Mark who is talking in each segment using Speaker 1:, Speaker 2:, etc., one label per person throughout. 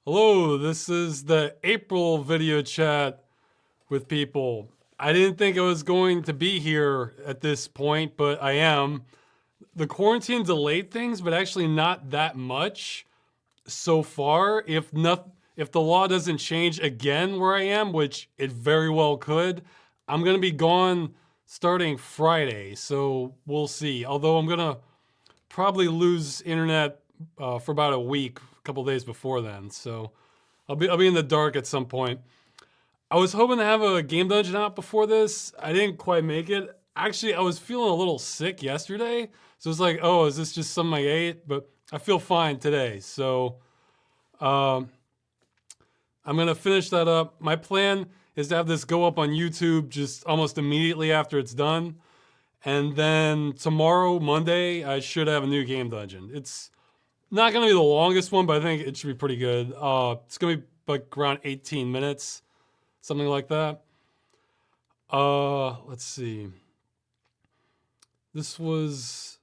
Speaker 1: Hello, this is the April video chat with people. I didn't think I was going to be here at this point, but I am. The quarantine delayed things, but actually not that much so far. If the law doesn't change again where I am, which it very well could, I'm gonna be gone starting Friday. So we'll see. Although I'm gonna probably lose internet for about a week, a couple days before then. So I'll be in the dark at some point. I was hoping to have a game dungeon out before this. I didn't quite make it. Actually, I was feeling a little sick yesterday, so it's like, oh, is this just something I ate? But I feel fine today, so um, I'm gonna finish that up. My plan is to have this go up on YouTube just almost immediately after it's done, and then tomorrow, Monday, I should have a new game dungeon. It's not gonna be the longest one, but I think it should be pretty good. It's gonna be like around 18 minutes, something like that. Let's see. This was,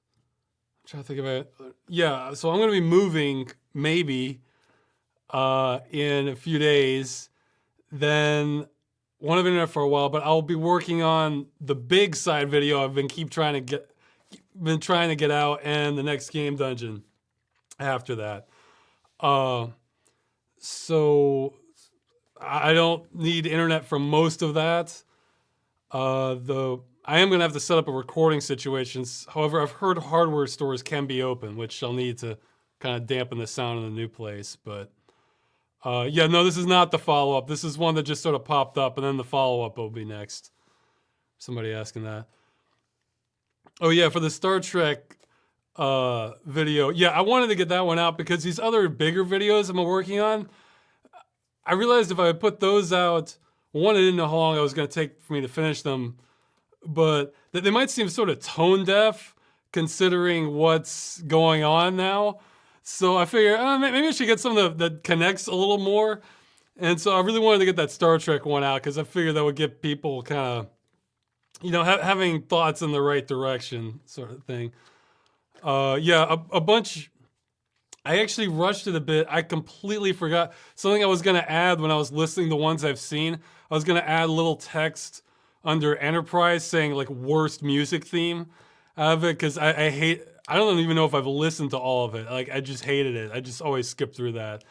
Speaker 1: I'm trying to think of it. Yeah, so I'm gonna be moving maybe in a few days. Then won't have internet for a while, but I'll be working on the big side video I've been trying to get out, and the next game dungeon after that. Uh, so I don't need internet for most of that. I am gonna have to set up a recording situations. However, I've heard hardware stores can be open, which I'll need to kind of dampen the sound in the new place. But yeah, no, this is not the follow up. This is one that just sort of popped up, and then the follow up will be next. Somebody asking that. Oh yeah, for the Star Trek video. Yeah, I wanted to get that one out because these other bigger videos I'm working on, I realized if I put those out, one, I didn't know how long it was going to take for me to finish them, but they might seem sort of tone deaf considering what's going on now. So I figured maybe I should get something that connects a little more. And so I really wanted to get that Star Trek one out because I figured that would get people kind of, having thoughts in the right direction, sort of thing. Yeah, a bunch. I actually rushed it a bit. I completely forgot something I was going to add when I was listing the ones I've seen. I was going to add a little text under Enterprise saying like worst music theme out of it because I hate. I don't even know if I've listened to all of it. Like I just hated it. I just always skip through that.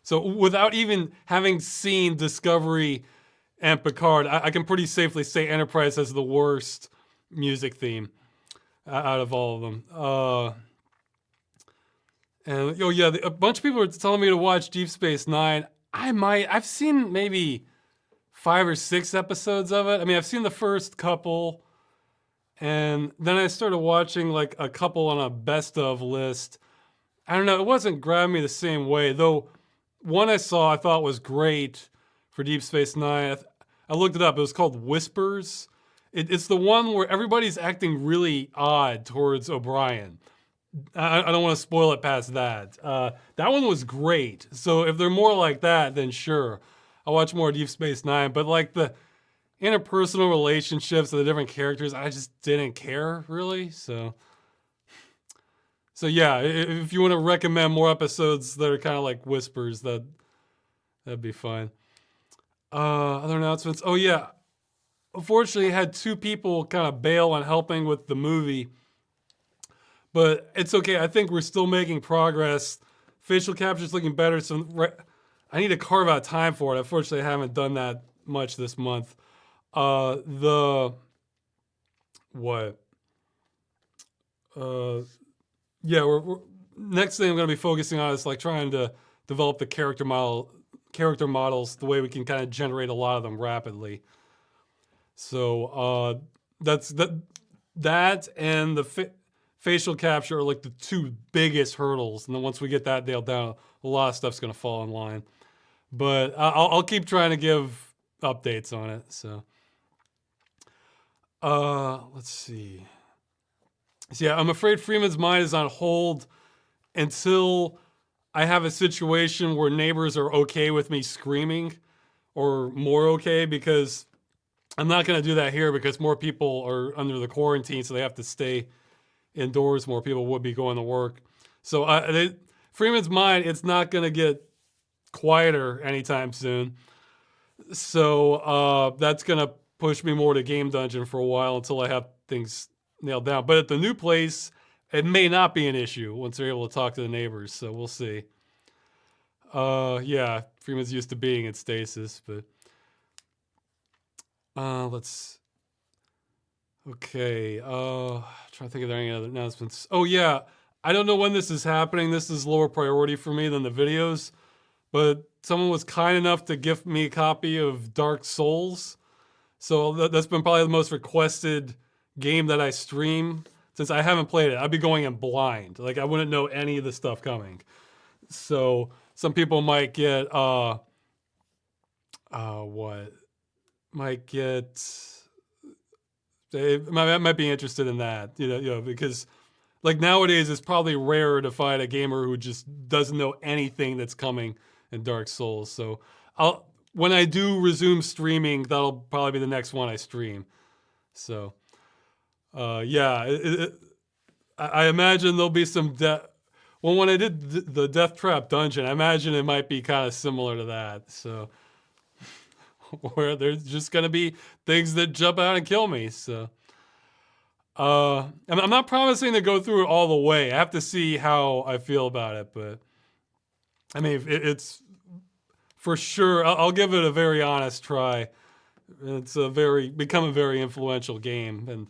Speaker 1: So without even having seen Discovery and Picard, I can pretty safely say Enterprise has the worst music theme out of all of them. And oh yeah, a bunch of people are telling me to watch Deep Space Nine. I've seen maybe 5 or 6 episodes of it. I mean, I've seen the first couple, and then I started watching like a couple on a best of list. I don't know, it wasn't grabbing me the same way, though. One I saw I thought was great for Deep Space Nine. I looked it up. It was called Whispers. It's the one where everybody's acting really odd towards O'Brien. I don't want to spoil it past that. That one was great. So if they're more like that, then sure, I'll watch more Deep Space Nine. But like the interpersonal relationships of the different characters, I just didn't care really. So yeah, if you want to recommend more episodes that are kind of like Whispers, that'd be fine. Other announcements. Oh yeah, unfortunately, I had 2 people kind of bail on helping with the movie. But it's okay. I think we're still making progress. Facial capture is looking better. So I need to carve out time for it. Unfortunately, I haven't done that much this month. The what? Yeah, we're next thing I'm going to be focusing on is like trying to develop the character models the way we can kind of generate a lot of them rapidly. So that's that and the facial capture are like the 2 biggest hurdles, and then once we get that nailed down, a lot of stuff's gonna fall in line. But I'll keep trying to give updates on it. So let's see. So yeah, I'm afraid Freeman's Mind is on hold until I have a situation where neighbors are okay with me screaming, or more okay, because I'm not gonna do that here because more people are under the quarantine, so they have to stay indoors. More people would be going to work. So Freeman's Mind, it's not going to get quieter anytime soon. So that's gonna push me more to game dungeon for a while until I have things nailed down. But at the new place, it may not be an issue once they're able to talk to the neighbors. So we'll see. Yeah, Freeman's used to being in stasis, but let's. Okay, trying to think of any other announcements. Oh yeah, I don't know when this is happening. This is lower priority for me than the videos, but someone was kind enough to gift me a copy of Dark Souls. So that's been probably the most requested game that I stream since I haven't played it. I'd be going in blind. Like I wouldn't know any of the stuff coming. So some people might get what? Might get they might be interested in that, because like nowadays it's probably rare to find a gamer who just doesn't know anything that's coming in Dark Souls. So when I do resume streaming, that'll probably be the next one I stream. So yeah, I imagine there'll be some well, when I did the Death Trap dungeon, I imagine it might be kind of similar to that. So where there's just gonna be things that jump out and kill me. So I'm not promising to go through it all the way. I have to see how I feel about it, but I mean, it's for sure. I'll give it a very honest try. It's become a very influential game, and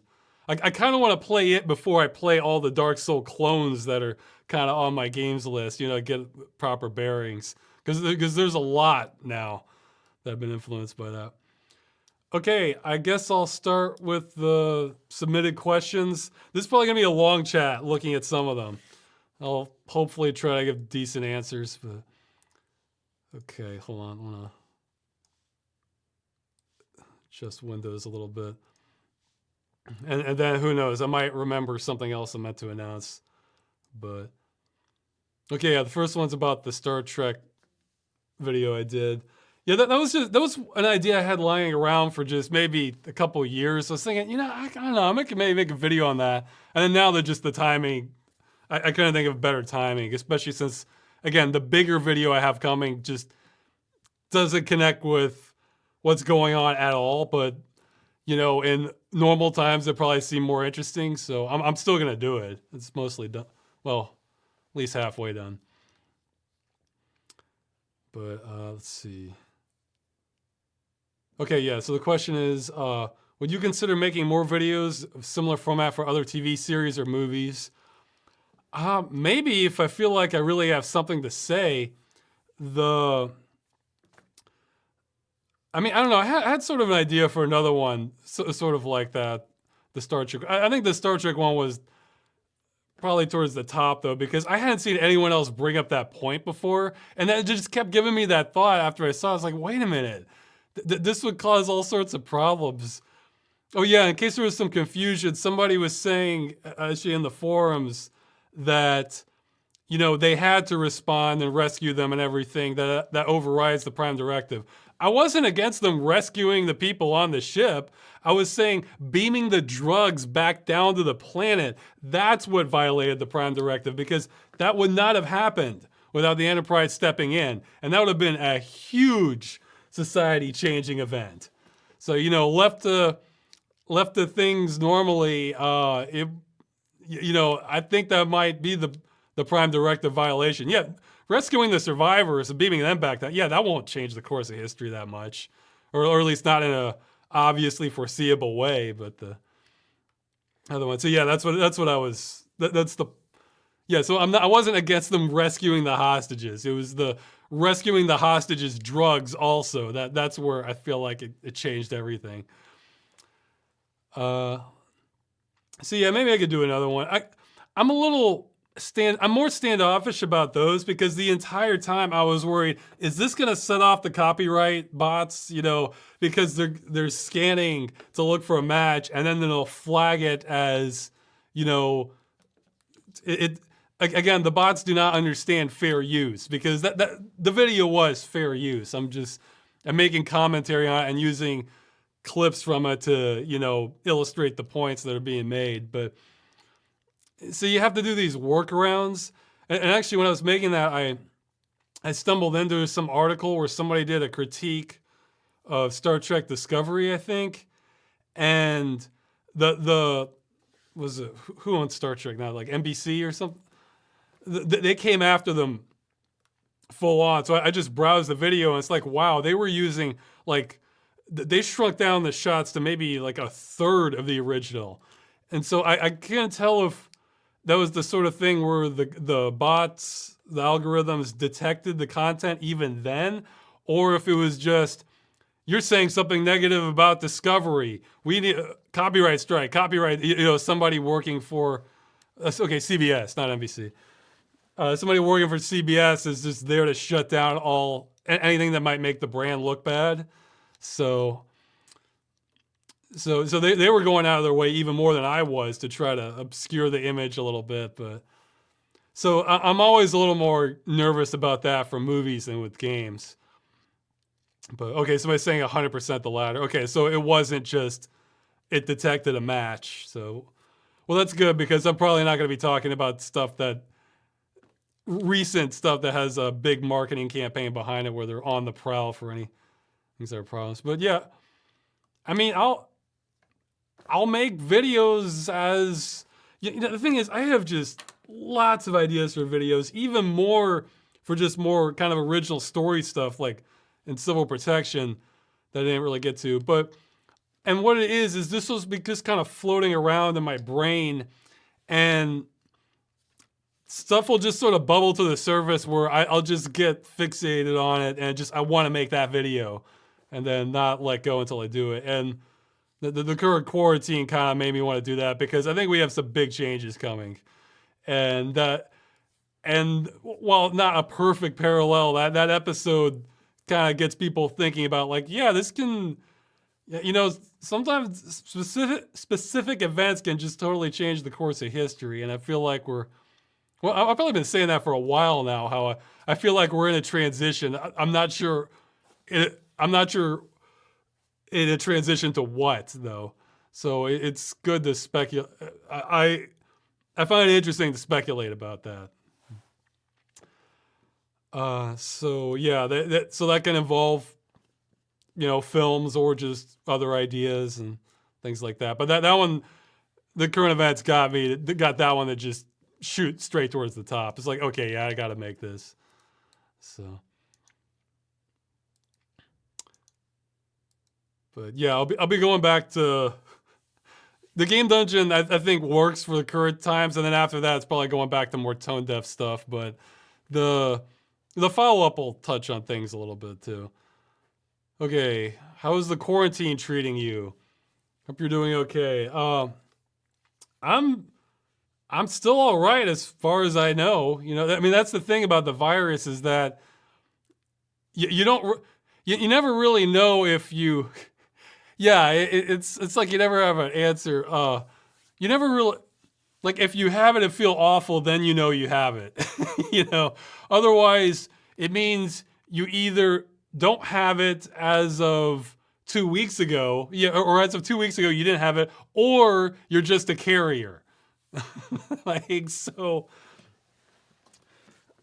Speaker 1: I kind of want to play it before I play all the Dark Soul clones that are kind of on my games list. Get proper bearings because there's a lot now that have been influenced by that. Okay, I guess I'll start with the submitted questions. This is probably gonna be a long chat looking at some of them. I'll hopefully try to give decent answers, but okay, hold on, I wanna adjust Windows a little bit. And then who knows, I might remember something else I meant to announce. But okay, yeah, the first one's about the Star Trek video I did. Yeah, that was an idea I had lying around for just maybe a couple of years. I was thinking, I don't know, maybe make a video on that. And then now that just the timing, I couldn't think of better timing, especially since, again, the bigger video I have coming just doesn't connect with what's going on at all. But, in normal times, it probably seem more interesting. So I'm still going to do it. It's mostly done. Well, at least halfway done. But let's see. Okay, yeah, so the question is, would you consider making more videos of similar format for other TV series or movies? Maybe if I feel like I really have something to say. I don't know, I had sort of an idea for another one, sort of like that, the Star Trek. I think the Star Trek one was probably towards the top, though, because I hadn't seen anyone else bring up that point before, and that just kept giving me that thought after I saw it. I was like, wait a minute. This would cause all sorts of problems. Oh yeah, in case there was some confusion, somebody was saying, actually in the forums, that they had to respond and rescue them and everything. That overrides the Prime Directive. I wasn't against them rescuing the people on the ship. I was saying beaming the drugs back down to the planet. That's what violated the Prime Directive, because that would not have happened without the Enterprise stepping in, and that would have been a huge society-changing event. So left to things normally, I think that might be the Prime Directive violation. Yeah, rescuing the survivors and beaming them back, that won't change the course of history that much, or at least not in a obviously foreseeable way. But the other one, so yeah, that's what I was. So I wasn't against them rescuing the hostages. It was the rescuing the hostages drugs also. That's where I feel like it changed everything. So yeah, maybe I could do another one. I'm more standoffish about those, because the entire time I was worried, is this gonna set off the copyright bots? Because they're scanning to look for a match, and then they'll flag it as, again, the bots do not understand fair use, because the video was fair use. I'm making commentary on it and using clips from it to, illustrate the points that are being made. But so you have to do these workarounds. And actually, when I was making that, I I stumbled into some article where somebody did a critique of Star Trek Discovery, I think, and the was it who owns Star Trek now, like NBC or something? They came after them full on. So I just browsed the video and it's like, wow, they were using like they shrunk down the shots to maybe like a third of the original. And so I can't tell if that was the sort of thing where the bots, the algorithms detected the content even then, or if it was just, you're saying something negative about Discovery. We need copyright strike, copyright, somebody working for, okay, CBS, not NBC. Somebody working for CBS is just there to shut down anything that might make the brand look bad. So they were going out of their way even more than I was to try to obscure the image a little bit. But so I'm always a little more nervous about that for movies than with games. But okay, somebody's saying 100% the latter. Okay, so it wasn't just it detected a match. So, well, that's good because I'm probably not going to be talking about recent stuff that has a big marketing campaign behind it where they're on the prowl for any things that are problems. But yeah, I mean, I'll make videos as, the thing is, I have just lots of ideas for videos, even more for just more kind of original story stuff like in Civil Protection that I didn't really get to. And what it is this was just kind of floating around in my brain and stuff will just sort of bubble to the surface where I'll just get fixated on it and I want to make that video and then not let go until I do it. And the current quarantine kind of made me want to do that because I think we have some big changes coming. And while not a perfect parallel, that episode kind of gets people thinking about like, yeah, this can, sometimes specific events can just totally change the course of history. And I feel like I've probably been saying that for a while now, how I feel like we're in a transition. I'm not sure in a transition to what, though. So it's good to speculate. I find it interesting to speculate about that. So yeah, so that can involve, films or just other ideas and things like that. But that one, the current events got that one to just shoot straight towards the top. It's like, okay, yeah, I got to make this. So, but yeah, I'll be going back to the game dungeon. I think works for the current times, and then after that, it's probably going back to more tone deaf stuff. But the follow up will touch on things a little bit too. Okay, how is the quarantine treating you? Hope you're doing okay. I'm still all right as far as I know. I mean, that's the thing about the virus is that you never really know if you, yeah, it's like you never have an answer. You never really, like if you have it and feel awful, then you know you have it. Otherwise it means you either don't have it as of 2 weeks ago, or as of 2 weeks ago you didn't have it, or you're just a carrier. Like, so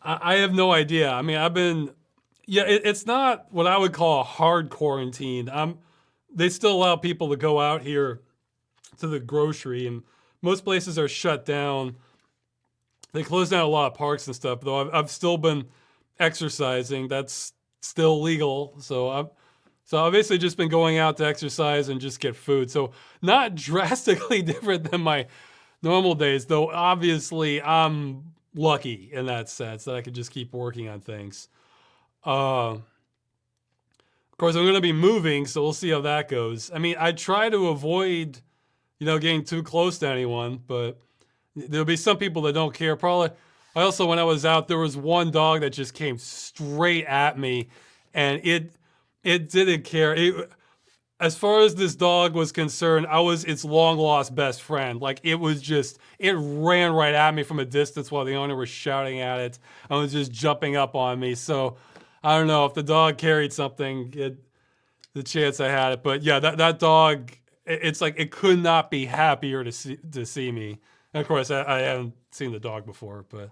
Speaker 1: I have no idea. I mean, it's not what I would call a hard quarantine. They still allow people to go out here to the grocery, and most places are shut down. They closed down a lot of parks and stuff, though I've still been exercising. That's still legal. So I've basically just been going out to exercise and just get food. So not drastically different than my normal days, though obviously I'm lucky in that sense that I could just keep working on things. Of course, I'm going to be moving, so we'll see how that goes. I mean, I try to avoid, getting too close to anyone, but there'll be some people that don't care. Probably, when I was out, there was one dog that just came straight at me, and it didn't care. As far as this dog was concerned, I was its long lost best friend. Like it ran right at me from a distance while the owner was shouting at it. I was just jumping up on me. So I don't know if the dog carried something, the chance I had it. But yeah, that dog, it's like it could not be happier to see me. And of course, I haven't seen the dog before, but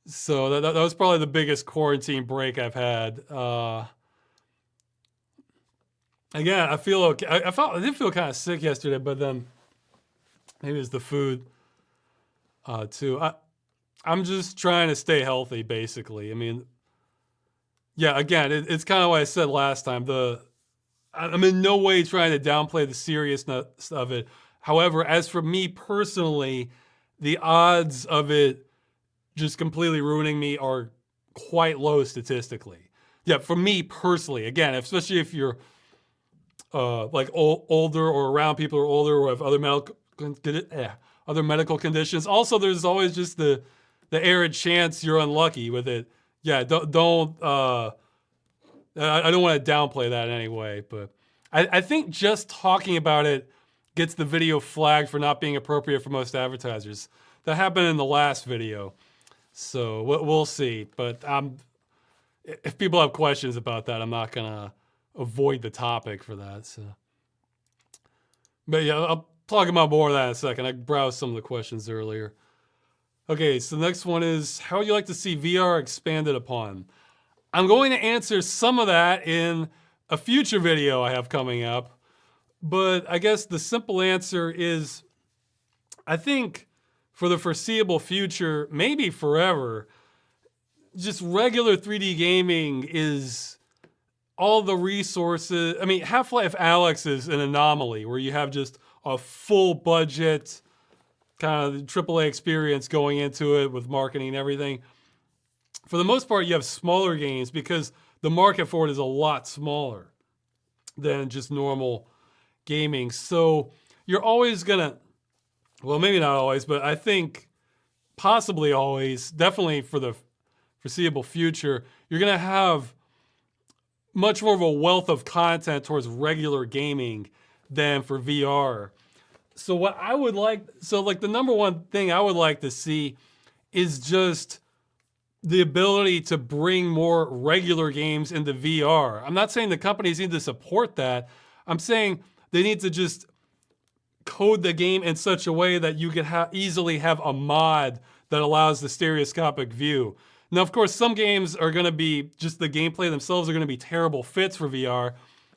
Speaker 1: So that was probably the biggest quarantine break I've had. Again, I feel okay. I did feel kind of sick yesterday, but then maybe it's the food too. I'm just trying to stay healthy, basically. I mean, yeah. Again, it's kind of what I said last time. I'm in no way trying to downplay the seriousness of it. However, as for me personally, the odds of it just completely ruining me are quite low statistically. Yeah, for me personally, again, especially if you're like older or around people who are older or have other medical conditions. Also, there's always just the arid chance you're unlucky with it. Yeah, don't I don't want to downplay that in any way, but I think just talking about it gets the video flagged for not being appropriate for most advertisers. That happened in the last video, so we'll see. But if people have questions about that, I'm not gonna avoid the topic for that. So, but yeah, I'll talk about more of that in a second. I browsed some of the questions earlier. Okay, so the next one is, how would you like to see VR expanded upon? I'm going to answer some of that in a future video I have coming up, but I guess the simple answer is, I think for the foreseeable future, maybe forever, just regular 3D gaming is all the resources. I mean, Half-Life Alyx is an anomaly where you have just a full budget kind of AAA experience going into it with marketing and everything. For the most part, you have smaller games because the market for it is a lot smaller than just normal gaming. So you're always gonna, well, maybe not always, but I think possibly always, definitely for the foreseeable future, you're gonna have much more of a wealth of content towards regular gaming than for VR. So what I would like, so like the number one thing I would like to see is just the ability to bring more regular games into VR. I'm not saying the companies need to support that. I'm saying they need to just code the game in such a way that you could easily have a mod that allows the stereoscopic view. Now, of course, some games are gonna be, just the gameplay themselves are gonna be terrible fits for VR.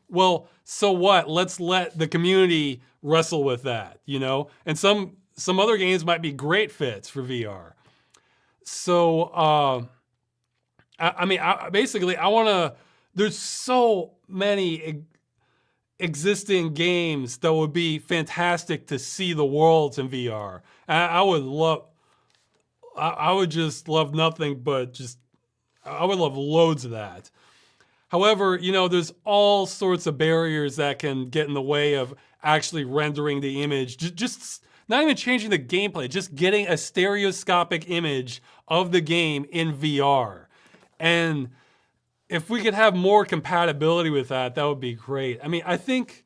Speaker 1: Well, so what? Let's let the community wrestle with that, you know? And some other games might be great fits for VR. So, I mean, basically, I want to, there's so many existing games that would be fantastic to see the worlds in VR. I would love, I would just love nothing but just, I would love loads of that. However, you know, there's all sorts of barriers that can get in the way of actually rendering the image. Just not even changing the gameplay, just getting a stereoscopic image of the game in VR. And if we could have more compatibility with that, that would be great. I mean, I think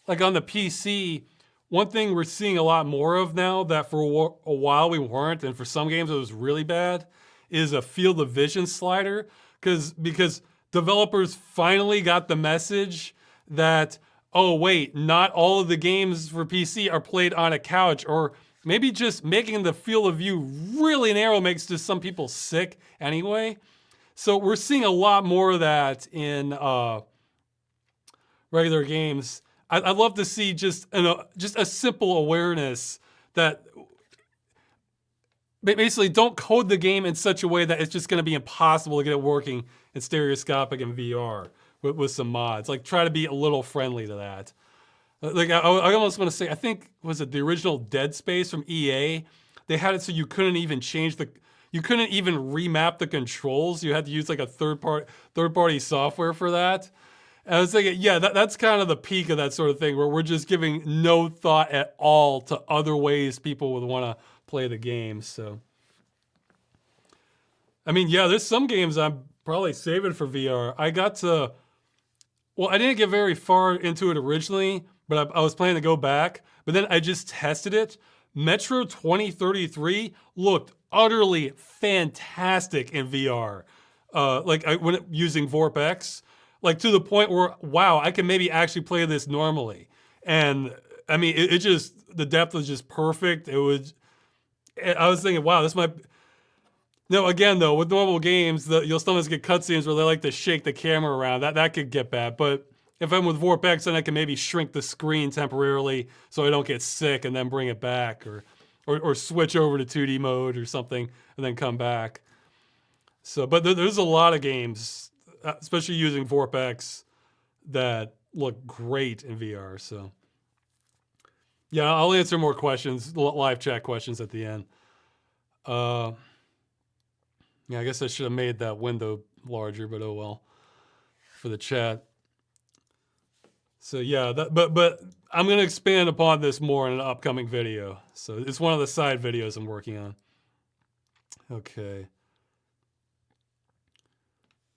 Speaker 1: like on the PC, one thing we're seeing a lot more of now that for a while we weren't, and for some games it was really bad, is a field of vision slider. Because developers finally got the message that, oh wait, not all of the games for PC are played on a couch, or maybe just making the field of view really narrow makes just some people sick anyway. So we're seeing a lot more of that in regular games. I'd love to see just a simple awareness that basically don't code the game in such a way that it's just going to be impossible to get it working in stereoscopic and VR with some mods. Like try to be a little friendly to that. Like I almost want to say, I think, was it the original Dead Space from EA? They had it so you couldn't even you couldn't even remap the controls. You had to use like a third party software for that. And I was thinking, yeah, that's kind of the peak of that sort of thing where we're just giving no thought at all to other ways people would want to play the game. So, I mean, yeah, there's some games I'm probably saving for VR. I didn't get very far into it originally, but I was planning to go back. But then I just tested it. Metro 2033 looked utterly fantastic in VR. Using VorpX, like to the point where, wow, I can maybe actually play this normally. And I mean, it just, the depth was just perfect. I was thinking, wow, this No, again though, with normal games, you'll sometimes get cutscenes where they like to shake the camera around. That could get bad. But if I'm with VorpX, then I can maybe shrink the screen temporarily so I don't get sick and then bring it back, or switch over to 2D mode or something and then come back. So, but there's a lot of games, especially using VorpX, that look great in VR. So, yeah, I'll answer more questions, live chat questions at the end. Yeah, I guess I should have made that window larger, but oh well, for the chat. So yeah, but I'm gonna expand upon this more in an upcoming video. So it's one of the side videos I'm working on. Okay.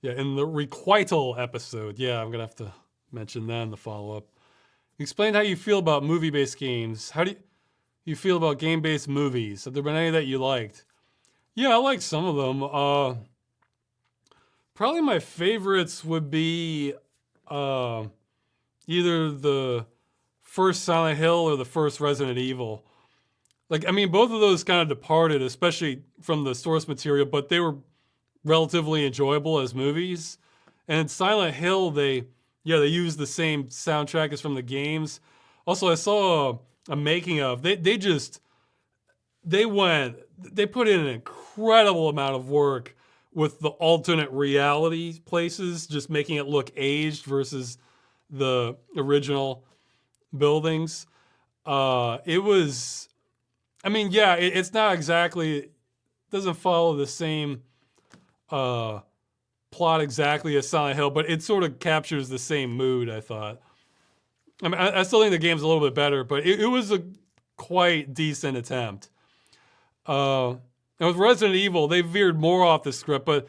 Speaker 1: Yeah, in the requital episode, yeah, I'm gonna have to mention that in the follow-up. Explain how you feel about movie-based games. How do you feel about game-based movies? Have there been any that you liked? Yeah, I like some of them. Probably my favorites would be either the first Silent Hill or the first Resident Evil. Like, I mean, both of those kind of departed, especially from the source material, but they were relatively enjoyable as movies. And in Silent Hill, they used the same soundtrack as from the games. Also, I saw a making of. They put in an incredible amount of work with the alternate reality places, just making it look aged versus the original buildings. It was, I mean, yeah, it's not exactly, it doesn't follow the same plot exactly as Silent Hill, but it sort of captures the same mood, I thought. I mean, I still think the game's a little bit better, but it was a quite decent attempt. And with Resident Evil, they veered more off the script, but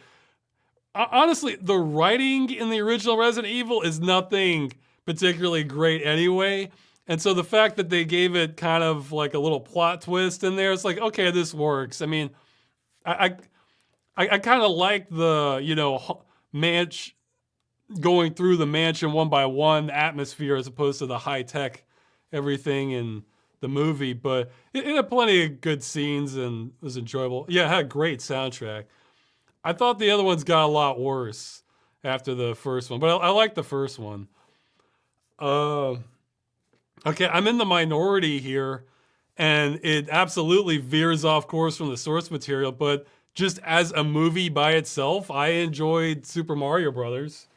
Speaker 1: honestly, the writing in the original Resident Evil is nothing particularly great anyway. And so the fact that they gave it kind of like a little plot twist in there, it's like, okay, this works. I mean, I kind of like the, going through the mansion one by one atmosphere as opposed to the high tech everything in the movie, but it had plenty of good scenes and was enjoyable. Yeah, it had a great soundtrack. I thought the other ones got a lot worse after the first one, but I like the first one. Okay, I'm in the minority here, and it absolutely veers off course from the source material, but just as a movie by itself, I enjoyed Super Mario Brothers.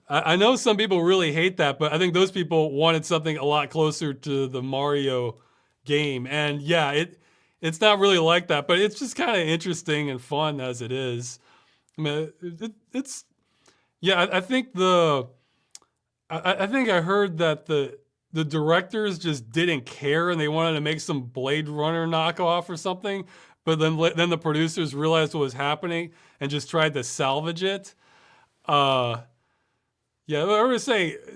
Speaker 1: I know some people really hate that, but I think those people wanted something a lot closer to the Mario game. And yeah, it's not really like that, but it's just kind of interesting and fun as it is. I mean, it's yeah. I think I think I heard that the directors just didn't care and they wanted to make some Blade Runner knockoff or something, but then the producers realized what was happening and just tried to salvage it. Yeah,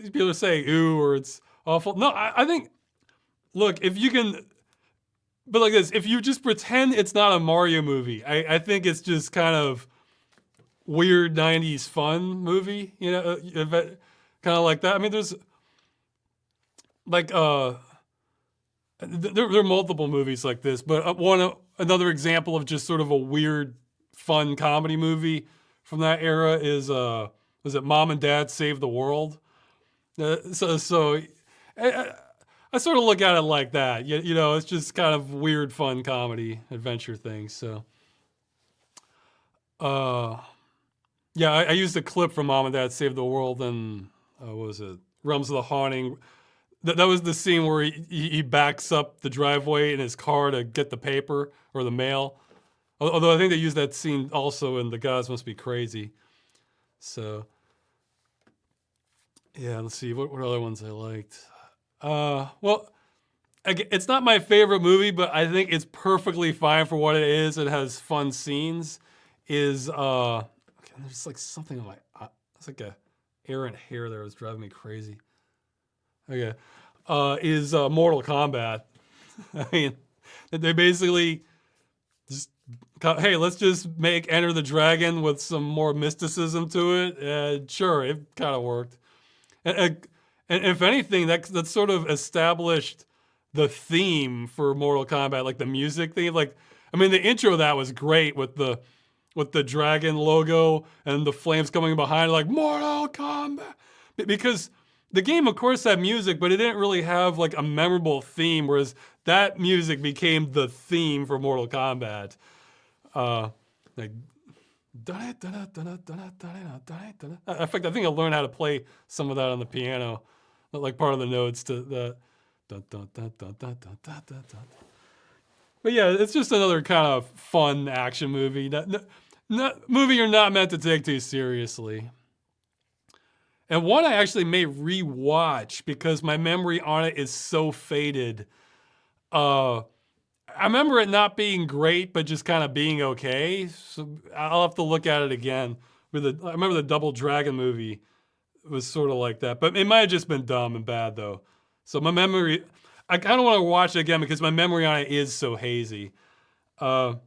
Speaker 1: people are saying, ooh, or it's awful. No, I think, look, if you can, but like this, if you just pretend it's not a Mario movie, I think it's just kind of weird 90s fun movie, kind of like that. I mean, there's like, there are multiple movies like this, but another example of just sort of a weird, fun comedy movie from that era is, was it Mom and Dad Save the World? So I sort of look at it like that. It's just kind of weird, fun comedy adventure thing. So, yeah, I used a clip from Mom and Dad Save the World and what was it? Realms of the Haunting. That was the scene where he backs up the driveway in his car to get the paper or the mail. Although I think they used that scene also in The Gods Must Be Crazy. So, yeah, let's see. What other ones I liked? Well, it's not my favorite movie, but I think it's perfectly fine for what it is. It has fun scenes. There's like something on my, it's like a errant hair there was driving me crazy. Okay. Is Mortal Kombat. I mean, they basically just, hey, let's just make Enter the Dragon with some more mysticism to it. Sure, it kind of worked. And if anything, that sort of established the theme for Mortal Kombat, like the music theme. Like, I mean, the intro of that was great with the with the dragon logo and the flames coming behind, like Mortal Kombat. Because the game, of course, had music, but it didn't really have like a memorable theme, whereas that music became the theme for Mortal Kombat. Like, in fact, I think I learned how to play some of that on the piano, like part of the notes to the. But yeah, it's just another kind of fun action movie. Not movie you're not meant to take too seriously. And one I actually may rewatch because my memory on it is so faded. I remember it not being great, but just kind of being okay. So I'll have to look at it again. I remember the Double Dragon movie was sort of like that, but it might have just been dumb and bad though. So my memory, I kind of want to watch it again because my memory on it is so hazy. Basically,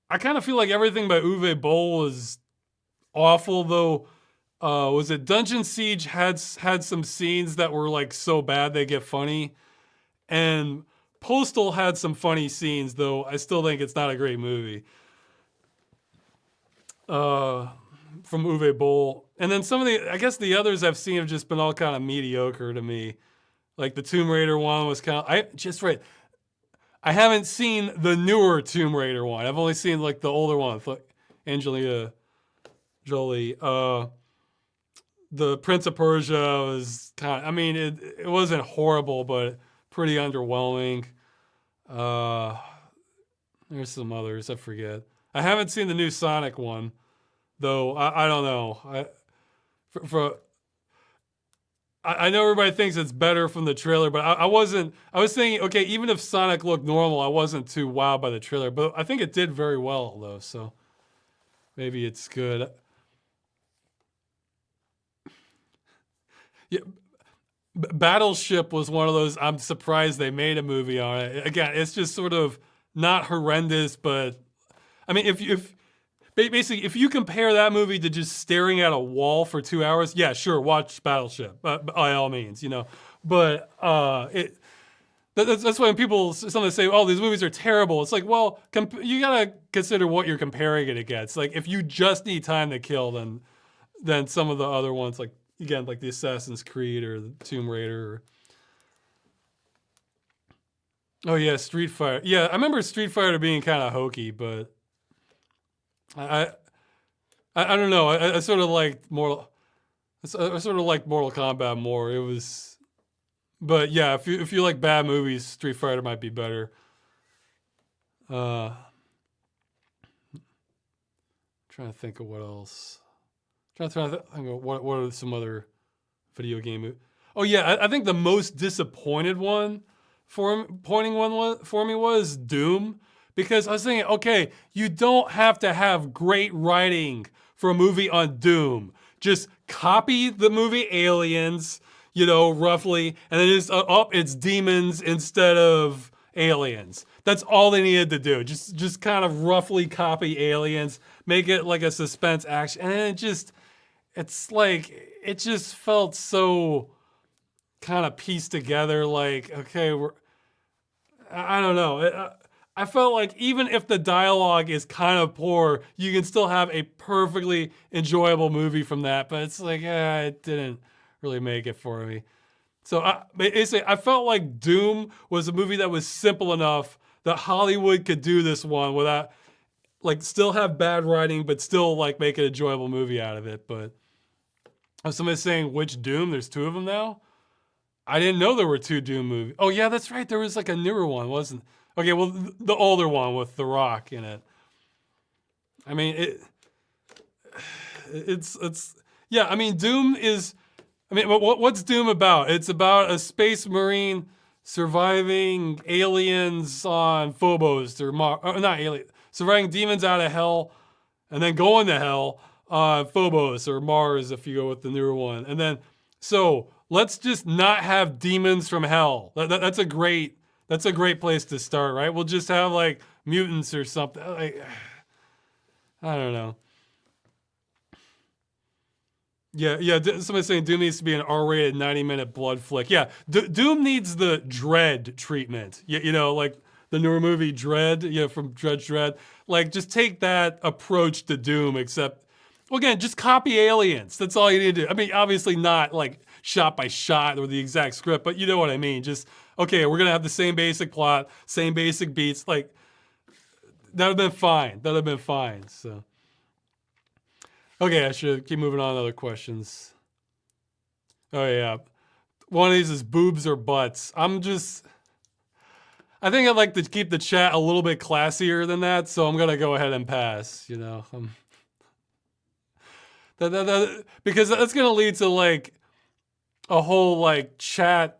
Speaker 1: I kind of feel like everything by Uwe Boll is awful though. Was it Dungeon Siege had some scenes that were like so bad they get funny, and Postal had some funny scenes though. I still think it's not a great movie. From Uwe Boll, and then some of I guess the others I've seen have just been all kind of mediocre to me. Like the Tomb Raider one was kind of I haven't seen the newer Tomb Raider one. I've only seen like the older one with like Angelina Jolie. The Prince of Persia was kind of, I mean, it wasn't horrible, but pretty underwhelming. There's some others, I forget. I haven't seen the new Sonic one, though. I don't know. I know everybody thinks it's better from the trailer, but I wasn't. I was thinking, okay, even if Sonic looked normal, I wasn't too wowed by the trailer. But I think it did very well, though, so maybe it's good. Yeah, Battleship was one of those. I'm surprised they made a movie on it. Again, it's just sort of not horrendous, but I mean, if basically if you compare that movie to just staring at a wall for 2 hours, yeah, sure, watch Battleship by all means, you know. But that's when people sometimes say, "Oh, these movies are terrible." It's like, well, you gotta consider what you're comparing it against. Like, if you just need time to kill, then some of the other ones, like again, like the Assassin's Creed or the Tomb Raider. Oh yeah, Street Fighter. Yeah, I remember Street Fighter being kind of hokey, but I I don't know. I sort of liked I sort of like Mortal Kombat more. It was, but yeah, if you like bad movies, Street Fighter might be better. Uh, Trying to think of what else. Trying to think of what are some other video game. Oh yeah, I think the most disappointed one for me was Doom, because I was thinking, okay, you don't have to have great writing for a movie on Doom. Just copy the movie Aliens, you know, roughly, and then it's demons instead of aliens. That's all they needed to do. Just kind of roughly copy Aliens, make it like a suspense action, and then it just felt so kind of pieced together. Like, okay, I don't know. I felt like even if the dialogue is kind of poor, you can still have a perfectly enjoyable movie from that. But it's like, it didn't really make it for me. So basically, I felt like Doom was a movie that was simple enough that Hollywood could do this one without, like, still have bad writing, but still like make an enjoyable movie out of it. But somebody's saying which Doom? There's two of them now. I didn't know there were two Doom movies. Oh yeah, that's right. There was like a newer one, wasn't? Okay, well the older one with The Rock in it. I mean it's yeah. I mean Doom is. I mean, what's Doom about? It's about a space marine surviving aliens on Phobos or not aliens, surviving demons out of hell, and then going to hell on Phobos or Mars if you go with the newer one. And then, so let's just not have demons from hell. That's a great place to start, right? We'll just have like mutants or something. Like, I don't know. Yeah. Somebody's saying Doom needs to be an R-rated 90-minute blood flick. Yeah, Doom needs the dread treatment. You know, like the newer movie Dread, from Judge Dredd. Like, just take that approach to Doom, except, well, again, just copy Aliens. That's all you need to do. I mean, obviously not like shot by shot or the exact script, but you know what I mean. Just, okay, we're gonna have the same basic plot, same basic beats. Like, that'd have been fine. That'd have been fine. So, okay, I should keep moving on to other questions. Oh yeah, one of these is boobs or butts. I think I'd like to keep the chat a little bit classier than that, so I'm gonna go ahead and pass. Because that's gonna lead to like a whole like chat.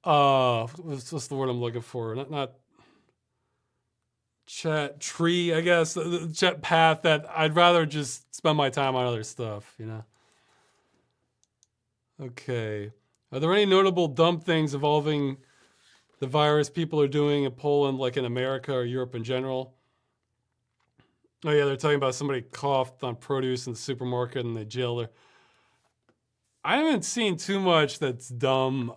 Speaker 1: What's the word I'm looking for? Not chat tree, I guess. The chat path that I'd rather just spend my time on other stuff. Okay. Are there any notable dumb things involving the virus people are doing in Poland, like in America or Europe in general? Oh yeah, they're talking about somebody coughed on produce in the supermarket and they jailed her. I haven't seen too much that's dumb.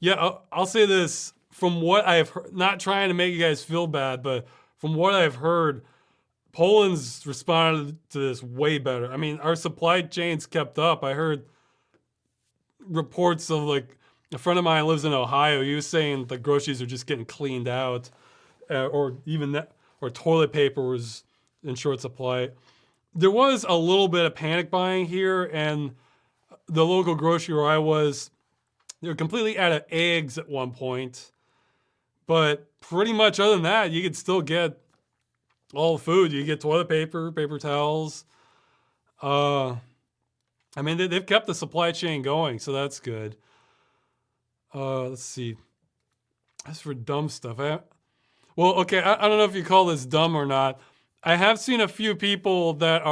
Speaker 1: Yeah, I'll say this. From what I've heard, not trying to make you guys feel bad, but from what I've heard, Poland's responded to this way better. I mean, our supply chains kept up. I heard reports of like a friend of mine lives in Ohio. He was saying the groceries are just getting cleaned out, or even that, or toilet paper was in short supply. There was a little bit of panic buying here, and the local grocery where I was, they were completely out of eggs at one point. But pretty much other than that, you could still get all the food. You get toilet paper, paper towels. I mean, they've kept the supply chain going, so that's good. Let's see. As for dumb stuff, well, okay, I don't know if you call this dumb or not. I have seen a few people that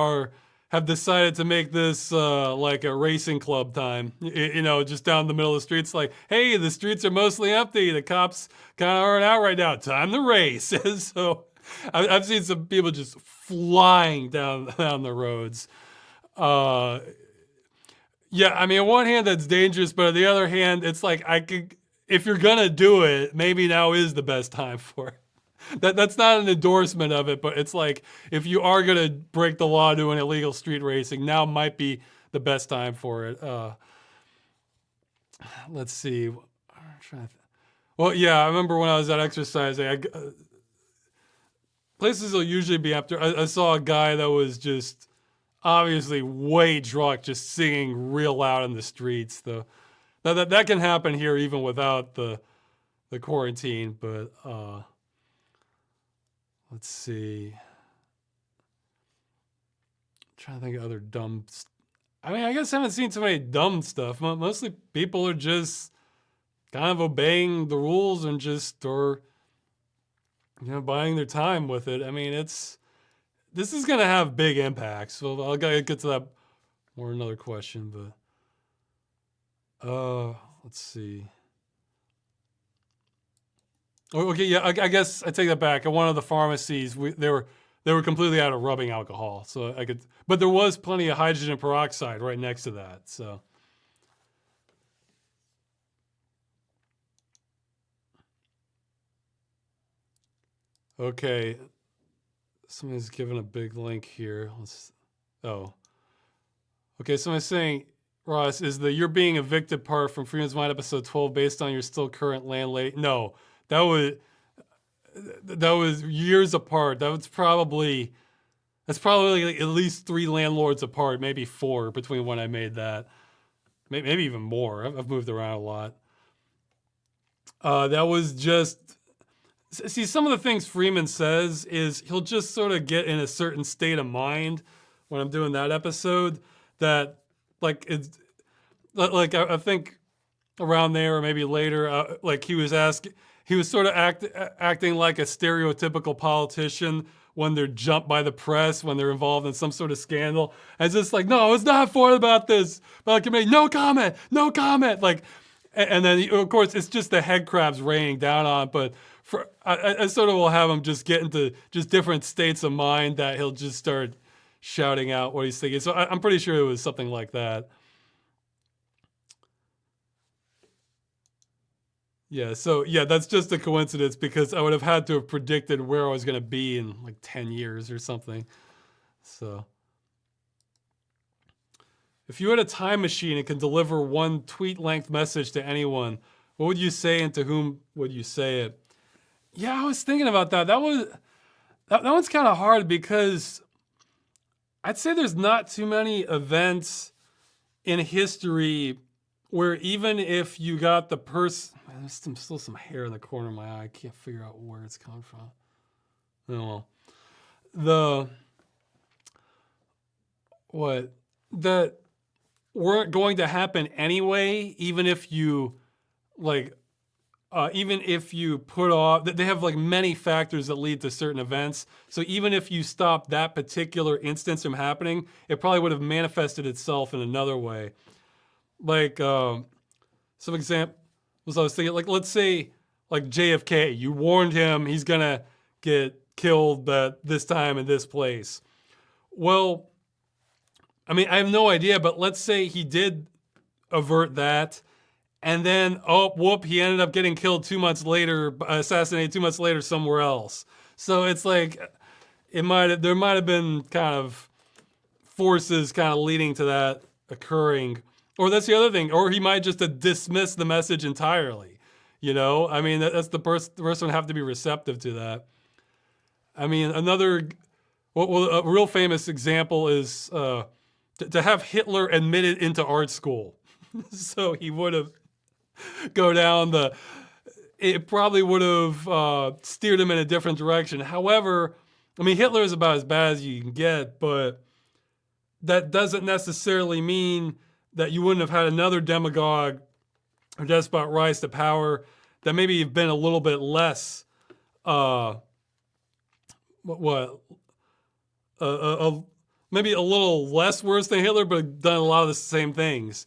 Speaker 1: have decided to make this like a racing club time. Just down the middle of the streets, like, hey, the streets are mostly empty. The cops kind of aren't out right now. Time to race. So I've seen some people just flying down the roads. Yeah, I mean, on one hand, that's dangerous, but on the other hand, it's like if you're gonna do it, maybe now is the best time for it. That's not an endorsement of it, but it's like if you are gonna break the law doing illegal street racing, now might be the best time for it. Let's see. I'm trying to well, yeah, I remember when I was out exercising. Places will usually be after. I saw a guy that was just obviously way drunk, just singing real loud in the streets. Though that can happen here even without the quarantine. But let's see. I'm trying to think of other dumb. I mean, I guess I haven't seen so many dumb stuff. Mostly people are just kind of obeying the rules and buying their time with it. I mean, this is gonna have big impacts. So I'll get to that more another question, but let's see. Okay, yeah, I guess I take that back. At one of the pharmacies, they were completely out of rubbing alcohol, so but there was plenty of hydrogen peroxide right next to that. So, okay, somebody's given a big link here. Okay, somebody's saying, Ross, is the "you're being evicted" part from Freedom's Mind episode 12 based on your still current landlady? No, that was years apart. That's probably like at least 3 landlords apart, maybe 4 between when I made that. Maybe even more. I've moved around a lot. That was just, see, some of the things Freeman says is he'll just sort of get in a certain state of mind when I'm doing that episode that like it's like I think around there or maybe later, like he was sort of acting like a stereotypical politician when they're jumped by the press, when they're involved in some sort of scandal. And it's just like, no, I was not informed about this. But I can make no comment. Like, and then of course it's just the head crabs raining down on. But I sort of will have him just get into just different states of mind that he'll just start shouting out what he's thinking. So I'm pretty sure it was something like that. Yeah, so yeah, that's just a coincidence because I would have had to have predicted where I was going to be in like 10 years or something. So, if you had a time machine and could deliver one tweet length message to anyone, what would you say and to whom would you say it? Yeah, I was thinking about that. That one's kind of hard because I'd say there's not too many events in history where even if you got the person, there's still some hair in the corner of my eye. I can't figure out where it's coming from. Oh well. The what that weren't going to happen anyway, even if you like even if you put off, they have like many factors that lead to certain events. So even if you stop that particular instance from happening, it probably would have manifested itself in another way. Like some examples I was thinking, like let's say like JFK, you warned him he's gonna get killed at this time in this place. Well, I mean, I have no idea, but let's say he did avert that. And then, oh, whoop, he ended up getting killed 2 months later, assassinated 2 months later somewhere else. So it's like, there might have been kind of forces kind of leading to that occurring. Or that's the other thing. Or he might just dismiss the message entirely. You know, I mean, that's the person would have to be receptive to that. I mean, well, a real famous example is to have Hitler admitted into art school. So he would have go down it probably would have steered him in a different direction. However, I mean, Hitler is about as bad as you can get, but that doesn't necessarily mean that you wouldn't have had another demagogue or despot rise to power that maybe have been a little bit less, maybe a little less worse than Hitler, but done a lot of the same things.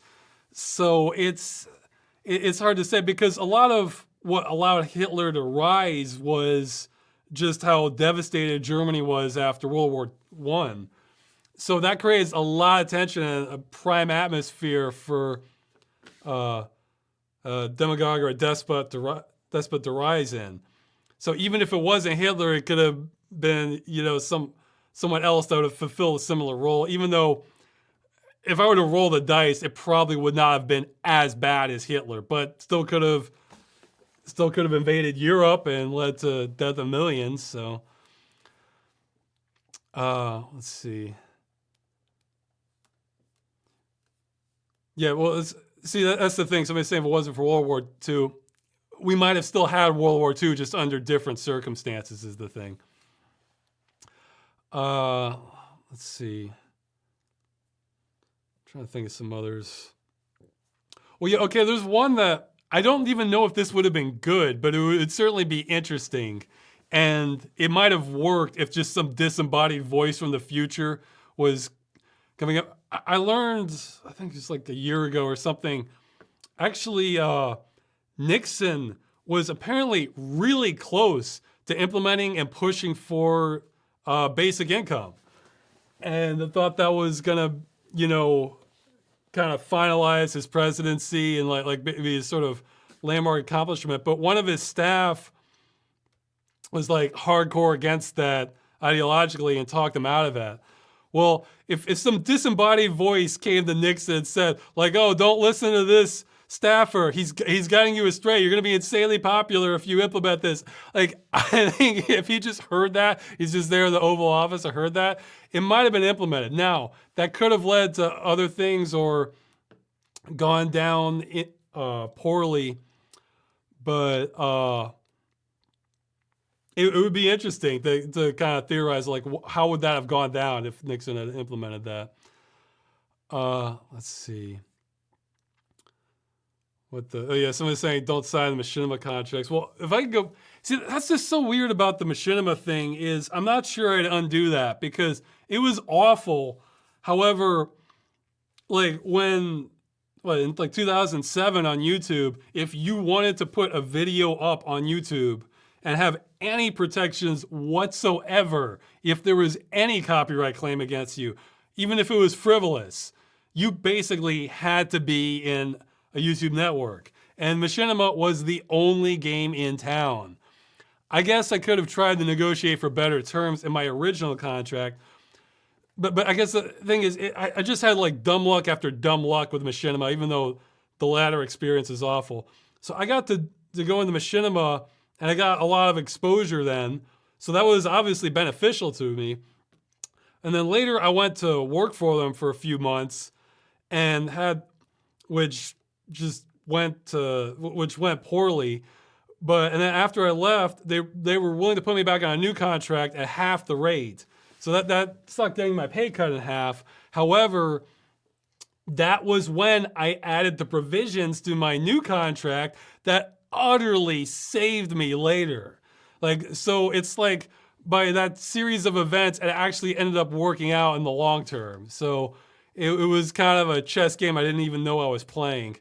Speaker 1: So it's hard to say because a lot of what allowed Hitler to rise was just how devastated Germany was after World War I. So that creates a lot of tension and a prime atmosphere for a demagogue or a despot to rise in. So even if it wasn't Hitler, it could have been, you know, someone else that would have fulfilled a similar role, even though if I were to roll the dice, it probably would not have been as bad as Hitler, but still could have invaded Europe and led to death of millions. So, let's see. Yeah, well, that's the thing. Somebody's saying if it wasn't for World War II, we might have still had World War II, just under different circumstances. Is the thing. Let's see. Trying to think of some others. Well, yeah, okay, there's one that I don't even know if this would have been good, but it would certainly be interesting. And it might have worked if just some disembodied voice from the future was coming up. I learned, I think it's like a year ago or something, actually Nixon was apparently really close to implementing and pushing for basic income. And I thought that was gonna, you know, kind of finalize his presidency and like be a sort of landmark accomplishment. But one of his staff was like hardcore against that ideologically and talked him out of it. Well, if some disembodied voice came to Nixon and said like, oh, don't listen to this staffer, he's guiding you astray, you're going to be insanely popular if you implement this. Like, I think if he just heard that, he's just there in the Oval Office, I heard that, it might have been implemented. Now, that could have led to other things or gone down poorly, but it would be interesting to kind of theorize, like, how would that have gone down if Nixon had implemented that? Let's see. Somebody's saying don't sign the machinima contracts. Well, if I could go, see, that's just so weird about the machinima thing is I'm not sure I'd undo that because it was awful. However, like in like 2007 on YouTube, if you wanted to put a video up on YouTube and have any protections whatsoever, if there was any copyright claim against you, even if it was frivolous, you basically had to be in a YouTube network. and Machinima was the only game in town. I guess I could have tried to negotiate for better terms in my original contract, but I guess the thing is, I just had like dumb luck after dumb luck with Machinima, even though the latter experience is awful. So I got to go into Machinima, and I got a lot of exposure then. So that was obviously beneficial to me. And then later I went to work for them for a few months, and which went poorly. And then after I left, they were willing to put me back on a new contract at half the rate. So that sucked getting my pay cut in half. However, that was when I added the provisions to my new contract that utterly saved me later. So it's like by that series of events, it actually ended up working out in the long term. So it was kind of a chess game I didn't even know I was playing.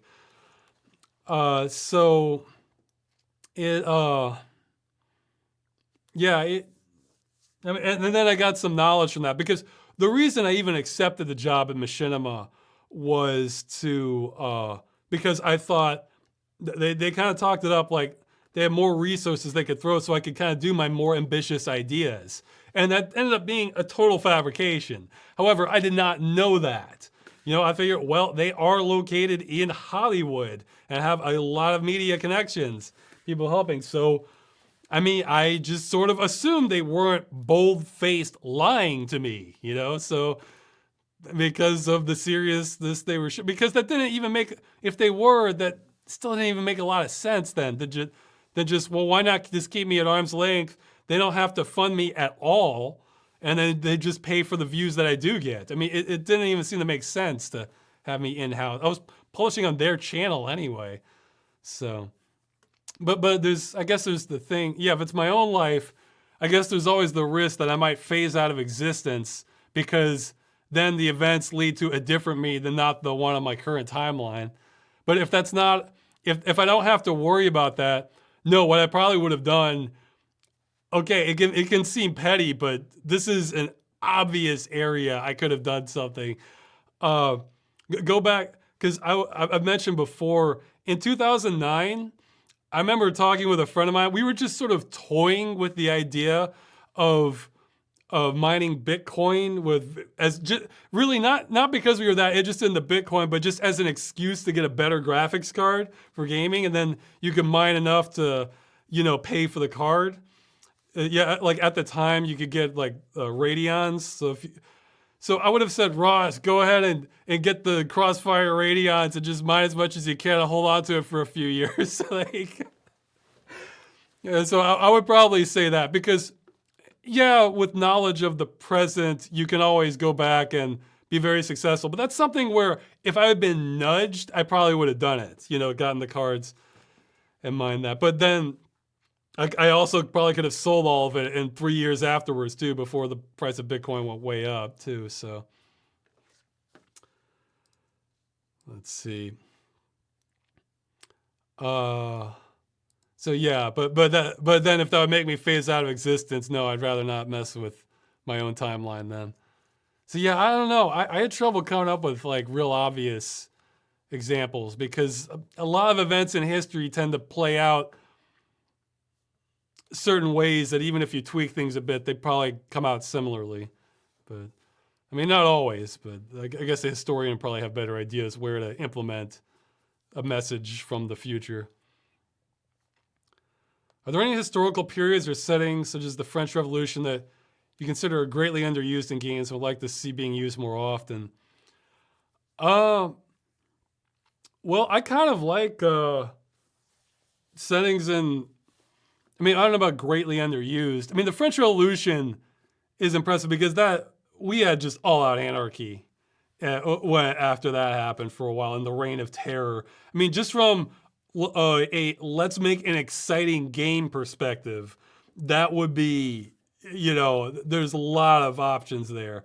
Speaker 1: So it, yeah, I mean, and then I got some knowledge from that, because the reason I even accepted the job at Machinima was because I thought they kind of talked it up like they had more resources they could throw, so I could kind of do my more ambitious ideas. And that ended up being a total fabrication. However, I did not know that. I figured, well, they are located in Hollywood and have a lot of media connections, people helping. So, I mean, I just sort of assumed they weren't bold-faced lying to me, So because of the seriousness they were, because that didn't even make, if they were, that still didn't even make a lot of sense then. Well, why not just keep me at arm's length? They don't have to fund me at all, and then they just pay for the views that I do get. I mean, it didn't even seem to make sense to have me in-house. I was publishing on their channel anyway, so. But I guess there's the thing, yeah, if it's my own life, I guess there's always the risk that I might phase out of existence, because then the events lead to a different me than not the one on my current timeline. But if that's not, if I don't have to worry about that, no, what I probably would have done, okay, it can seem petty, but this is an obvious area I could have done something. Go back, because I've mentioned before, in 2009, I remember talking with a friend of mine. We were just sort of toying with the idea of mining Bitcoin really not because we were that interested in the Bitcoin, but just as an excuse to get a better graphics card for gaming, and then you can mine enough to, pay for the card. Yeah, like at the time you could get like Radeons. So I would have said, Ross, go ahead and get the Crossfire Radeons and just mine as much as you can and hold on to it for a few years. So I would probably say that, because, yeah, with knowledge of the present, you can always go back and be very successful. But that's something where if I had been nudged, I probably would have done it, gotten the cards and mined that. But then I also probably could have sold all of it in 3 years afterwards too, before the price of Bitcoin went way up too. So let's see. So yeah, but then if that would make me phase out of existence, no, I'd rather not mess with my own timeline then. So yeah, I don't know. I had trouble coming up with like real obvious examples, because a lot of events in history tend to play out certain ways that even if you tweak things a bit, they probably come out similarly. But I mean, not always, but I guess the historian probably have better ideas where to implement a message from the future. Are there any historical periods or settings, such as the French Revolution, that you consider are greatly underused in games and would like to see being used more often? Well, I kind of like settings in, I mean, I don't know about greatly underused. I mean, the French Revolution is impressive because we had just all-out anarchy after that happened for a while, in the Reign of Terror. I mean, just from let's make an exciting game perspective, that would be, there's a lot of options there.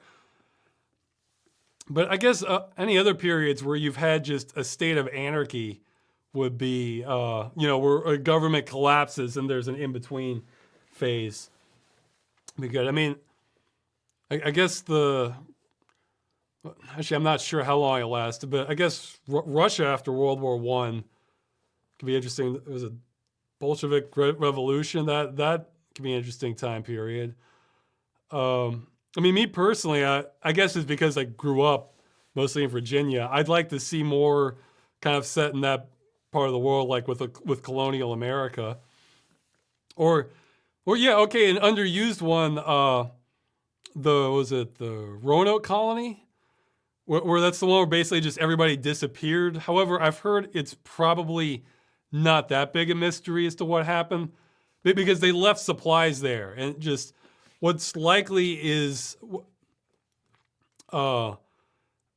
Speaker 1: But I guess any other periods where you've had just a state of anarchy would be, where a government collapses and there's an in-between phase. Be good. I mean, I guess actually, I'm not sure how long it lasted, but I guess Russia after World War I Could be interesting. It was a Bolshevik revolution. That could be an interesting time period. I mean, me personally, I guess it's because I grew up mostly in Virginia. I'd like to see more kind of set in that part of the world, like with colonial America, or yeah, okay, an underused one. Was it the Roanoke colony? Where that's the one where basically just everybody disappeared. However, I've heard it's probably not that big a mystery as to what happened because they left supplies there. And just what's likely is what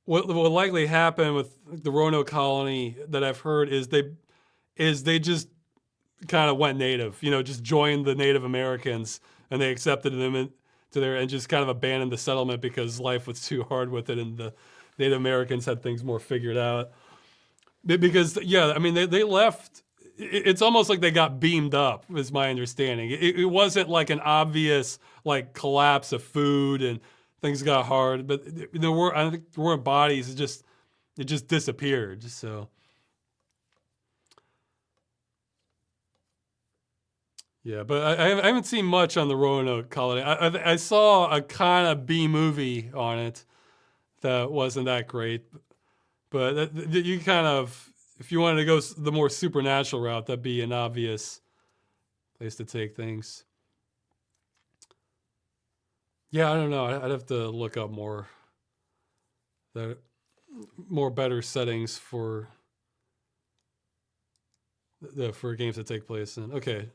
Speaker 1: likely happened with the Roanoke colony that I've heard is they just kind of went native, just joined the Native Americans and they accepted them into there and just kind of abandoned the settlement because life was too hard with it and the Native Americans had things more figured out. Because, yeah, I mean, they left. It's almost like they got beamed up, is my understanding. It wasn't like an obvious like collapse of food and things got hard, but I think there weren't bodies. It just disappeared. So, yeah, but I haven't seen much on the Roanoke colony. I saw a kind of B movie on it that wasn't that great. But you kind of, if you wanted to go the more supernatural route, that'd be an obvious place to take things. Yeah, I don't know. I'd have to look up more better settings for games that take place in. Okay.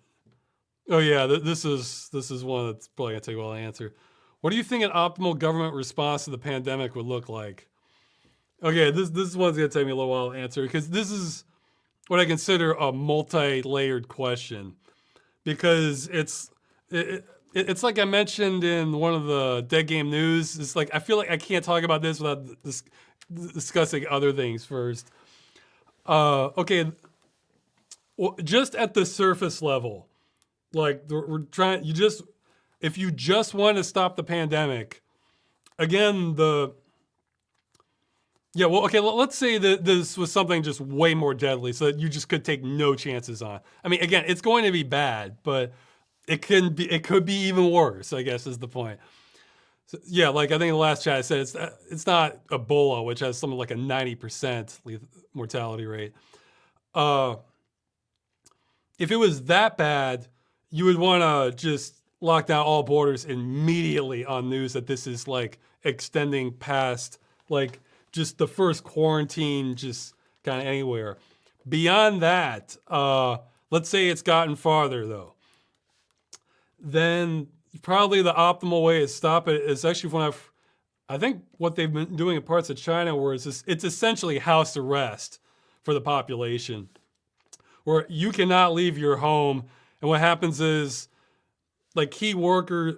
Speaker 1: Oh yeah, this is one that's probably gonna take a while to answer. What do you think an optimal government response to the pandemic would look like? Okay, this one's gonna take me a little while to answer because this is what I consider a multi-layered question because it's like I mentioned in one of the Dead Game News. It's like I feel like I can't talk about this without discussing other things first. Okay, well, just at the surface level, like we're trying. If you just want to stop the pandemic, again yeah, well, okay, let's say that this was something just way more deadly so that you just could take no chances on. I mean, again, it's going to be bad, but it could be even worse, I guess is the point. So, yeah, like I think in the last chat I said it's not Ebola, which has something like a 90% mortality rate. If it was that bad, you would want to just lock down all borders immediately on news that this is like extending past like just the first quarantine, just kind of anywhere. Beyond that, let's say it's gotten farther though, then probably the optimal way to stop it is actually I think what they've been doing in parts of China where it's essentially house arrest for the population, where you cannot leave your home. And what happens is like key workers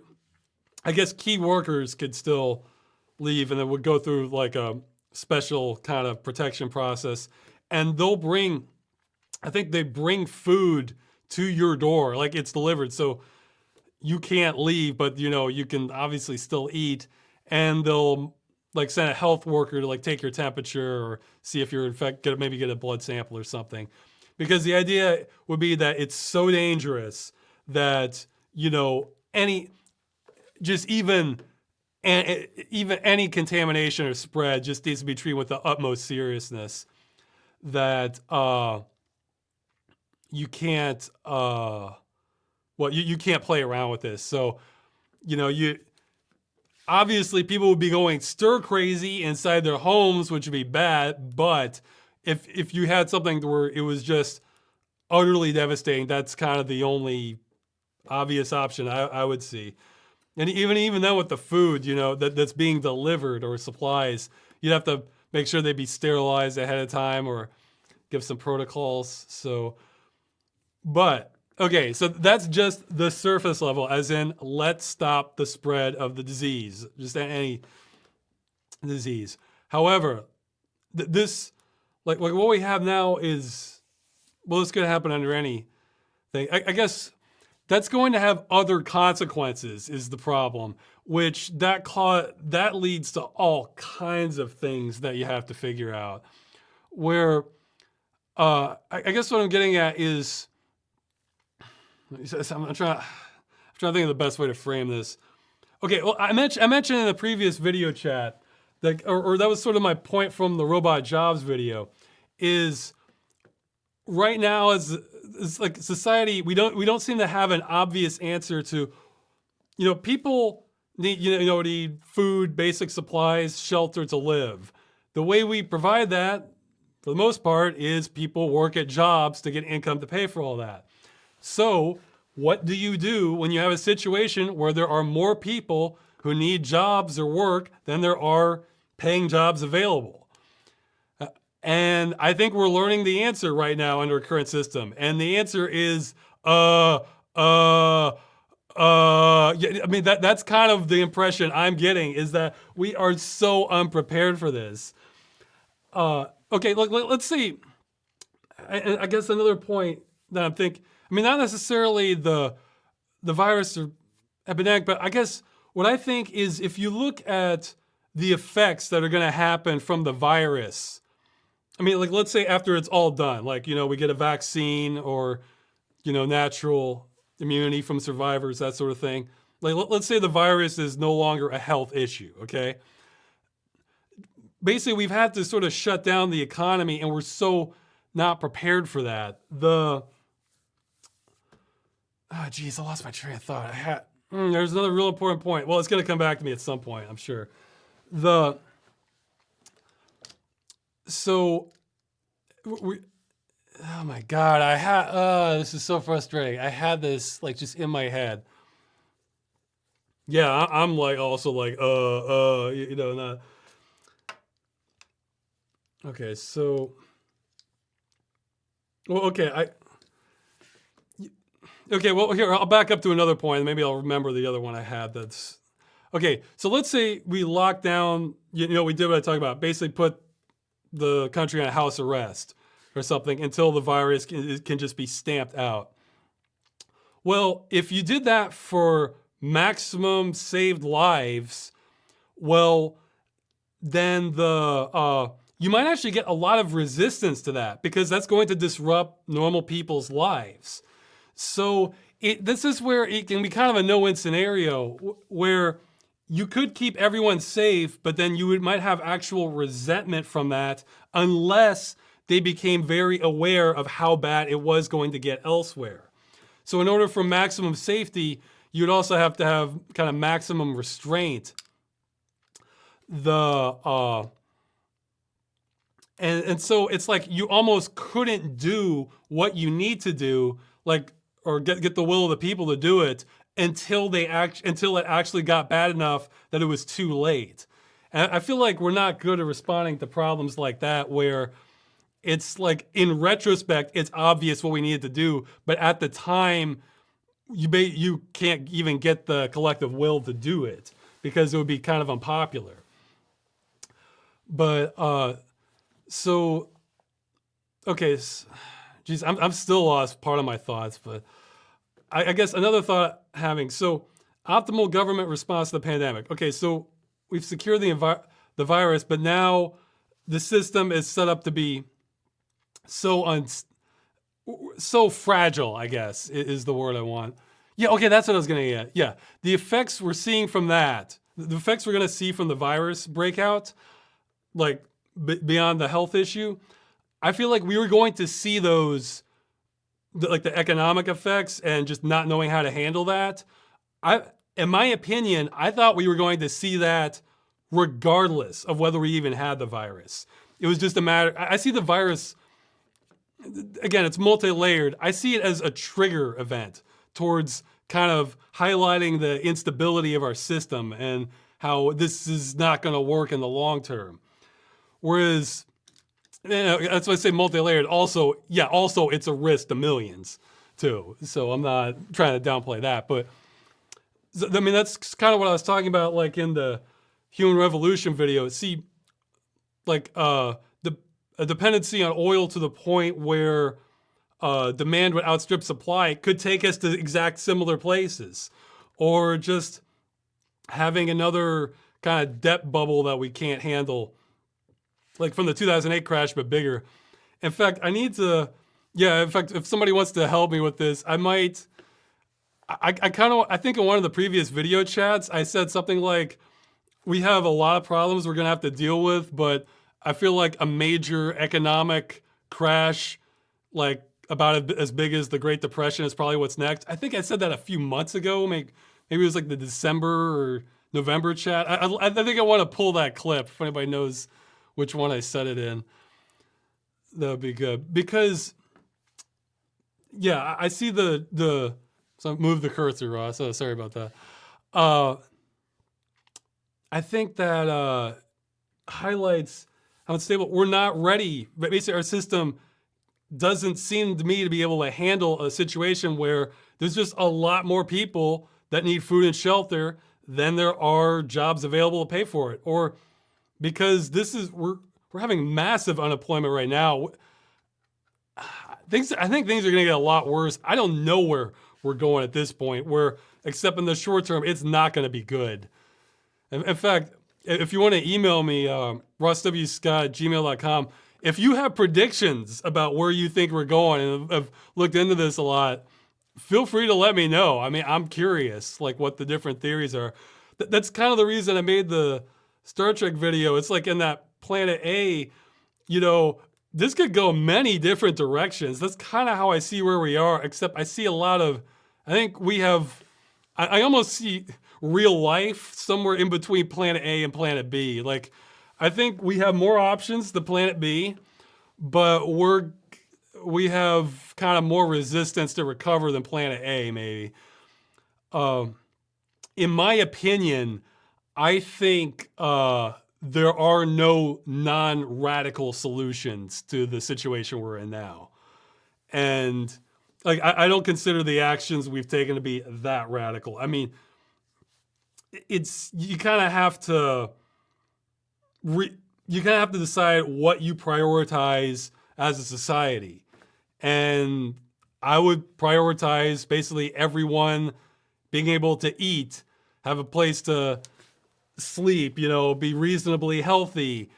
Speaker 1: could still leave and then would go through like a special kind of protection process, and I think they bring food to your door, like it's delivered, so you can't leave, but you can obviously still eat, and they'll like send a health worker to like take your temperature or see if you're infected, maybe get a blood sample or something, because the idea would be that it's so dangerous that even any contamination or spread just needs to be treated with the utmost seriousness. That you can't you can't play around with this. So you obviously people would be going stir crazy inside their homes, which would be bad. But if you had something where it was just utterly devastating, that's kind of the only obvious option I would see. And even then with the food, that's being delivered or supplies, you'd have to make sure they be sterilized ahead of time or give some protocols. So, but okay, so that's just the surface level, as in let's stop the spread of the disease, just any disease. However, this like what we have now is, well, it's going to happen under anything. I guess that's going to have other consequences is the problem, which that leads to all kinds of things that you have to figure out. Where I guess what I'm getting at is, I'm trying to think of the best way to frame this. Okay, well, I mentioned in the previous video chat that, or that was sort of my point from the robot jobs video, is right now as like society, we don't seem to have an obvious answer to, people need need food, basic supplies, shelter to live. The way we provide that, for the most part, is people work at jobs to get income to pay for all that. So what do you do when you have a situation where there are more people who need jobs or work than there are paying jobs available? And I think we're learning the answer right now under our current system. And the answer is, yeah, I mean, that's kind of the impression I'm getting, is that we are so unprepared for this. Okay, look, let's see. I guess another point that I'm thinking, I mean, not necessarily the virus or epidemic, but I guess what I think is if you look at the effects that are going to happen from the virus, I mean, like, let's say after it's all done, like, we get a vaccine or, natural immunity from survivors, that sort of thing. Like, let's say the virus is no longer a health issue, okay? Basically, we've had to sort of shut down the economy, and we're so not prepared for that. Geez, I lost my train of thought. There's another real important point. Well, it's going to come back to me at some point, I'm sure. Oh my God, this is so frustrating. I had this like just in my head. Yeah, I'm like also like, not. Okay, so, well, okay, okay, well, here, I'll back up to another point. Maybe I'll remember the other one I had that's, okay, so let's say we lock down, we did what I talked about, basically put the country on house arrest or something until the virus can just be stamped out. Well, if you did that for maximum saved lives, well, then you might actually get a lot of resistance to that because that's going to disrupt normal people's lives. So this is where it can be kind of a no-win scenario where you could keep everyone safe, but then you might have actual resentment from that unless they became very aware of how bad it was going to get elsewhere. So in order for maximum safety, you'd also have to have kind of maximum restraint. And so it's like you almost couldn't do what you need to do, like, or get the will of the people to do it until it actually got bad enough that it was too late. And I feel like we're not good at responding to problems like that, where it's like in retrospect it's obvious what we needed to do, but at the time you can't even get the collective will to do it because it would be kind of unpopular. But so, okay, geez, I'm still lost part of my thoughts, but I guess another thought having, so optimal government response to the pandemic. Okay, so we've secured the virus, but now the system is set up to be so fragile, I guess, is the word I want. Yeah, okay, that's what I was gonna get. Yeah, the effects we're seeing from that, the effects we're gonna see from the virus breakout, like beyond the health issue, I feel like we were going to see those, like the economic effects and just not knowing how to handle that. In my opinion, I thought we were going to see that regardless of whether we even had the virus. It was just a matter, I see the virus, again, it's multi-layered. I see it as a trigger event towards kind of highlighting the instability of our system and how this is not gonna work in the long term. Whereas, that's why I say multi-layered. Also, it's a risk to millions too. So I'm not trying to downplay that, but I mean, that's kind of what I was talking about, like in the Human Revolution video. See, like a dependency on oil to the point where demand would outstrip supply could take us to exact similar places, or just having another kind of debt bubble that we can't handle, like from the 2008 crash, but bigger. In fact, I need to, yeah, in fact, if somebody wants to help me with this, I might, I think in one of the previous video chats, I said something like, we have a lot of problems we're going to have to deal with, but I feel like a major economic crash, like about as big as the Great Depression, is probably what's next. I think I said that a few months ago. Maybe it was like the December or November chat. I think I want to pull that clip if anybody knows which one I said it in. That would be good. Because, yeah, I see so move the cursor, Ross. Oh, sorry about that. I think that highlights how unstable. We're not ready. Basically, our system doesn't seem to me to be able to handle a situation where there's just a lot more people that need food and shelter than there are jobs available to pay for it. Or because we're having massive unemployment right now. I think things are going to get a lot worse. I don't know where we're going at this point, where, except in the short term, it's not going to be good. In fact, if you want to email me, rosswscott@gmail.com, if you have predictions about where you think we're going and have looked into this a lot, feel free to let me know. I mean, I'm curious, like what the different theories are. That's kind of the reason I made the Star Trek video. It's like in that Planet A, this could go many different directions. That's kind of how I see where we are, except I see a lot of, I think we have, I almost see real life somewhere in between Planet A and Planet B. Like, I think we have more options to Planet B, but we have kind of more resistance to recover than Planet A, maybe. In my opinion, I think there are no non-radical solutions to the situation we're in now. And like, I don't consider the actions we've taken to be that radical. I mean, you kind of have to decide what you prioritize as a society. And I would prioritize basically everyone being able to eat, have a place to sleep, be reasonably healthy,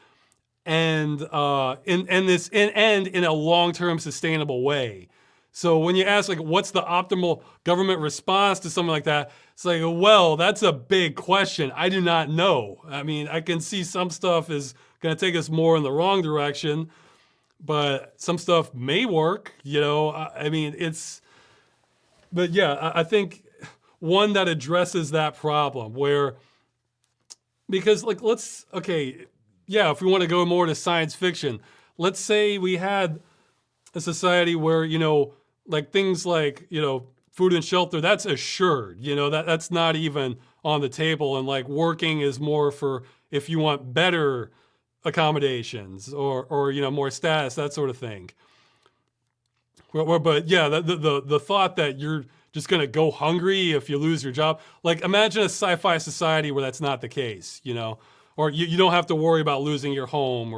Speaker 1: and end in a long-term sustainable way. So when you ask, like, what's the optimal government response to something like that, it's like, well, that's a big question. I do not know. I mean, I can see some stuff is going to take us more in the wrong direction, but some stuff may work, I mean, but yeah, I think one that addresses that problem because like, if we want to go more to science fiction, let's say we had a society where, like things like, food and shelter, that's assured, that's not even on the table. And like working is more for if you want better accommodations or more status, that sort of thing. But yeah, the thought that you're just going to go hungry if you lose your job. Like, imagine a sci-fi society where that's not the case, or you don't have to worry about losing your home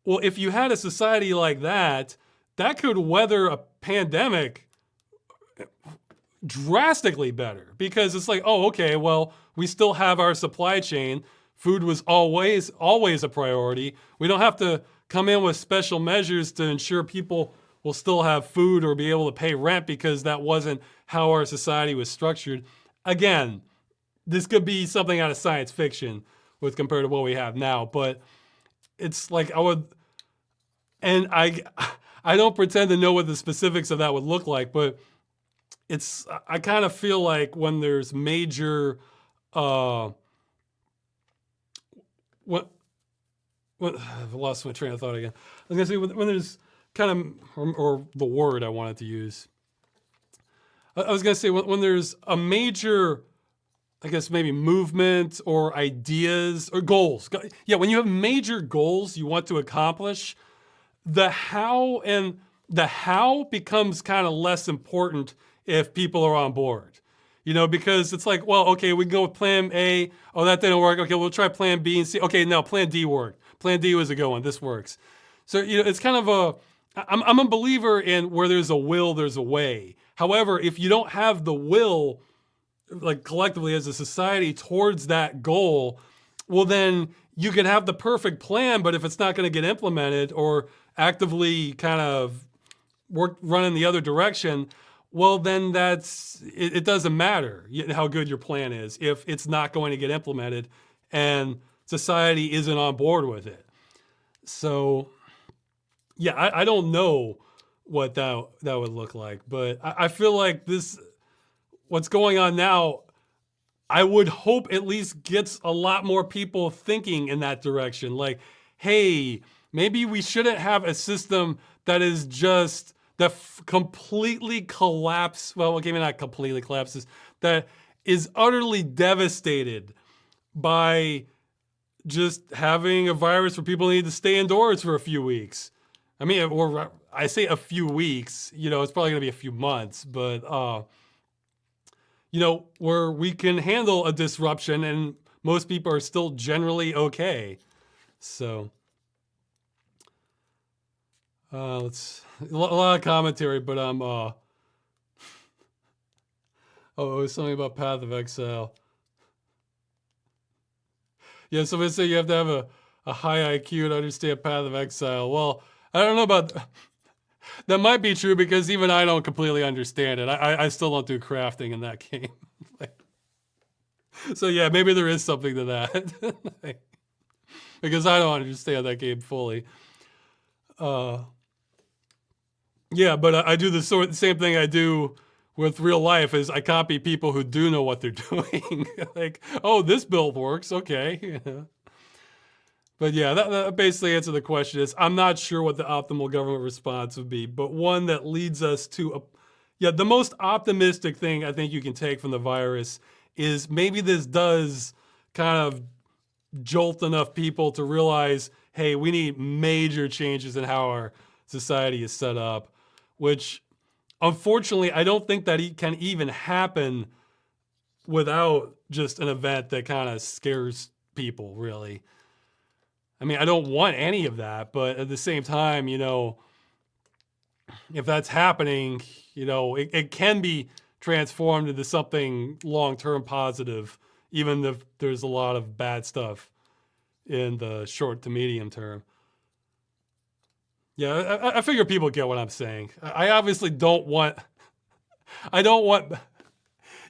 Speaker 1: well, if you had a society like that, that could weather a pandemic drastically better, because it's like, oh, okay, well, we still have our supply chain. Food was always a priority. We don't have to come in with special measures to ensure people will still have food or be able to pay rent, because that wasn't how our society was structured. Again, this could be something out of science fiction compared to what we have now, but it's like I don't pretend to know what the specifics of that would look like, but I kind of feel like when there's major, I've lost my train of thought again. I was gonna say when there's kind of, or the word I wanted to use. I was gonna say when there's a major, I guess maybe movement or ideas or goals. Yeah, when you have major goals you want to accomplish, the how becomes kind of less important if people are on board. Because it's like, well, okay, we can go with plan A. Oh, that didn't work. Okay, we'll try plan B and C. Okay, no, plan D worked. Plan D was a good one. This works. So, it's kind of I'm a believer in where there's a will, there's a way. However, if you don't have the will, like collectively as a society towards that goal, well, then you could have the perfect plan, but if it's not going to get implemented or actively kind of run in the other direction, well, then it doesn't matter how good your plan is if it's not going to get implemented and society isn't on board with it. So, yeah, I don't know what that would look like, but I feel like what's going on now, I would hope at least gets a lot more people thinking in that direction. Like, hey, maybe we shouldn't have a system that is just completely collapse. Well, maybe not completely collapses. That is utterly devastated by just having a virus where people need to stay indoors for a few weeks. I mean, or I say a few weeks. It's probably going to be a few months, but where we can handle a disruption and most people are still generally okay. So, it's a lot of commentary, but I'm, it was something about Path of Exile. Yeah, somebody say you have to have a high IQ to understand Path of Exile. Well, I don't know about that. Might be true because even I don't completely understand it. I still don't do crafting in that game. So yeah, maybe there is something to that. Because I don't understand that game fully. Yeah, but I do the same thing I do with real life is I copy people who do know what they're doing. Like, oh, this build works, okay. But yeah, that basically answers the question. Is I'm not sure what the optimal government response would be, but one that leads us to the most optimistic thing I think you can take from the virus is maybe this does kind of jolt enough people to realize, hey, we need major changes in how our society is set up, which unfortunately I don't think that can even happen without just an event that kind of scares people, really. I mean, I don't want any of that, but at the same time, if that's happening, it can be transformed into something long-term positive, even if there's a lot of bad stuff in the short to medium term. Yeah, I figure people get what I'm saying. I obviously don't want,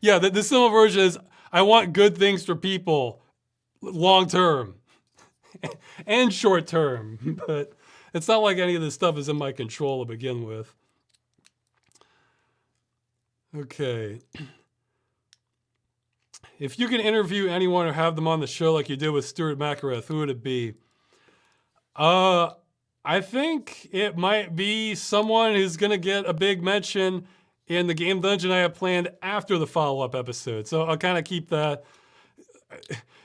Speaker 1: yeah, the simple version is I want good things for people long-term. And short term, but it's not like any of this stuff is in my control to begin with. Okay. If you can interview anyone or have them on the show like you did with Stuart McElrath, who would it be? I think it might be someone who's going to get a big mention in the game dungeon I have planned after the follow-up episode. So I'll kind of keep that.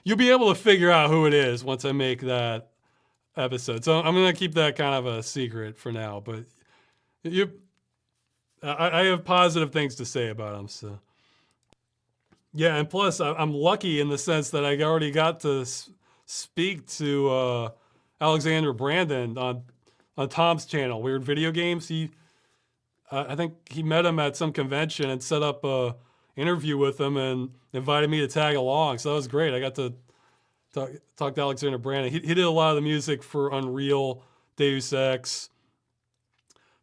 Speaker 1: You'll be able to figure out who it is once I make that episode. So I'm going to keep that kind of a secret for now, but I have positive things to say about him. So yeah, and plus I'm lucky in the sense that I already got to speak to Alexander Brandon on Tom's channel, Weird Video Games. I think he met him at some convention and set up a interview with him and invited me to tag along. So that was great. I got to talk to Alexander Brandon. He did a lot of the music for Unreal, Deus Ex,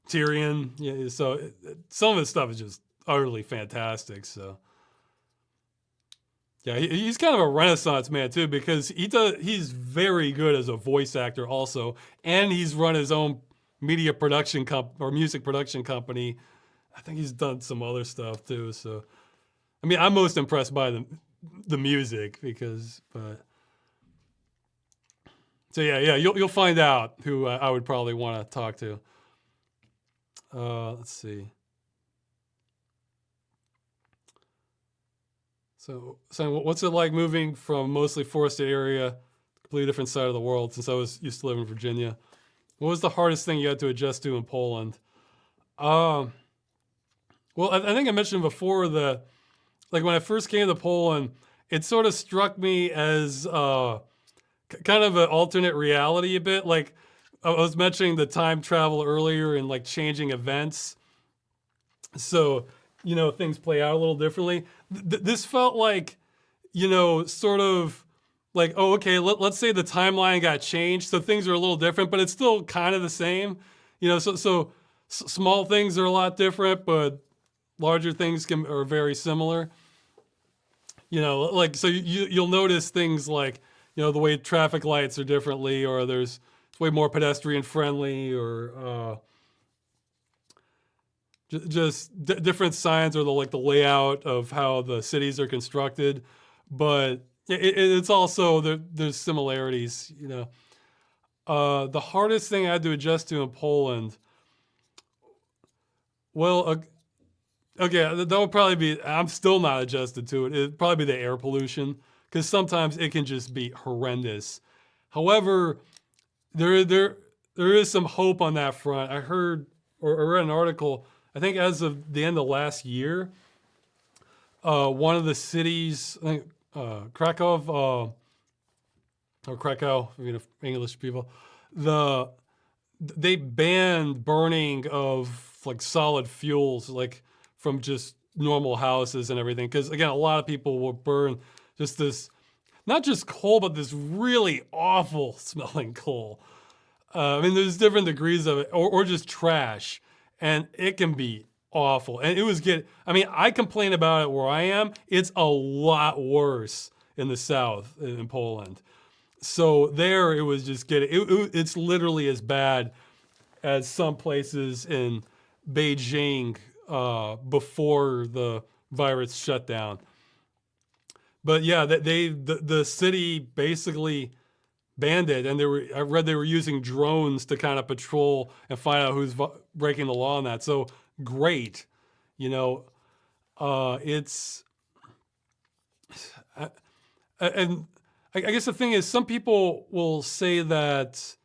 Speaker 1: Tyrion. Yeah, so some of his stuff is just utterly fantastic. So yeah, he's kind of a renaissance man too, because he's very good as a voice actor also, and he's run his own media production or music production company. I think he's done some other stuff too. So I mean, I'm most impressed by the music but. So yeah, you'll find out who I would probably want to talk to. Let's see. So what's it like moving from mostly forested area, completely different side of the world? Since I was used to live in Virginia, what was the hardest thing you had to adjust to in Poland? Well, I think I mentioned before that, like when I first came to Poland, it sort of struck me as kind of an alternate reality a bit. Like I was mentioning the time travel earlier and like changing events. So, things play out a little differently. This felt like, sort of like, oh, okay, let's say the timeline got changed, so things are a little different, but it's still kind of the same. So small things are a lot different, but larger things are very similar. Like, so you'll notice things like, the way traffic lights are differently, or it's way more pedestrian friendly, or just different signs, or the layout of how the cities are constructed. But it's also there's similarities. The hardest thing I had to adjust to in Poland, well, okay, that would probably be. I'm still not adjusted to it. It'd probably be the air pollution, because sometimes it can just be horrendous. However, there is some hope on that front. I heard or read an article. I think as of the end of last year, one of the cities, I think Krakow, or Krakow, English people, they banned burning of like solid fuels, like from just normal houses and everything. Because again, a lot of people will burn just this, not just coal, but this really awful smelling coal. There's different degrees of it, or just trash, and it can be awful. And I complain about it where I am. It's a lot worse in the south, in Poland. So there, it was just it's literally as bad as some places in Beijing before the virus shut down. But yeah, the city basically banned it, and I read they were using drones to kind of patrol and find out who's breaking the law on that. So great, it's and I guess the thing is, some people will say that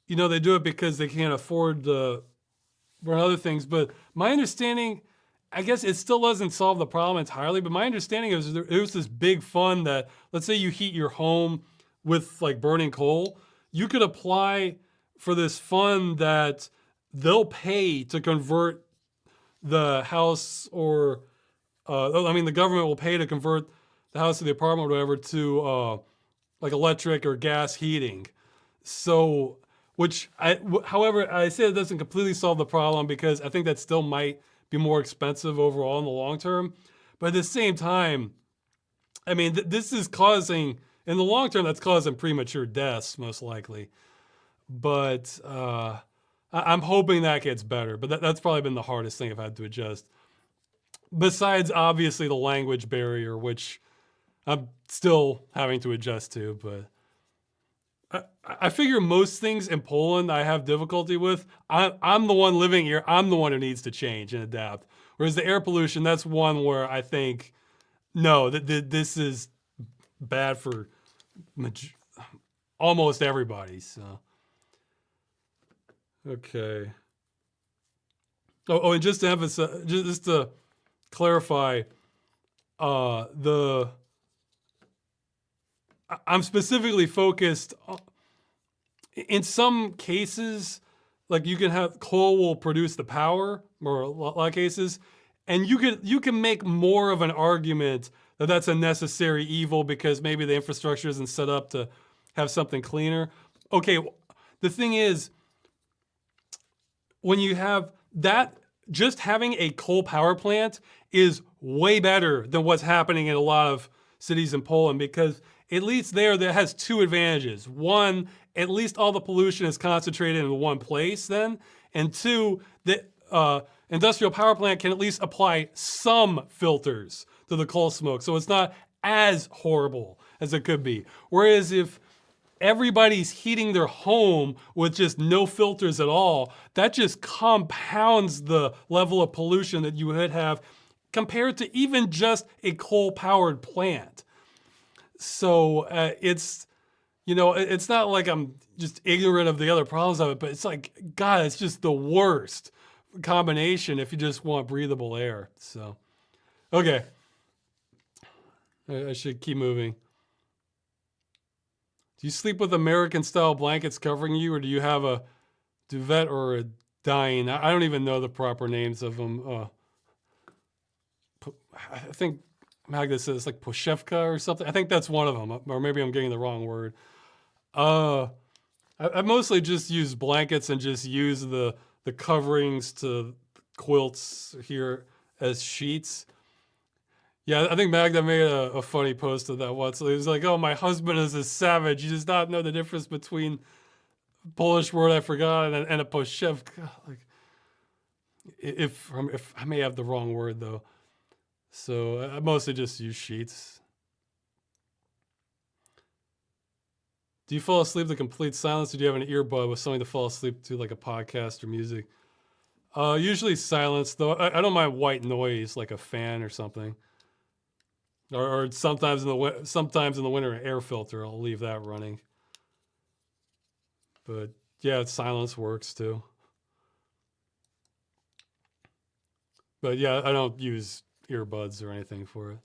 Speaker 1: they do it because they can't afford to run other things. But my understanding, I guess it still doesn't solve the problem entirely. But my understanding is it was this big fund that, let's say you heat your home with like burning coal, you could apply for this fund that they'll pay to convert the house, or the government will pay to convert the house or the apartment or whatever to like electric or gas heating. So, however, I say it doesn't completely solve the problem, because I think that still might be more expensive overall in the long term. But at the same time, this is causing, in the long term, that's causing premature deaths, most likely. But I'm hoping that gets better. But that's probably been the hardest thing I've had to adjust. Besides, obviously, the language barrier, which I'm still having to adjust to. But I figure most things in Poland I have difficulty with. I'm the one living here. I'm the one who needs to change and adapt. Whereas the air pollution, that's one where I think, no, this is bad for almost everybody. So, okay. And just to emphasize, just to clarify, I'm specifically focused in some cases, like you can have coal will produce the power, or a lot of cases, and you can make more of an argument that that's a necessary evil because maybe the infrastructure isn't set up to have something cleaner. Okay, the thing is, when you have that, just having a coal power plant is way better than what's happening in a lot of cities in Poland, because at least that has two advantages. One, at least all the pollution is concentrated in one place then. And two, the industrial power plant can at least apply some filters to the coal smoke, so it's not as horrible as it could be. Whereas if everybody's heating their home with just no filters at all, that just compounds the level of pollution that you would have compared to even just a coal-powered plant. So it's not like I'm just ignorant of the other problems of it, but it's like, God, it's just the worst combination if you just want breathable air. So, okay. I should keep moving. Do you sleep with American-style blankets covering you, or do you have a duvet or a dian? I don't even know the proper names of them. I think Magda says like Poshevka or something. I think that's one of them, or maybe I'm getting the wrong word. Uh, I mostly just use blankets and just use the coverings to quilts here as sheets. Yeah, I think Magda made a funny post of that once. It was like, "Oh, my husband is a savage. He does not know the difference between Polish word I forgot and a Poshevka." Like, if I may have the wrong word though, so I mostly just use sheets. Do you fall asleep to complete silence, or do you have an earbud with something to fall asleep to, like a podcast or music? Usually silence, though. I don't mind white noise, like a fan or something, or sometimes in the winter, an air filter. I'll leave that running. But yeah, silence works too. But yeah, I don't use earbuds or anything for it.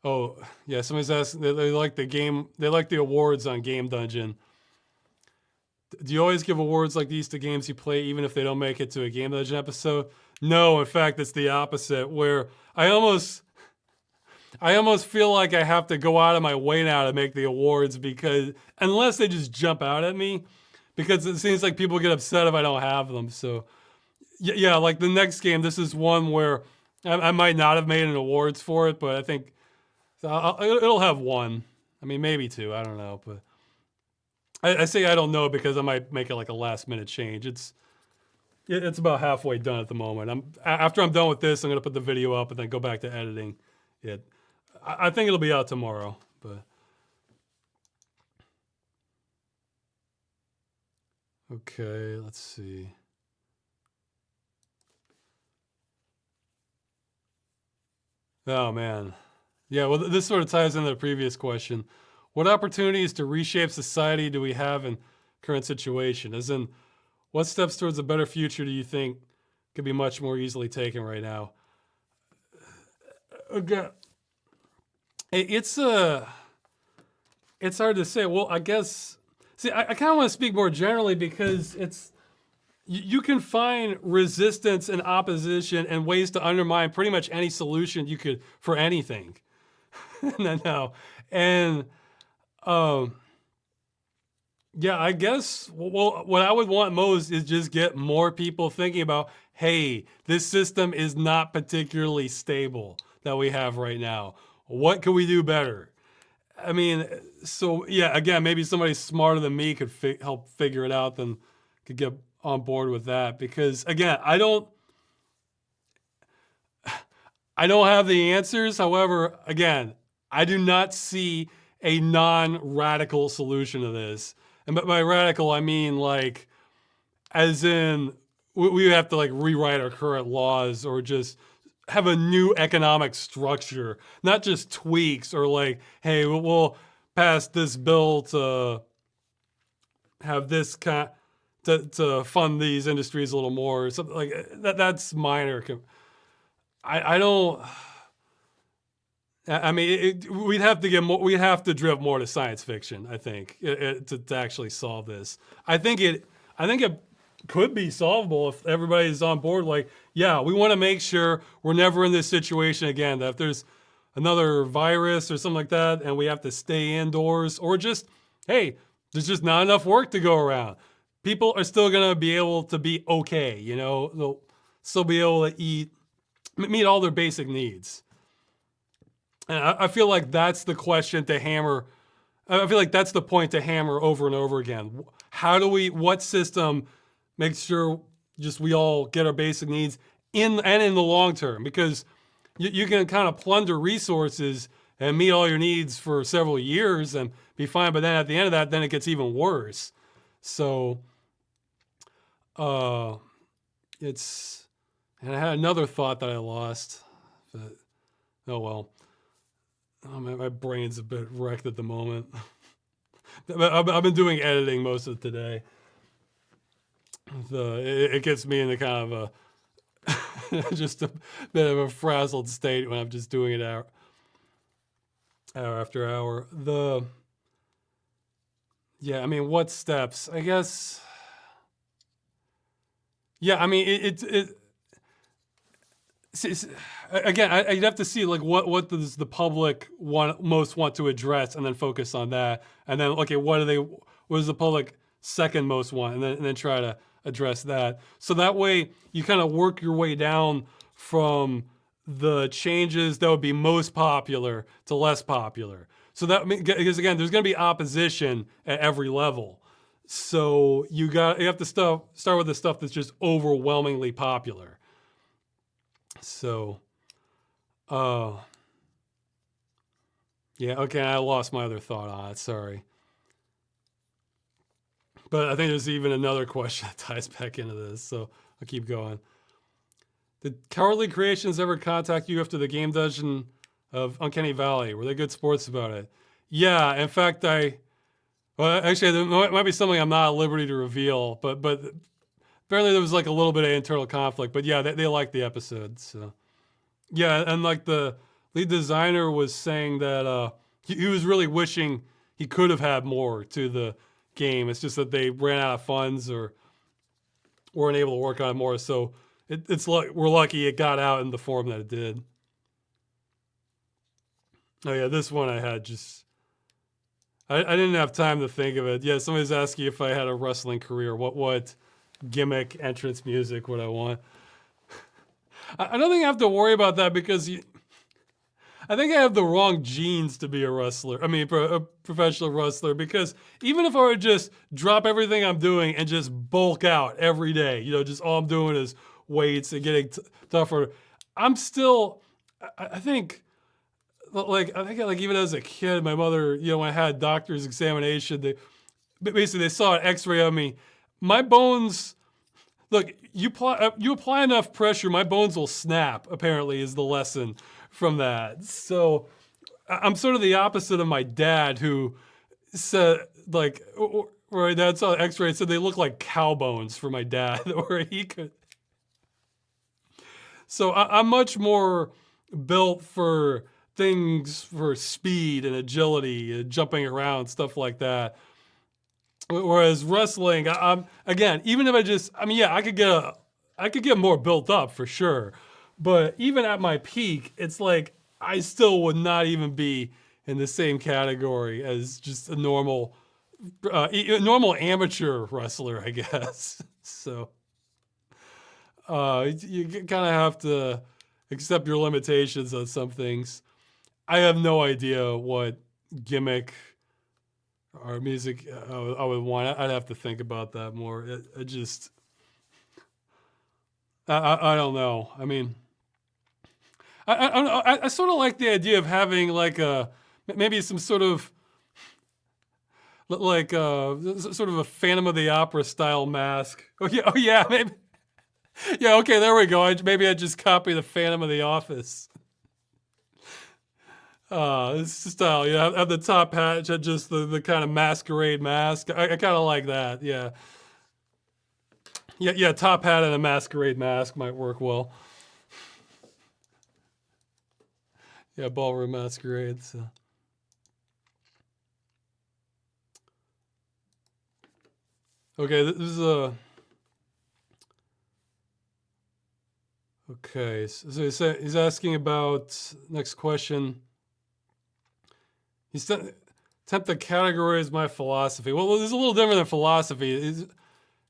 Speaker 1: Oh yeah, somebody's asking. They like the game. They like the awards on Game Dungeon. Do you always give awards like these to games you play, even if they don't make it to a Game Dungeon episode? No, in fact, it's the opposite. Where I almost feel like I have to go out of my way now to make the awards, because unless they just jump out at me, because it seems like people get upset if I don't have them. So yeah, like the next game, this is one where I might not have made an awards for it, but I think it'll have one. I mean, maybe two. I don't know, but I say I don't know because I might make it like a last minute change. It's about halfway done at the moment. After I'm done with this, I'm gonna put the video up and then go back to editing it. I think it'll be out tomorrow, but okay, let's see. Oh man. Yeah, well, this sort of ties into the previous question. What opportunities to reshape society do we have in current situation? As in, what steps towards a better future do you think could be much more easily taken right now? Again, it's it's hard to say. Well, I guess, see, I kind of want to speak more generally, because you can find resistance and opposition and ways to undermine pretty much any solution you could for anything. No, and um, yeah, I guess. Well, what I would want most is just get more people thinking about, hey, this system is not particularly stable that we have right now. What can we do better? I mean, so yeah, again, maybe somebody smarter than me could help figure it out, then could get on board with that. Because again, I don't have the answers. However, again, I do not see a non-radical solution to this. And by radical, I mean like, as in, we have to like rewrite our current laws, or just have a new economic structure, not just tweaks, or like, hey, we'll pass this bill to have this kind to fund these industries a little more, or something like that. That's minor. I don't. I mean, we'd have to get more. We'd have to drift more to science fiction, I think, to actually solve this. I think it. I think it could be solvable if everybody's on board. Like, yeah, we want to make sure we're never in this situation again. That if there's another virus or something like that, and we have to stay indoors, or just, hey, there's just not enough work to go around. People are still gonna be able to be okay. You know, they'll still be able to eat, meet all their basic needs. And I feel like that's the question to hammer. I feel like that's the point to hammer over and over again. What system makes sure just we all get our basic needs in the long term? Because you can kind of plunder resources and meet all your needs for several years and be fine. But then at the end of that, then it gets even worse. So it's, and I had another thought that I lost, but oh well. Oh, my brain's a bit wrecked at the moment. I've been doing editing most of today. It gets me into kind of a just a bit of a frazzled state when I'm just doing it hour after hour. Yeah, I mean, what steps? I guess. Yeah, I mean, Again, you'd have to see like what does the public most want to address, and then focus on that, and then okay, what does the public second most want, and then try to address that. So that way you kind of work your way down from the changes that would be most popular to less popular. So that, because again, there's going to be opposition at every level. So you have to start with the stuff that's just overwhelmingly popular. So, yeah, okay, I lost my other thought on it, sorry. But I think there's even another question that ties back into this, so I'll keep going. Did Cowardly Creations ever contact you after the game dungeon of Uncanny Valley? Were they good sports about it? Yeah, in fact, well, actually, there might be something I'm not at liberty to reveal, but apparently there was like a little bit of internal conflict. But yeah, they liked the episode, so. Yeah, and like the lead designer was saying that he was really wishing he could have had more to the game. It's just that they ran out of funds or weren't able to work on it more. So we're lucky it got out in the form that it did. Oh yeah, this one I had just... I didn't have time to think of it. Yeah, somebody's asking if I had a wrestling career. What gimmick entrance music would I want? I don't think I have to worry about that because I think I have the wrong genes to be a wrestler. I mean, a professional wrestler, because even if I were to just drop everything I'm doing and just bulk out every day, just all I'm doing is weights and getting tougher, I'm still, I think even as a kid, my mother, when I had doctor's examination, they saw an x-ray of me. My bones, look, you apply enough pressure, my bones will snap, apparently, is the lesson from that. So I'm sort of the opposite of my dad, who said, like, where my dad saw the x-ray and said they look like cow bones for my dad, where he could. So I'm much more built for things for speed and agility and jumping around, stuff like that. Whereas wrestling, I'm again, even if I could get more built up for sure. But even at my peak, it's like I still would not even be in the same category as just a normal amateur wrestler, I guess. So you kind of have to accept your limitations on some things. I have no idea what gimmick or music I would want. I'd have to think about that more. I don't know. I mean, I sort of like the idea of having like maybe some sort of like sort of a Phantom of the Opera style mask. Oh yeah, maybe. Yeah, okay, there we go. Maybe I just copy the Phantom of the Office. It's style. Have the top hat, just the kind of masquerade mask. I kind of like that. Yeah. Yeah, top hat and a masquerade mask might work well. Yeah, ballroom masquerade. So. Okay, this is a... Okay, so he's asking about, next question. He's attempt to categorize my philosophy. Well, this is a little different than philosophy. He's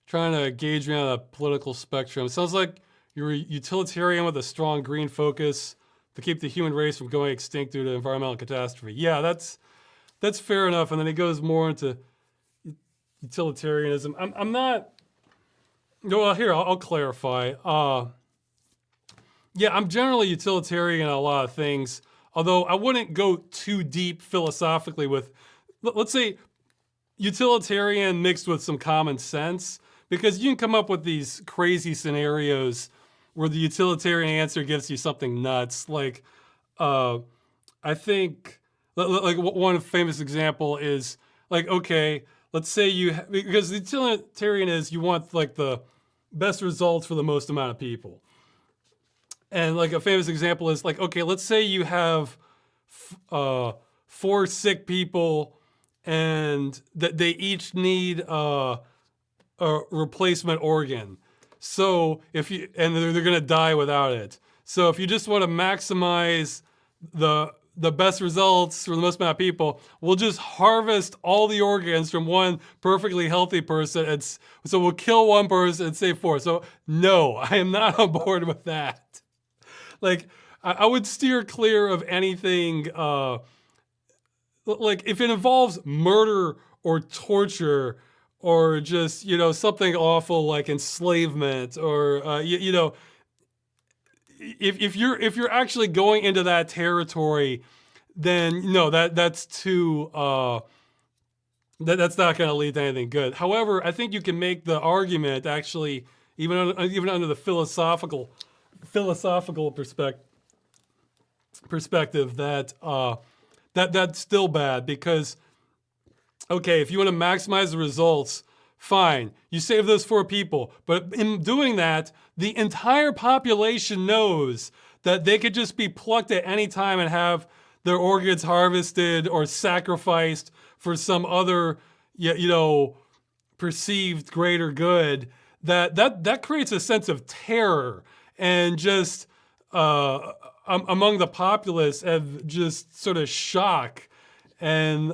Speaker 1: trying to gauge me on a political spectrum. It sounds like you're a utilitarian with a strong green focus to keep the human race from going extinct due to environmental catastrophe. Yeah, that's fair enough. And then he goes more into utilitarianism. I'm not... Well, here, I'll clarify. Yeah, I'm generally utilitarian on a lot of things, although I wouldn't go too deep philosophically with, let's say, utilitarian mixed with some common sense, because you can come up with these crazy scenarios where the utilitarian answer gives you something nuts. Like, I think, like one famous example is, like, okay, let's say because the utilitarian is you want like the best results for the most amount of people. And like a famous example is like, okay, let's say you have 4 sick people and that they each need a replacement organ. So and they're gonna die without it. So if you just want to maximize the best results for the most amount of people, we'll just harvest all the organs from one perfectly healthy person. So we'll kill one person and save 4. So no, I am not on board with that. Like, I would steer clear of anything, like if it involves murder or torture or just, something awful like enslavement or, if you're actually going into that territory, then no, that's too that's not going to lead to anything good. However, I think you can make the argument actually even under the philosophical perspective that that's still bad because okay, if you want to maximize the results, fine, you save those 4 people, but in doing that, the entire population knows that they could just be plucked at any time and have their organs harvested or sacrificed for some other, perceived greater good. That creates a sense of terror and just among the populace of just sort of shock and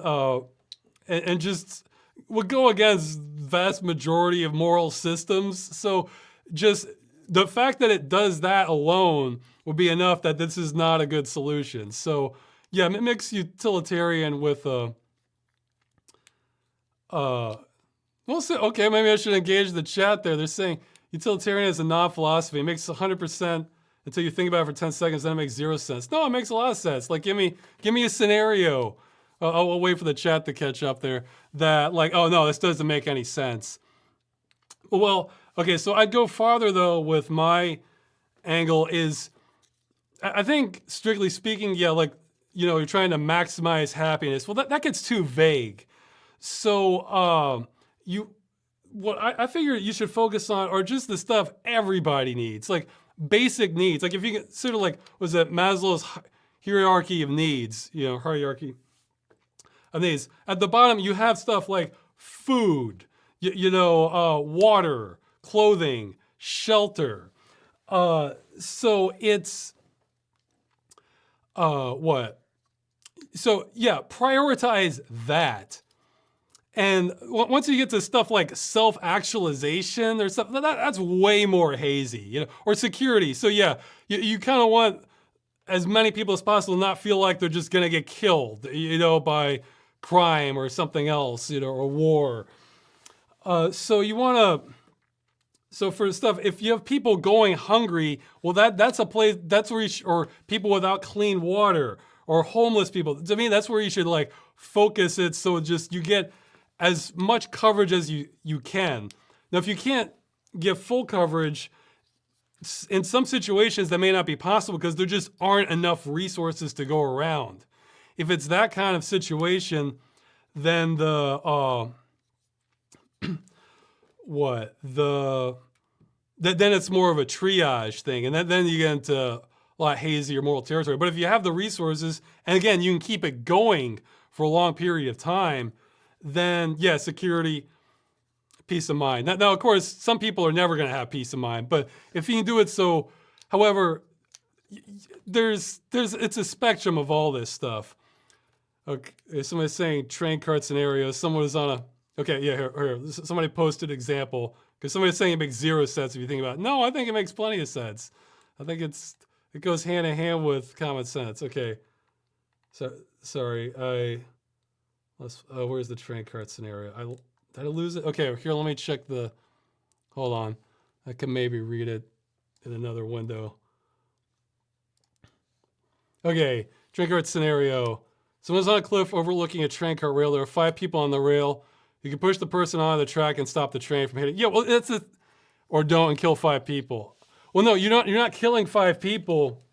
Speaker 1: just would go against vast majority of moral systems. So just the fact that it does that alone will be enough that this is not a good solution. So yeah, mix utilitarian with okay, maybe I should engage the chat there. They're saying utilitarian is a non-philosophy. It makes 100% until you think about it for 10 seconds, then it makes 0 sense. No, it makes a lot of sense. Like give me a scenario. I'll wait for the chat to catch up there. That like, oh no, this doesn't make any sense. Well, okay, so I'd go farther though with my angle is, I think strictly speaking, yeah, like, you're trying to maximize happiness. Well, that gets too vague. So what I figure you should focus on are just the stuff everybody needs, like basic needs. Like if you consider like, was it Maslow's hierarchy of needs, hierarchy of needs. At the bottom, you have stuff like food, water, clothing, shelter. So it's, what? So yeah, prioritize that. And once you get to stuff like self-actualization or stuff, that's way more hazy, or security. So yeah, you kind of want as many people as possible to not feel like they're just gonna get killed, by crime or something else, or war. So you want to, so for stuff, if you have people going hungry, well, that's a place, that's where or people without clean water or homeless people. To me, that's where you should like focus it. So just you get as much coverage as you can. Now, if you can't give full coverage, in some situations that may not be possible because there just aren't enough resources to go around. If it's that kind of situation, then then it's more of a triage thing, and then you get into a lot hazier moral territory. But if you have the resources, and again, you can keep it going for a long period of time, then yeah, security, peace of mind. Now, of course, some people are never going to have peace of mind, but if you can do it so, however, it's a spectrum of all this stuff. Okay, somebody's saying train cart scenario. Someone is on a, okay, yeah, here. Somebody posted example, because somebody's saying it makes 0 sense if you think about it. No, I think it makes plenty of sense. I think it goes hand in hand with common sense. Okay, so sorry, where's the train cart scenario? Did I lose it? Okay, here, let me check hold on. I can maybe read it in another window. Okay, train cart scenario. Someone's on a cliff overlooking a train cart rail. There are 5 people on the rail. You can push the person on the track and stop the train from hitting. Yeah, well, or don't and kill 5 people. Well, no, you're not killing 5 people.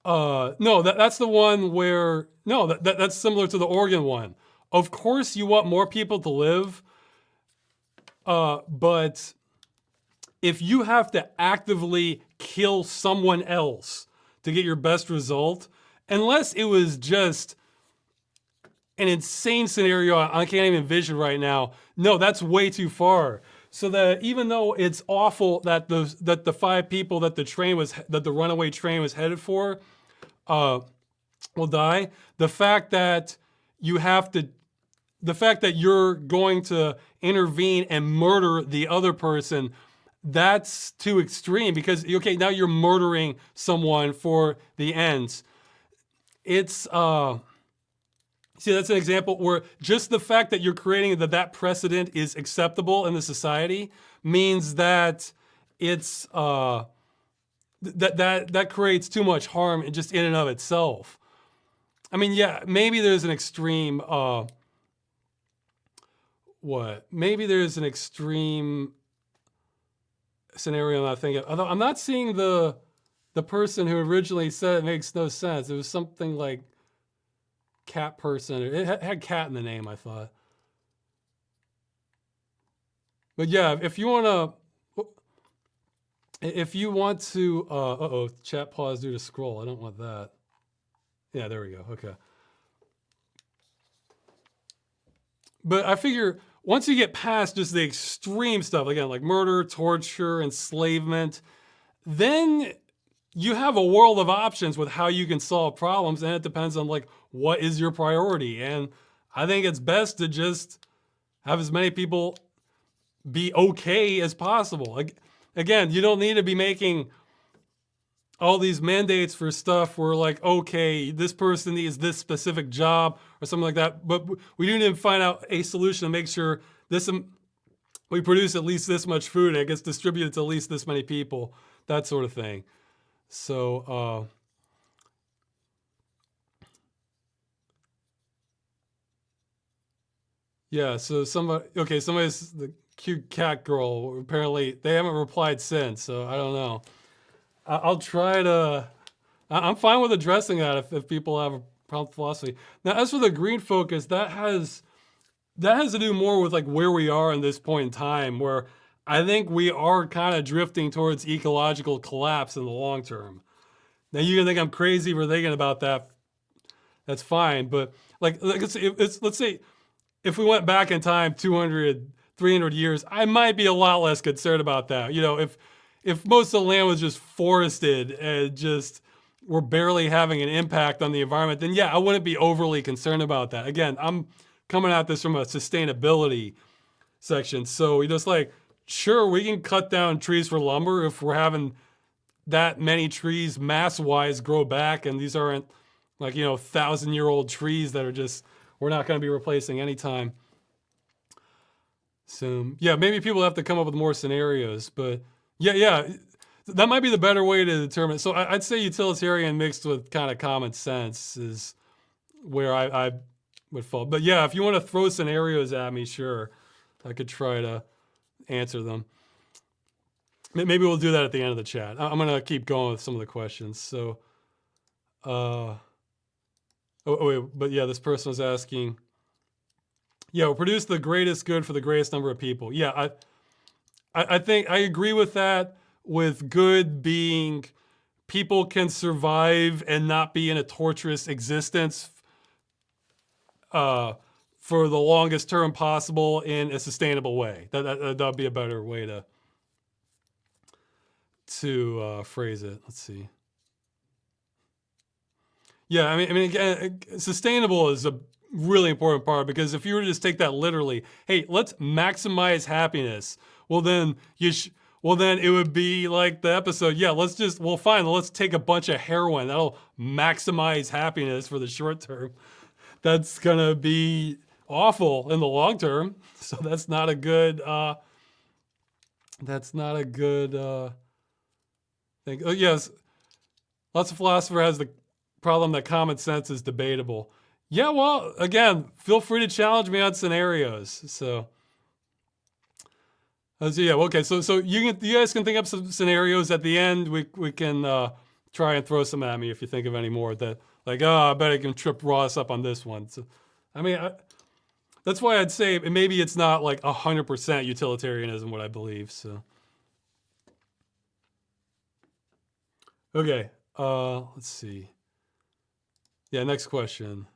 Speaker 1: No, that's the one where, no, that's similar to the Oregon one. Of course you want more people to live, but if you have to actively kill someone else to get your best result, unless it was just an insane scenario I can't even envision right now, no, that's way too far. so that even though it's awful that the 5 people that the runaway train was headed for will die, the fact that you have to the fact that you're going to intervene and murder the other person, that's too extreme, because okay, now you're murdering someone for the ends. It's see, that's an example where just the fact that you're creating that precedent is acceptable in the society means that it's that creates too much harm just in and of itself. I mean, yeah, maybe there's an extreme maybe there's an extreme scenario I'm not thinking of. Although I'm not seeing the person who originally said it makes no sense. It was something like cat person. It had cat in the name, I thought. But yeah, if you want to, chat pause due to scroll. I don't want that. Yeah, there we go. Okay. But I figure once you get past just the extreme stuff, again, like murder, torture, enslavement, then you have a world of options with how you can solve problems, and it depends on like what is your priority. And I think it's best to just have as many people be okay as possible. Again, you don't need to be making all these mandates for stuff where like, okay, this person needs this specific job or something like that. But we do need to find out a solution to make sure we produce at least this much food and it gets distributed to at least this many people, that sort of thing. So, yeah, so somebody's the cute cat girl. Apparently, they haven't replied since, so I don't know. I'll try to. I'm fine with addressing that if people have a problem with philosophy. Now, as for the green focus, that has to do more with like where we are in this point in time, where I think we are kind of drifting towards ecological collapse in the long term. Now, you can think I'm crazy for thinking about that. That's fine, but let's say if we went back in time 200, 300 years, I might be a lot less concerned about that. You know, if most of the land was just forested and just we're barely having an impact on the environment, then yeah, I wouldn't be overly concerned about that. Again, I'm coming at this from a sustainability section. So you're just like, sure, we can cut down trees for lumber if we're having that many trees mass-wise grow back, and these aren't like, 1,000-year-old trees that are just, we're not going to be replacing anytime soon. Yeah, maybe people have to come up with more scenarios, but yeah, that might be the better way to determine. So I'd say utilitarian mixed with kind of common sense is where I would fall. But yeah, if you want to throw scenarios at me, sure, I could try to answer them. Maybe we'll do that at the end of the chat. I'm going to keep going with some of the questions. So, but yeah, this person was asking, yeah, we'll produce the greatest good for the greatest number of people. Yeah, I think I agree with that, with good being people can survive and not be in a torturous existence for the longest term possible in a sustainable way. That'd be a better way to phrase it. Let's see. Yeah, I mean, again, sustainable is a really important part, because if you were to just take that literally, hey, let's maximize happiness. Well, then it would be like the episode. Yeah, let's take a bunch of heroin. That'll maximize happiness for the short term. That's gonna be awful in the long term. So that's not a good. Thing. Oh, yes, lots of philosopher has the problem that common sense is debatable. Yeah, well, again, feel free to challenge me on scenarios. So yeah, okay. So you guys can think up some scenarios at the end. We can try and throw some at me if you think of any more that like, I bet I can trip Ross up on this one. So, I mean, that's why I'd say maybe it's not like 100% utilitarianism what I believe. So, okay. Let's see. Yeah, next question.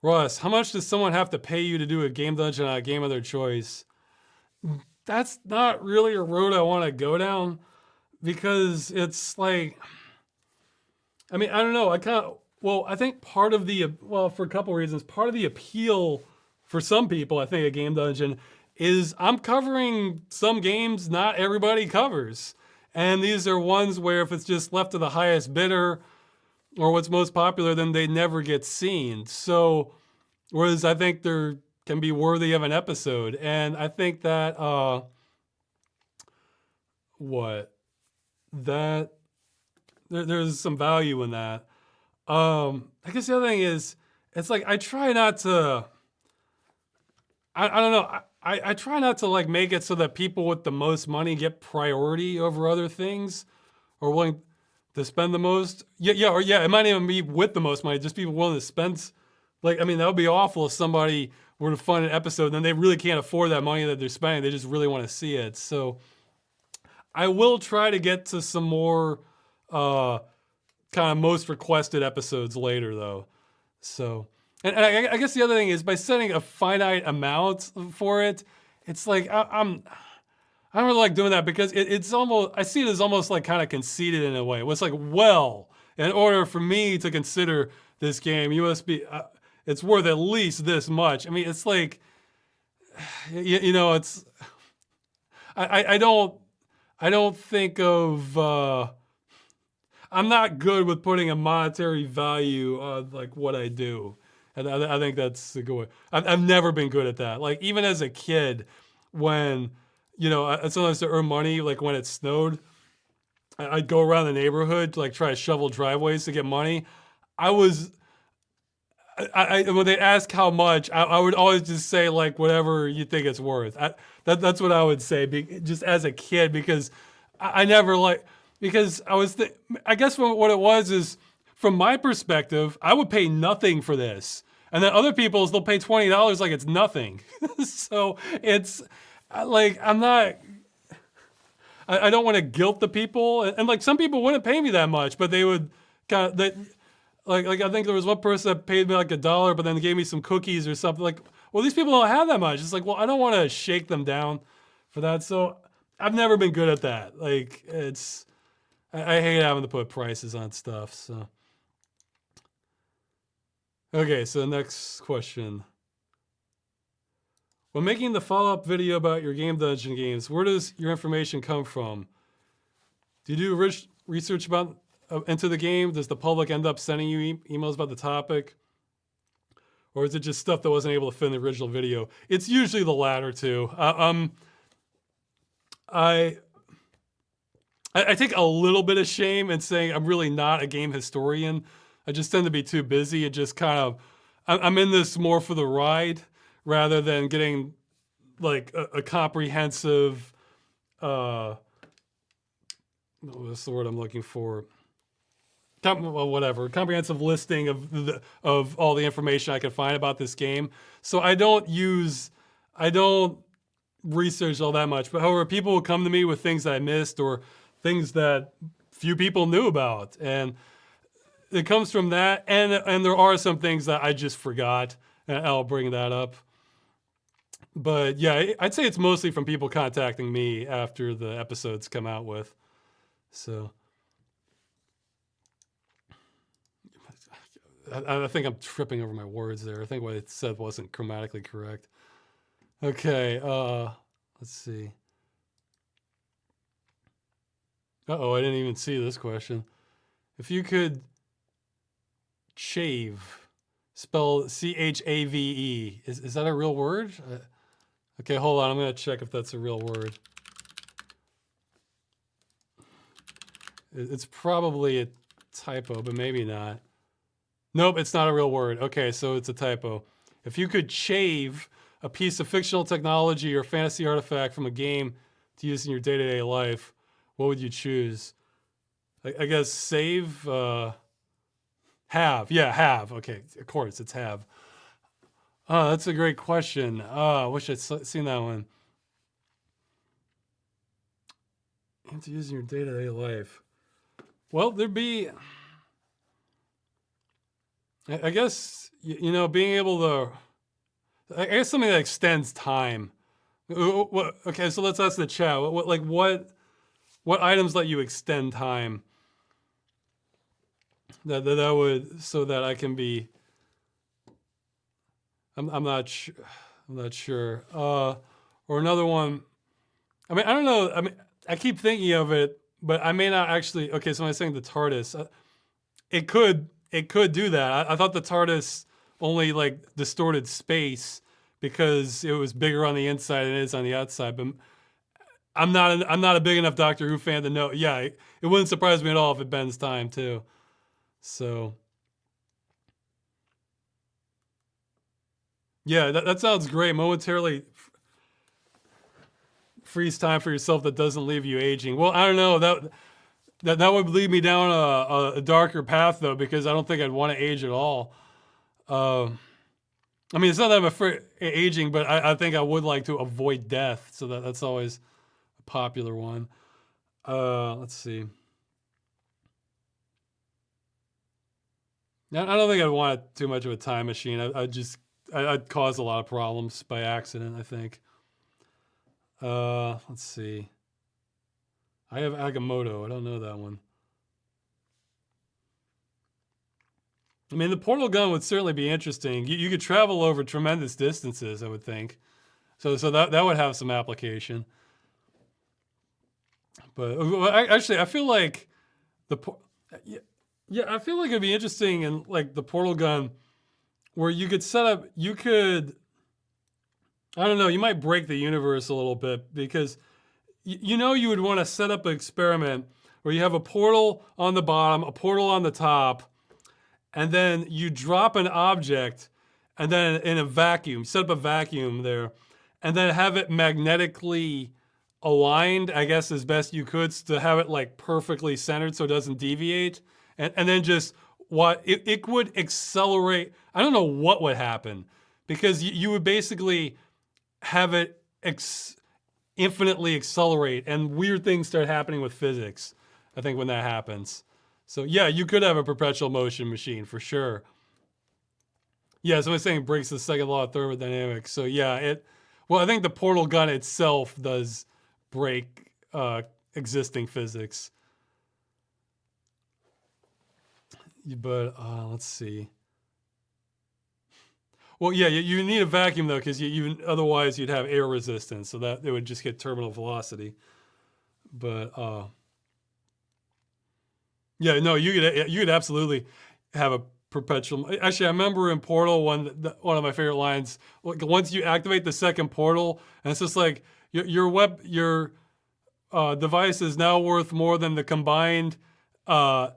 Speaker 1: Ross, how much does someone have to pay you to do a game dungeon on a game of their choice? that's not really a road I want to go down because it's like, I mean, I don't know. Well, I think part of well, for a couple reasons, part of the appeal for some people, I think, a game dungeon is I'm covering some games not everybody covers. And these are ones where if it's just left to the highest bidder or what's most popular, then they never get seen. So, whereas I think they're can be worthy of an episode. And I think that, what? That there's some value in that. I guess the other thing is, it's like I try not to. I don't know. I try not to like make it so that people with the most money get priority over other things, or willing to spend the most. Yeah. It might even be with the most money. Just people willing to spend. Like, I mean, that would be awful if somebody were to fund an episode and then they really can't afford that money that they're spending. They just really want to see it. So I will try to get to some more kind of most requested episodes later, though. So, and I guess the other thing is by setting a finite amount for it, it's like I don't really like doing that because it's almost, I see it as almost like kind of conceited in a way. It's like, well, in order for me to consider this game, you must be, it's worth at least this much. I mean, it's like, it's, I don't think of, I'm not good with putting a monetary value on like what I do. And I think that's a good way. I've never been good at that. Like even as a kid, when, I sometimes to earn money, like when it snowed, I'd go around the neighborhood to like try to shovel driveways to get money. I was, when they ask how much, I would always just say like whatever you think it's worth. That's what I would say, just as a kid, because I never like, because I guess what it was is, from my perspective, I would pay nothing for this. And then other people's, they'll pay $20 like it's nothing. So it's like, I don't want to guilt the people. And like some people wouldn't pay me that much, but they would kind of, like I think there was one person that paid me like $1, but then gave me some cookies or something. Like, well, these people don't have that much. It's like, well, I don't want to shake them down for that. So I've never been good at that. Like I hate having to put prices on stuff. So okay, so the next question. When making the follow-up video about your game dungeon games, where does your information come from? Do you do research about into the game? Does the public end up sending you emails about the topic? Or is it just stuff that wasn't able to fit in the original video? It's usually the latter two. I take a little bit of shame in saying I'm really not a game historian. I just tend to be too busy and just kind of, I'm in this more for the ride rather than getting like a comprehensive, what's the word I'm looking for? Well, whatever, comprehensive listing of all the information I can find about this game. So I don't research all that much. But however, people will come to me with things that I missed or things that few people knew about, and it comes from that. And there are some things that I just forgot, and I'll bring that up. But yeah, I'd say it's mostly from people contacting me after the episodes come out with. So I think I'm tripping over my words there. I think what it said wasn't grammatically correct. Okay, let's see. Uh-oh, I didn't even see this question. If you could chave, spell CHAVE, is that a real word? Okay, hold on, I'm gonna check if that's a real word. It's probably a typo, but maybe not. Nope, it's not a real word. Okay, so it's a typo. If you could shave a piece of fictional technology or fantasy artifact from a game to use in your day-to-day life, what would you choose? I guess save, have. Yeah, have. Okay, of course, it's have. Oh, that's a great question. I wish I'd seen that one. And to use in your day-to-day life. Well, there'd be, I guess, being able to, I guess something that extends time Okay, so let's ask the chat. What items let you extend time? That would, so that I can be. I'm not sure. I'm not sure. Or another one. I mean, I don't know. I mean, I keep thinking of it, but I may not actually. Okay, so when I was saying the TARDIS, it could do that. I thought the TARDIS only like distorted space because it was bigger on the inside than it is on the outside. But I'm not a big enough Doctor Who fan to know. Yeah, it wouldn't surprise me at all if it bends time too. So yeah, that sounds great. Momentarily freeze time for yourself that doesn't leave you aging. Well, I don't know, that would lead me down a darker path though, because I don't think I'd want to age at all. Uh, I mean, it's not that I'm afraid of aging, but I think I would like to avoid death. So that's always a popular one. Let's see. I don't think I'd want too much of a time machine. I'd cause a lot of problems by accident, I think. Let's see. I have Agamotto. I don't know that one. I mean, the portal gun would certainly be interesting. You could travel over tremendous distances, I would think. So that would have some application. But actually, I feel like yeah, I feel like it'd be interesting in like the portal gun, where you could set up. You could, I don't know. You might break the universe a little bit because you would want to set up an experiment where you have a portal on the bottom, a portal on the top, and then you drop an object, and then in a vacuum, set up a vacuum there, and then have it magnetically aligned, I guess, as best you could, to have it like perfectly centered so it doesn't deviate. And then just what it would accelerate. I don't know what would happen, because you would basically have it infinitely accelerate, and weird things start happening with physics, I think, when that happens. So yeah, you could have a perpetual motion machine for sure. Yeah, so I'm saying it breaks the second law of thermodynamics. So yeah, well, I think the portal gun itself does break existing physics. But let's see. Well, yeah, you need a vacuum though, because otherwise you'd have air resistance, so that it would just get terminal velocity. But yeah, no, you could absolutely have a perpetual. Actually, I remember in Portal one of my favorite lines. Once you activate the second portal, and it's just like your device is now worth more than the combined uh,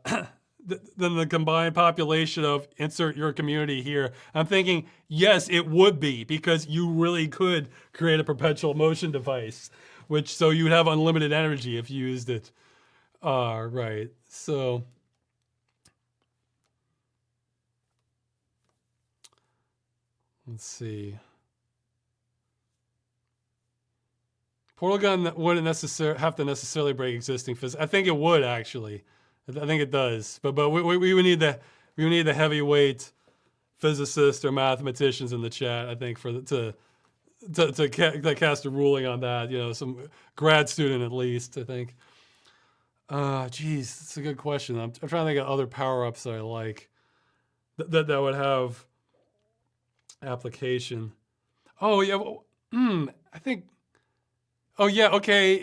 Speaker 1: than the combined population of insert your community here. I'm thinking, yes, it would be, because you really could create a perpetual motion device, so you would have unlimited energy if you used it. Right. So let's see. Portal gun wouldn't have to necessarily break existing physics. I think it would actually. I think it does. But we would need the heavyweight physicists or mathematicians in the chat, I think, to cast a ruling on that. Some grad student at least, I think. Geez, that's a good question. I'm trying to think of other power-ups that I like that would have application. Oh yeah, I think. Oh yeah, okay.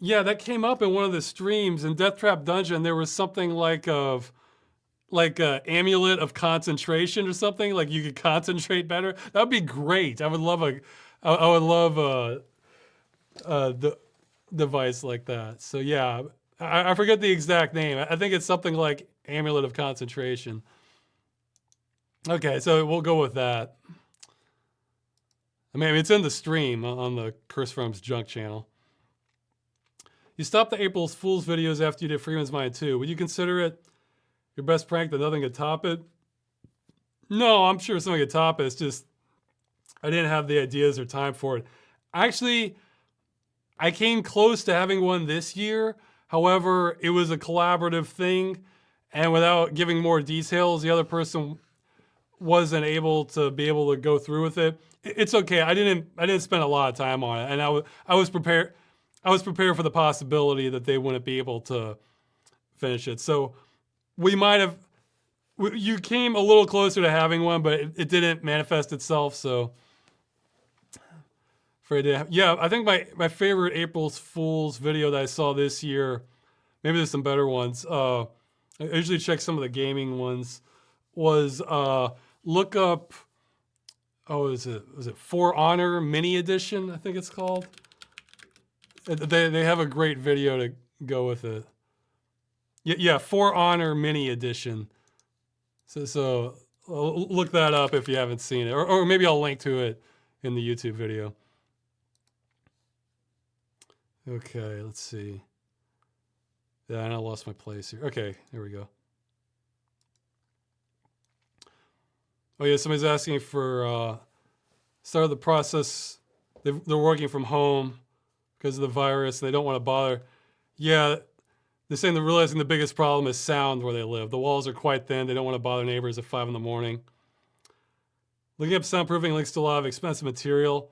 Speaker 1: Yeah, that came up in one of the streams in Death Trap Dungeon. There was something like a amulet of concentration or something. Like you could concentrate better. That would be great. I would love the device like that. So yeah, I forget the exact name. I think it's something like amulet of concentration. Okay, so we'll go with that. I mean, it's in the stream on the Curse From's Junk channel. You stopped the April Fool's videos after you did Freeman's Mind too. Would you consider it your best prank that nothing could top it? No, I'm sure something could top it. It's just I didn't have the ideas or time for it. Actually, I came close to having one this year. However, it was a collaborative thing, and without giving more details, the other person wasn't able to go through with it. It's okay. I didn't spend a lot of time on it, and I was prepared. I was prepared for the possibility that they wouldn't be able to finish it. So we might have. You came a little closer to having one, but it didn't manifest itself. So afraid to have, yeah, I think my favorite April Fool's video that I saw this year. Maybe there's some better ones. I usually check some of the gaming ones. Was look up. Oh, was it For Honor Mini Edition? I think it's called. They have a great video to go with it. Yeah, For Honor Mini Edition. So look that up if you haven't seen it, or maybe I'll link to it in the YouTube video. Okay, let's see. Yeah, and I lost my place here. Okay, here we go. Oh yeah, somebody's asking for start of the process. They're working from home because of the virus. They don't want to bother. Yeah, they're saying they're realizing the biggest problem is sound where they live. The walls are quite thin. They don't want to bother neighbors at 5 in the morning. Looking up soundproofing links to a lot of expensive material.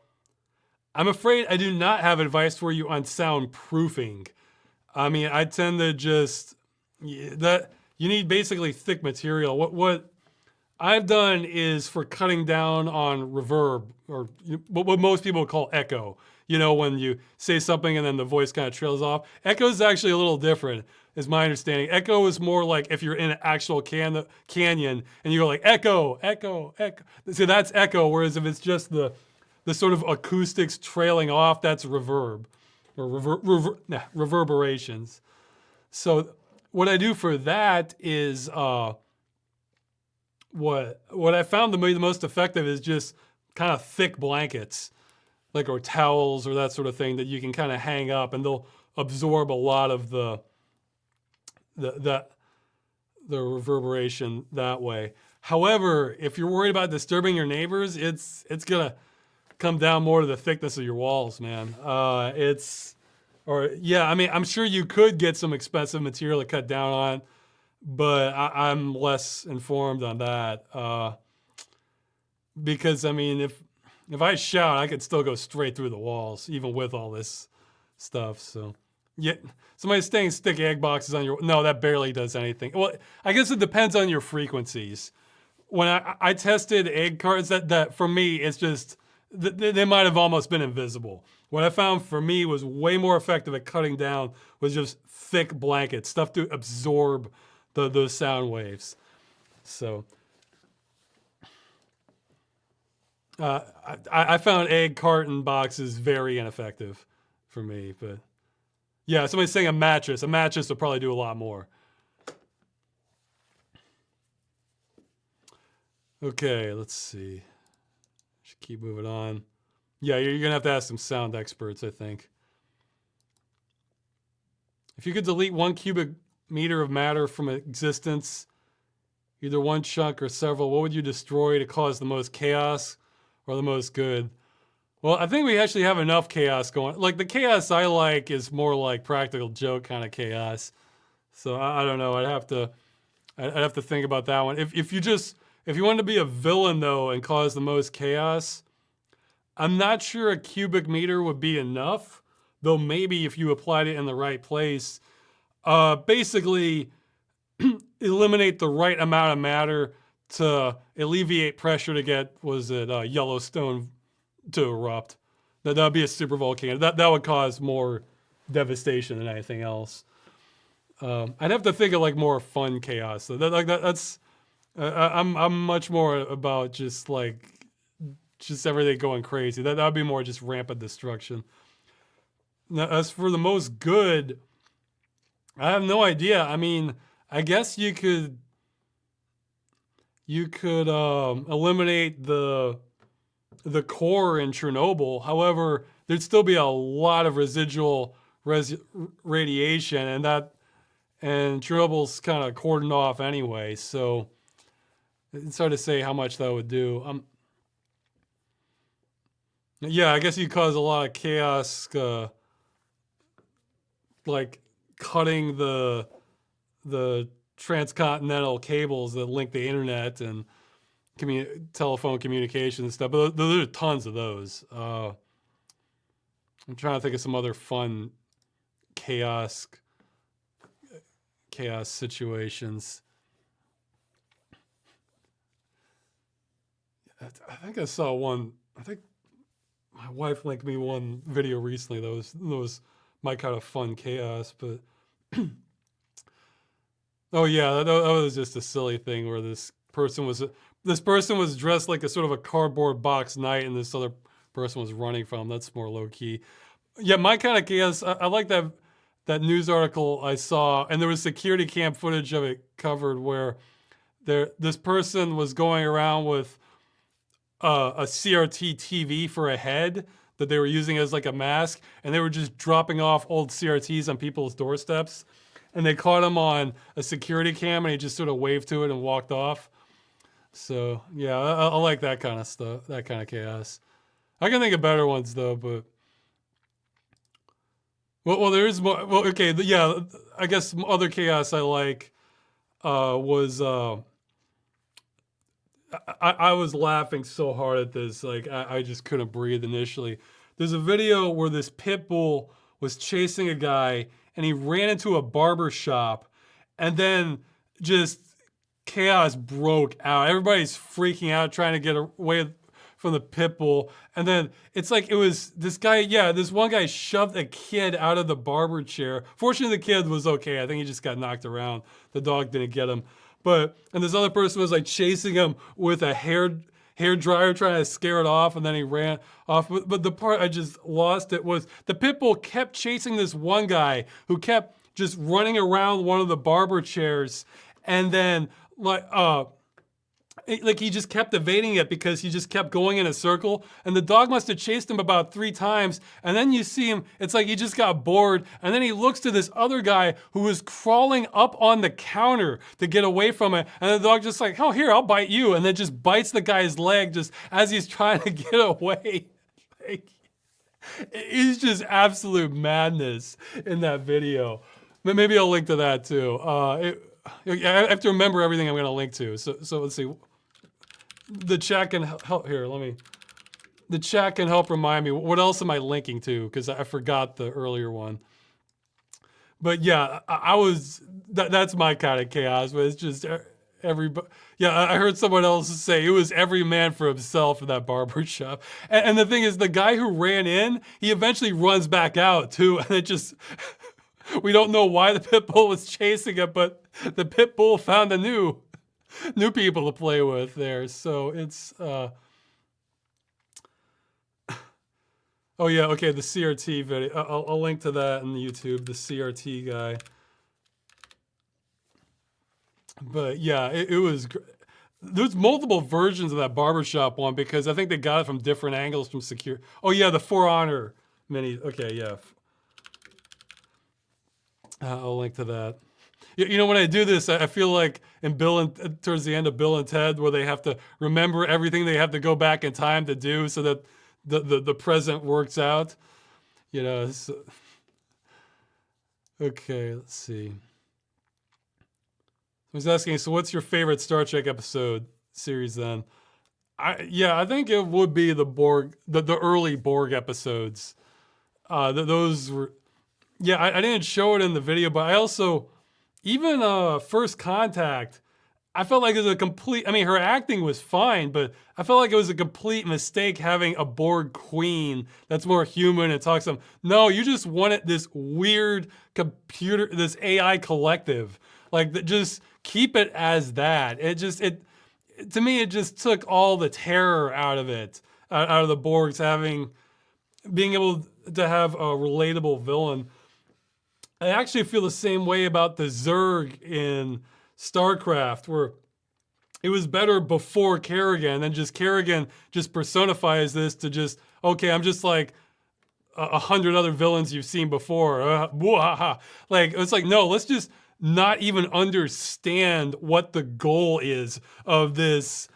Speaker 1: I'm afraid I do not have advice for you on soundproofing. I mean, I tend to just that you need basically thick material. What I've done is for cutting down on reverb, or what most people call echo. You know, when you say something and then the voice kind of trails off. Echo is actually a little different, is my understanding. Echo is more like if you're in an actual canyon and you go like echo, echo, echo. So that's echo, whereas if it's just the sort of acoustics trailing off, that's reverb, or reverberations. So what I do for that is what I found to be the most effective is just kind of thick blankets, like, or towels or that sort of thing that you can kind of hang up, and they'll absorb a lot of the reverberation that way. However, if you're worried about disturbing your neighbors, it's gonna come down more to the thickness of your walls, man. I mean, I'm sure you could get some expensive material to cut down on, but I'm less informed on that. Because I mean, if I shout, I could still go straight through the walls, even with all this stuff. So, yeah, somebody's saying stick egg boxes on your. No, that barely does anything. Well, I guess it depends on your frequencies. When I tested egg cartons, that for me, it's just they might have almost been invisible. What I found for me was way more effective at cutting down was just thick blankets, stuff to absorb those sound waves. So. I found egg carton boxes very ineffective for me, but yeah, somebody's saying a mattress. A mattress will probably do a lot more. Okay, let's see. Should keep moving on. Yeah, you're gonna have to ask some sound experts, I think. If you could delete 1 cubic meter of matter from existence, either one chunk or several, what would you destroy to cause the most chaos or the most good? Well, I think we actually have enough chaos going. Like, the chaos I like is more like practical joke kind of chaos. So I don't know. I'd have to think about that one. If you wanted to be a villain though and cause the most chaos, I'm not sure a cubic meter would be enough. Though maybe if you applied it in the right place, basically eliminate the right amount of matter to alleviate pressure to get, Yellowstone to erupt. That would be a super volcano. That would cause more devastation than anything else. I'd have to think of like more fun chaos. So that's I'm much more about just everything going crazy. That would be more just rampant destruction. Now, as for the most good, I have no idea. I mean, I guess you could eliminate the core in Chernobyl. However, there'd still be a lot of residual radiation, and Chernobyl's kind of cordoned off anyway. So it's hard to say how much that would do. Yeah, I guess you cause a lot of chaos, like cutting the transcontinental cables that link the internet, and telephone communication and stuff. But there are tons of those. I'm trying to think of some other fun chaos situations. I think I saw one. I think my wife linked me one video recently that was my kind of fun chaos. But oh yeah, that was just a silly thing where this person was dressed like a sort of a cardboard box knight, and this other person was running from him. That's more low key. Yeah, my kind of chaos. I like that news article I saw, and there was security cam footage of it covered where this person was going around with a CRT TV for a head that they were using as like a mask, and they were just dropping off old CRTs on people's doorsteps, and they caught him on a security cam, and he just sort of waved to it and walked off. So yeah, I like that kind of stuff, that kind of chaos. I can think of better ones though, but well, there is more. Well, okay, yeah, I guess some other chaos I like was I was laughing so hard at this, like I just couldn't breathe initially. There's a video where this pit bull was chasing a guy, and he ran into a barber shop, and then just chaos broke out. Everybody's freaking out, trying to get away from the pit bull. And then it's like, it was this guy, yeah, this one guy shoved a kid out of the barber chair. Fortunately, the kid was okay. I think he just got knocked around. The dog didn't get him. And this other person was like chasing him with a hair dryer, trying to scare it off, and then he ran off. But the part I just lost it was the pit bull kept chasing this one guy who kept just running around one of the barber chairs, and then like he just kept evading it because he just kept going in a circle, and the dog must have chased him about 3 times, and then you see him, it's like he just got bored, and then he looks to this other guy who was crawling up on the counter to get away from it, and the dog just like, oh, here, I'll bite you, and then just bites the guy's leg just as he's trying to get away. Like, it's just absolute madness in that video. Maybe I'll link to that too. I have to remember everything I'm going to link to. So let's see. The chat can help here. The chat can help remind me. What else am I linking to? Because I forgot the earlier one. But yeah, that's my kind of chaos. But it's just everybody. Yeah, I heard someone else say it was every man for himself in that barber shop. And the thing is, the guy who ran in, he eventually runs back out too, and it just. We don't know why the pit bull was chasing it, but the pit bull found a new people to play with there. So it's oh yeah, okay, the CRT video. I'll link to that on YouTube, the CRT guy. But yeah, it was. There's multiple versions of that barbershop one because I think they got it from different angles from secure. Oh yeah, the For Honor mini. Okay, yeah. I'll link to that. You know, when I do this, I feel like in towards the end of Bill and Ted, where they have to remember everything they have to go back in time to do so that the present works out. You know. So. Okay, let's see. I was asking, so what's your favorite Star Trek episode series then? I think it would be the Borg, the early Borg episodes. Those were. Yeah, I didn't show it in the video, but I also, even First Contact, I felt like it was a complete, I mean, her acting was fine, but I felt like it was a complete mistake having a Borg queen that's more human and talks to them. No, you just wanted this weird computer, this AI collective. Like, just keep it as that. To me, it just took all the terror out of it, out of the Borgs being able to have a relatable villain. I actually feel the same way about the Zerg in StarCraft, where it was better before Kerrigan, and just Kerrigan just personifies this to just, okay, I'm just like 100 other villains you've seen before. Like, it's like, no, let's just not even understand what the goal is of this,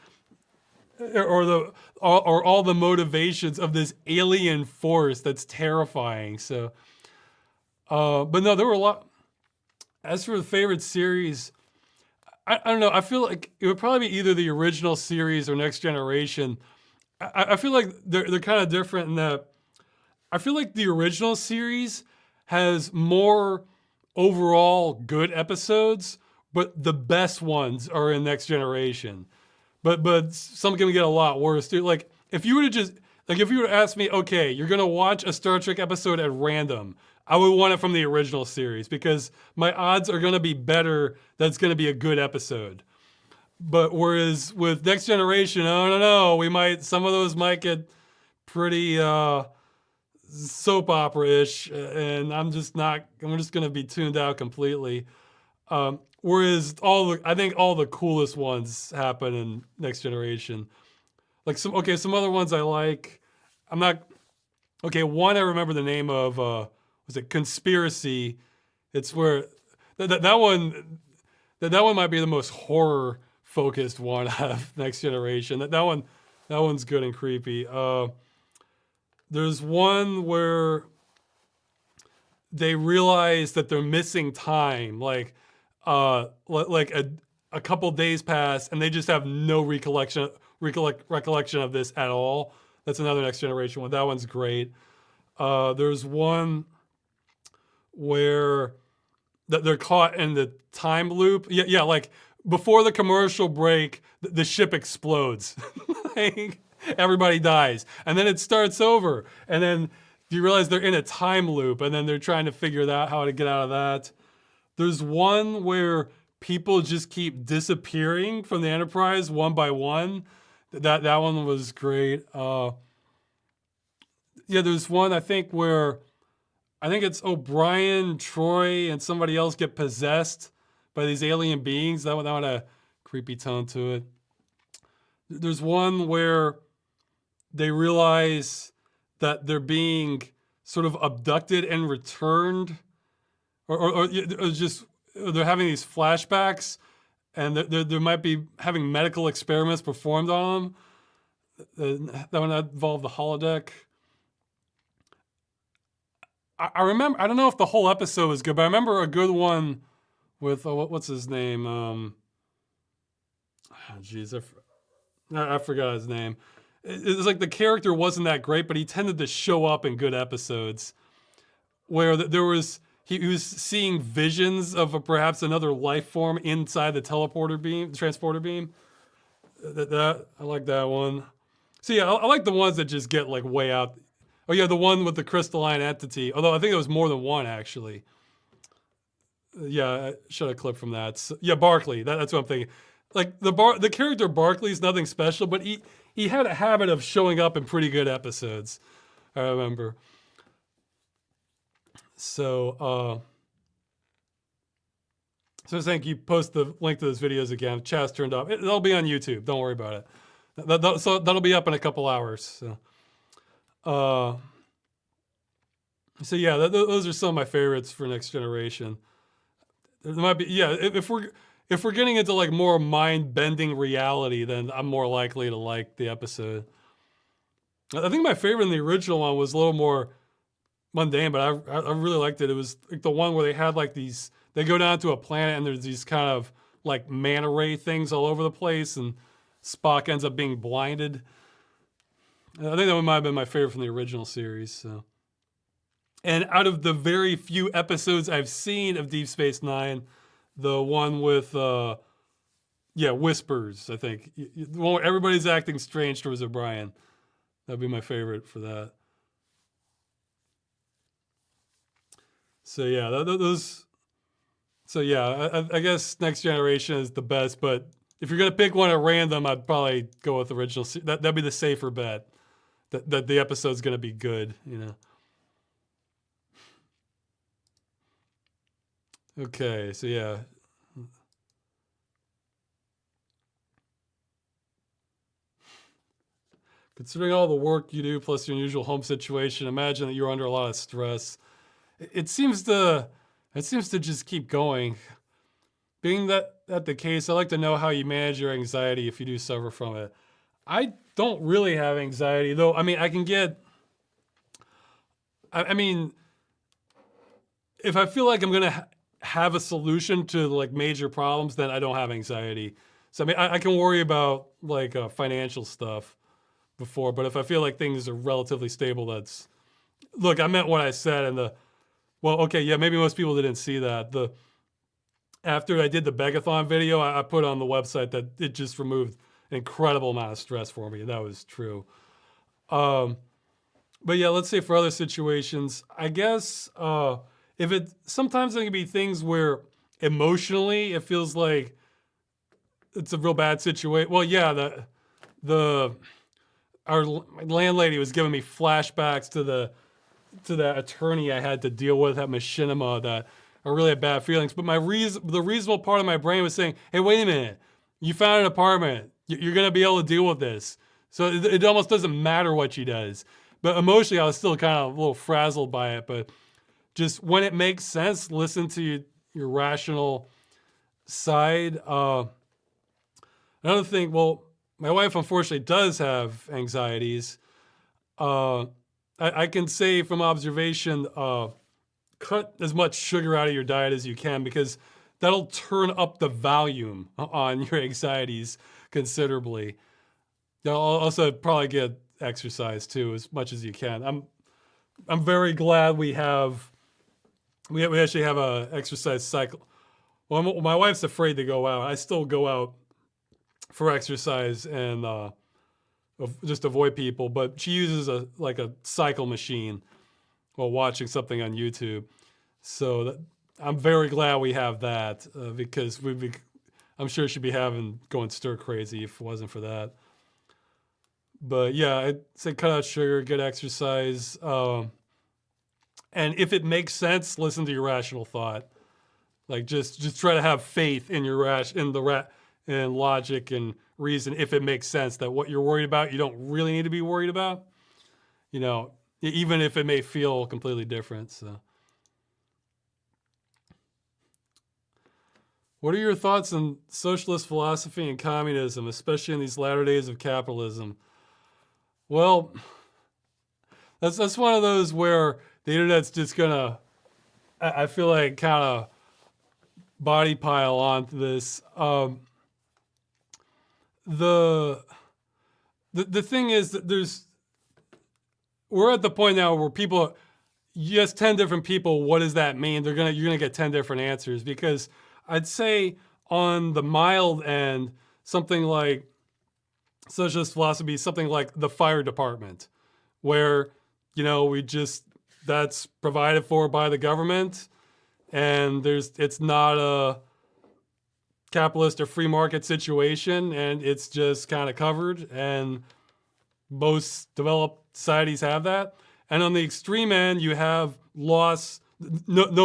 Speaker 1: or all the motivations of this alien force that's terrifying. So. But no, there were a lot. As for the favorite series, I don't know. I feel like it would probably be either the original series or Next Generation. I feel like they're kind of different in that I feel like the original series has more overall good episodes, but the best ones are in Next Generation. But some can get a lot worse too. Like if you were to just like if you were to ask me, okay, you're gonna watch a Star Trek episode at random, I would want it from the original series because my odds are gonna be better that it's gonna be a good episode. But whereas with Next Generation, I don't know, we might some of those might get pretty soap opera-ish, and I'm just not. I'm just gonna be tuned out completely. Whereas I think all the coolest ones happen in Next Generation. Like some other ones I like. I'm not okay. One I remember the name of was it Conspiracy? It's where that one that one might be the most horror focused one out of Next Generation. That one's good and creepy. There's one where they realize that they're missing time, like a couple days pass and they just have no recollection of this at all. That's another Next Generation one. That one's great. There's one where they're caught in the time loop. Yeah, like before the commercial break, the ship explodes. Like, everybody dies, and then it starts over, and then you realize they're in a time loop, and then they're trying to figure out how to get out of that. There's one where people just keep disappearing from the Enterprise one by one. That one was great. Yeah, there's one I think where I think it's O'Brien, Troy, and somebody else get possessed by these alien beings. That one had a creepy tone to it. There's one where they realize that they're being sort of abducted and returned, or just they're having these flashbacks, and they might be having medical experiments performed on them. That one involved the holodeck. I remember. I don't know if the whole episode was good, but I remember a good one with what's his name? Jeez, I forgot his name. It was like the character wasn't that great, but he tended to show up in good episodes. Where there was he was seeing visions of perhaps another life form inside the transporter beam. That I like that one. So yeah, I like the ones that just get like way out. Oh yeah, the one with the crystalline entity. Although I think it was more than one actually. Yeah, I should have clipped from that. So, yeah, Barkley. That's what I'm thinking. Like the character Barkley is nothing special, but he had a habit of showing up in pretty good episodes. I remember. So I think you post the link to those videos again. Chat's turned off. It'll be on YouTube. Don't worry about it. So that'll be up in a couple hours. So yeah, those are some of my favorites for Next Generation. There might be if we're getting into like more mind-bending reality, then I'm more likely to like the episode. I think my favorite in the original one was a little more mundane, but I really liked it. It was like the one where they had like these. They go down to a planet and there's these kind of like manta ray things all over the place, and Spock ends up being blinded. I think that one might have been my favorite from the original series. So. And out of the very few episodes I've seen of Deep Space Nine, the one with, Whispers, I think. The one where everybody's acting strange towards O'Brien. That'd be my favorite for that. So yeah, those. So yeah, I guess Next Generation is the best, but if you're gonna pick one at random, I'd probably go with original. That'd be the safer bet. That the episode's gonna be good, you know. Okay, so yeah. Considering all the work you do plus your unusual home situation, imagine that you're under a lot of stress. It seems to just keep going. Being that the case, I'd like to know how you manage your anxiety if you do suffer from it. I don't really have anxiety, though. I mean, I can get. I mean, if I feel like I'm gonna have a solution to like major problems, then I don't have anxiety. So I mean, I can worry about like financial stuff before, but if I feel like things are relatively stable, that's look. I meant what I said, and okay, yeah, maybe most people didn't see that. After I did the Begathon video, I put on the website that it just removed an incredible amount of stress for me, and that was true. But yeah, let's say for other situations, I guess if it sometimes there can be things where emotionally it feels like it's a real bad situation. Well, yeah, our landlady was giving me flashbacks to that attorney I had to deal with at Machinima that I really had bad feelings. But the reasonable part of my brain was saying, hey, wait a minute, you found an apartment, you're gonna be able to deal with this. So it almost doesn't matter what she does. But emotionally, I was still kind of a little frazzled by it. But just when it makes sense, listen to your rational side. Another thing, well, my wife unfortunately does have anxieties. I can say from observation, cut as much sugar out of your diet as you can because that'll turn up the volume on your anxieties considerably. You'll also probably get exercise too as much as you can. I'm very glad we actually have a exercise cycle. Well, my wife's afraid to go out. I still go out for exercise and just avoid people, but she uses a cycle machine while watching something on YouTube. So I'm very glad we have that because I'm sure she'd be going stir crazy if it wasn't for that. But yeah, I'd say cut out sugar, get exercise, and if it makes sense, listen to your rational thought. Like just try to have faith in your in logic and reason. If it makes sense that what you're worried about, you don't really need to be worried about. You know, even if it may feel completely different. So, what are your thoughts on socialist philosophy and communism, especially in these latter days of capitalism? Well, that's one of those where the internet's just gonna, I feel like, kind of body pile onto this. The thing is that we're at the point now where people, you ask 10 different people, what does that mean? You're gonna get 10 different answers because I'd say on the mild end, something like socialist philosophy, something like the fire department, where, that's provided for by the government and it's not a capitalist or free market situation and it's just kind of covered, and most developed societies have that. And on the extreme end, you have no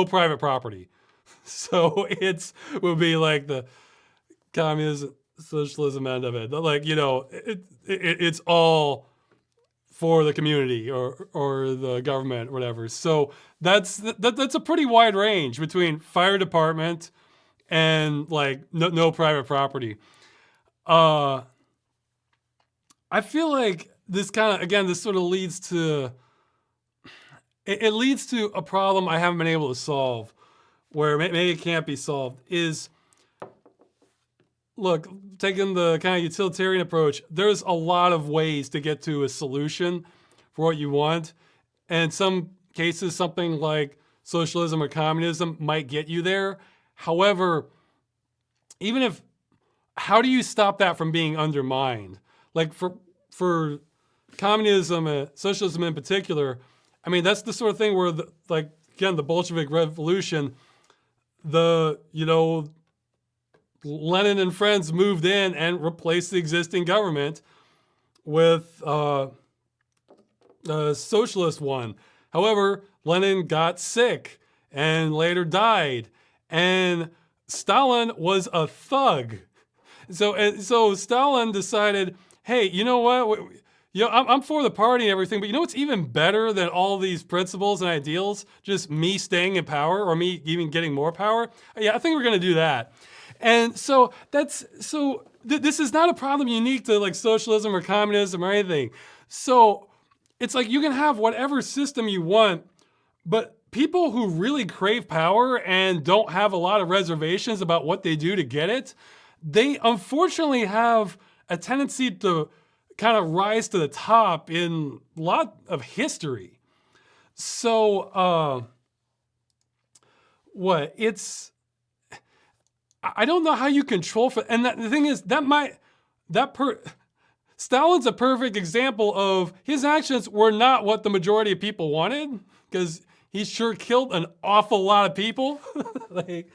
Speaker 1: private property. So would be like the communism, socialism end of it. Like, it's all for the community or the government, whatever. So that's a pretty wide range between fire department and like no private property. I feel like this sort of leads to a problem I haven't been able to solve, where maybe it can't be solved, is, look, taking the kind of utilitarian approach, there's a lot of ways to get to a solution for what you want. And in some cases, something like socialism or communism might get you there. However, how do you stop that from being undermined? Like for communism and socialism in particular, I mean, that's the sort of thing where the Bolshevik Revolution, Lenin and friends moved in and replaced the existing government with a socialist one. However, Lenin got sick and later died, and Stalin was a thug. So Stalin decided, hey, you know what? I'm for the party and everything, but you know what's even better than all these principles and ideals? Just me staying in power, or me even getting more power? Yeah, I think we're going to do that. And so this is not a problem unique to like socialism or communism or anything. So it's like you can have whatever system you want, but people who really crave power and don't have a lot of reservations about what they do to get it, they unfortunately have a tendency to kind of rise to the top in a lot of history. So, I don't know how you control for, and the thing is, Stalin's a perfect example of his actions were not what the majority of people wanted, because he sure killed an awful lot of people. Like,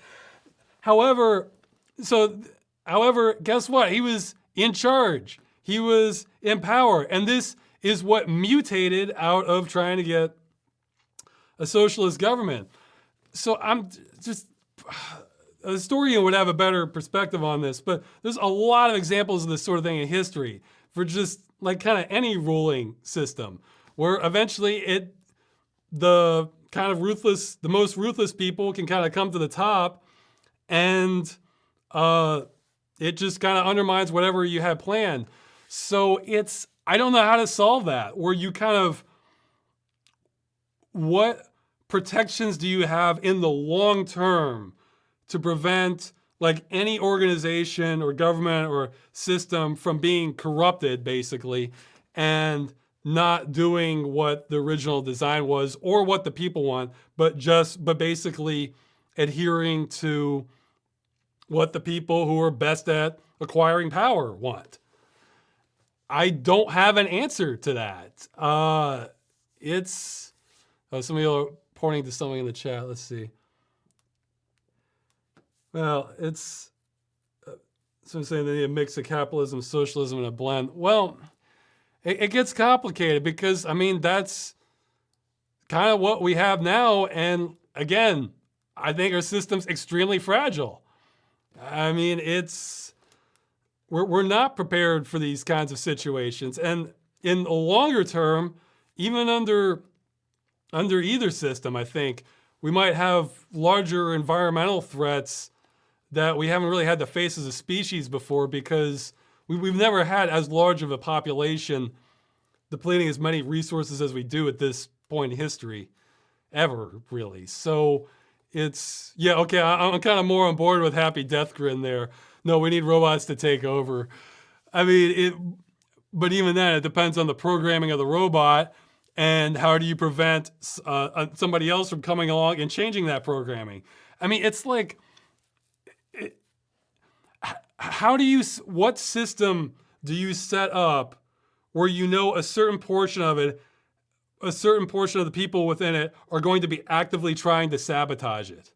Speaker 1: however, guess what? He was in charge. He was in power. And this is what mutated out of trying to get a socialist government. So I'm just, a historian would have a better perspective on this, but there's a lot of examples of this sort of thing in history for just like kind of any ruling system, where eventually the most ruthless people can kind of come to the top, and it just kind of undermines whatever you had planned. So I don't know how to solve that, where you kind of, what protections do you have in the long term to prevent like any organization or government or system from being corrupted, basically, and not doing what the original design was or what the people want, but basically adhering to what the people who are best at acquiring power want? I don't have an answer to that. Some of you are pointing to something in the chat. Let's see. Well, so saying they need a mix of capitalism, socialism, and a blend. Well, it gets complicated because, I mean, that's kind of what we have now. And again, I think our system's extremely fragile. I mean, we're not prepared for these kinds of situations. And in the longer term, even under either system, I think we might have larger environmental threats that we haven't really had to face as a species before, because we've never had as large of a population depleting as many resources as we do at this point in history, ever, really. So okay, I'm kind of more on board with Happy Death Grin there. No, we need robots to take over. I mean, but even then, it depends on the programming of the robot, and how do you prevent somebody else from coming along and changing that programming? I mean, it's like, what system do you set up where you know a certain portion of the people within it are going to be actively trying to sabotage it?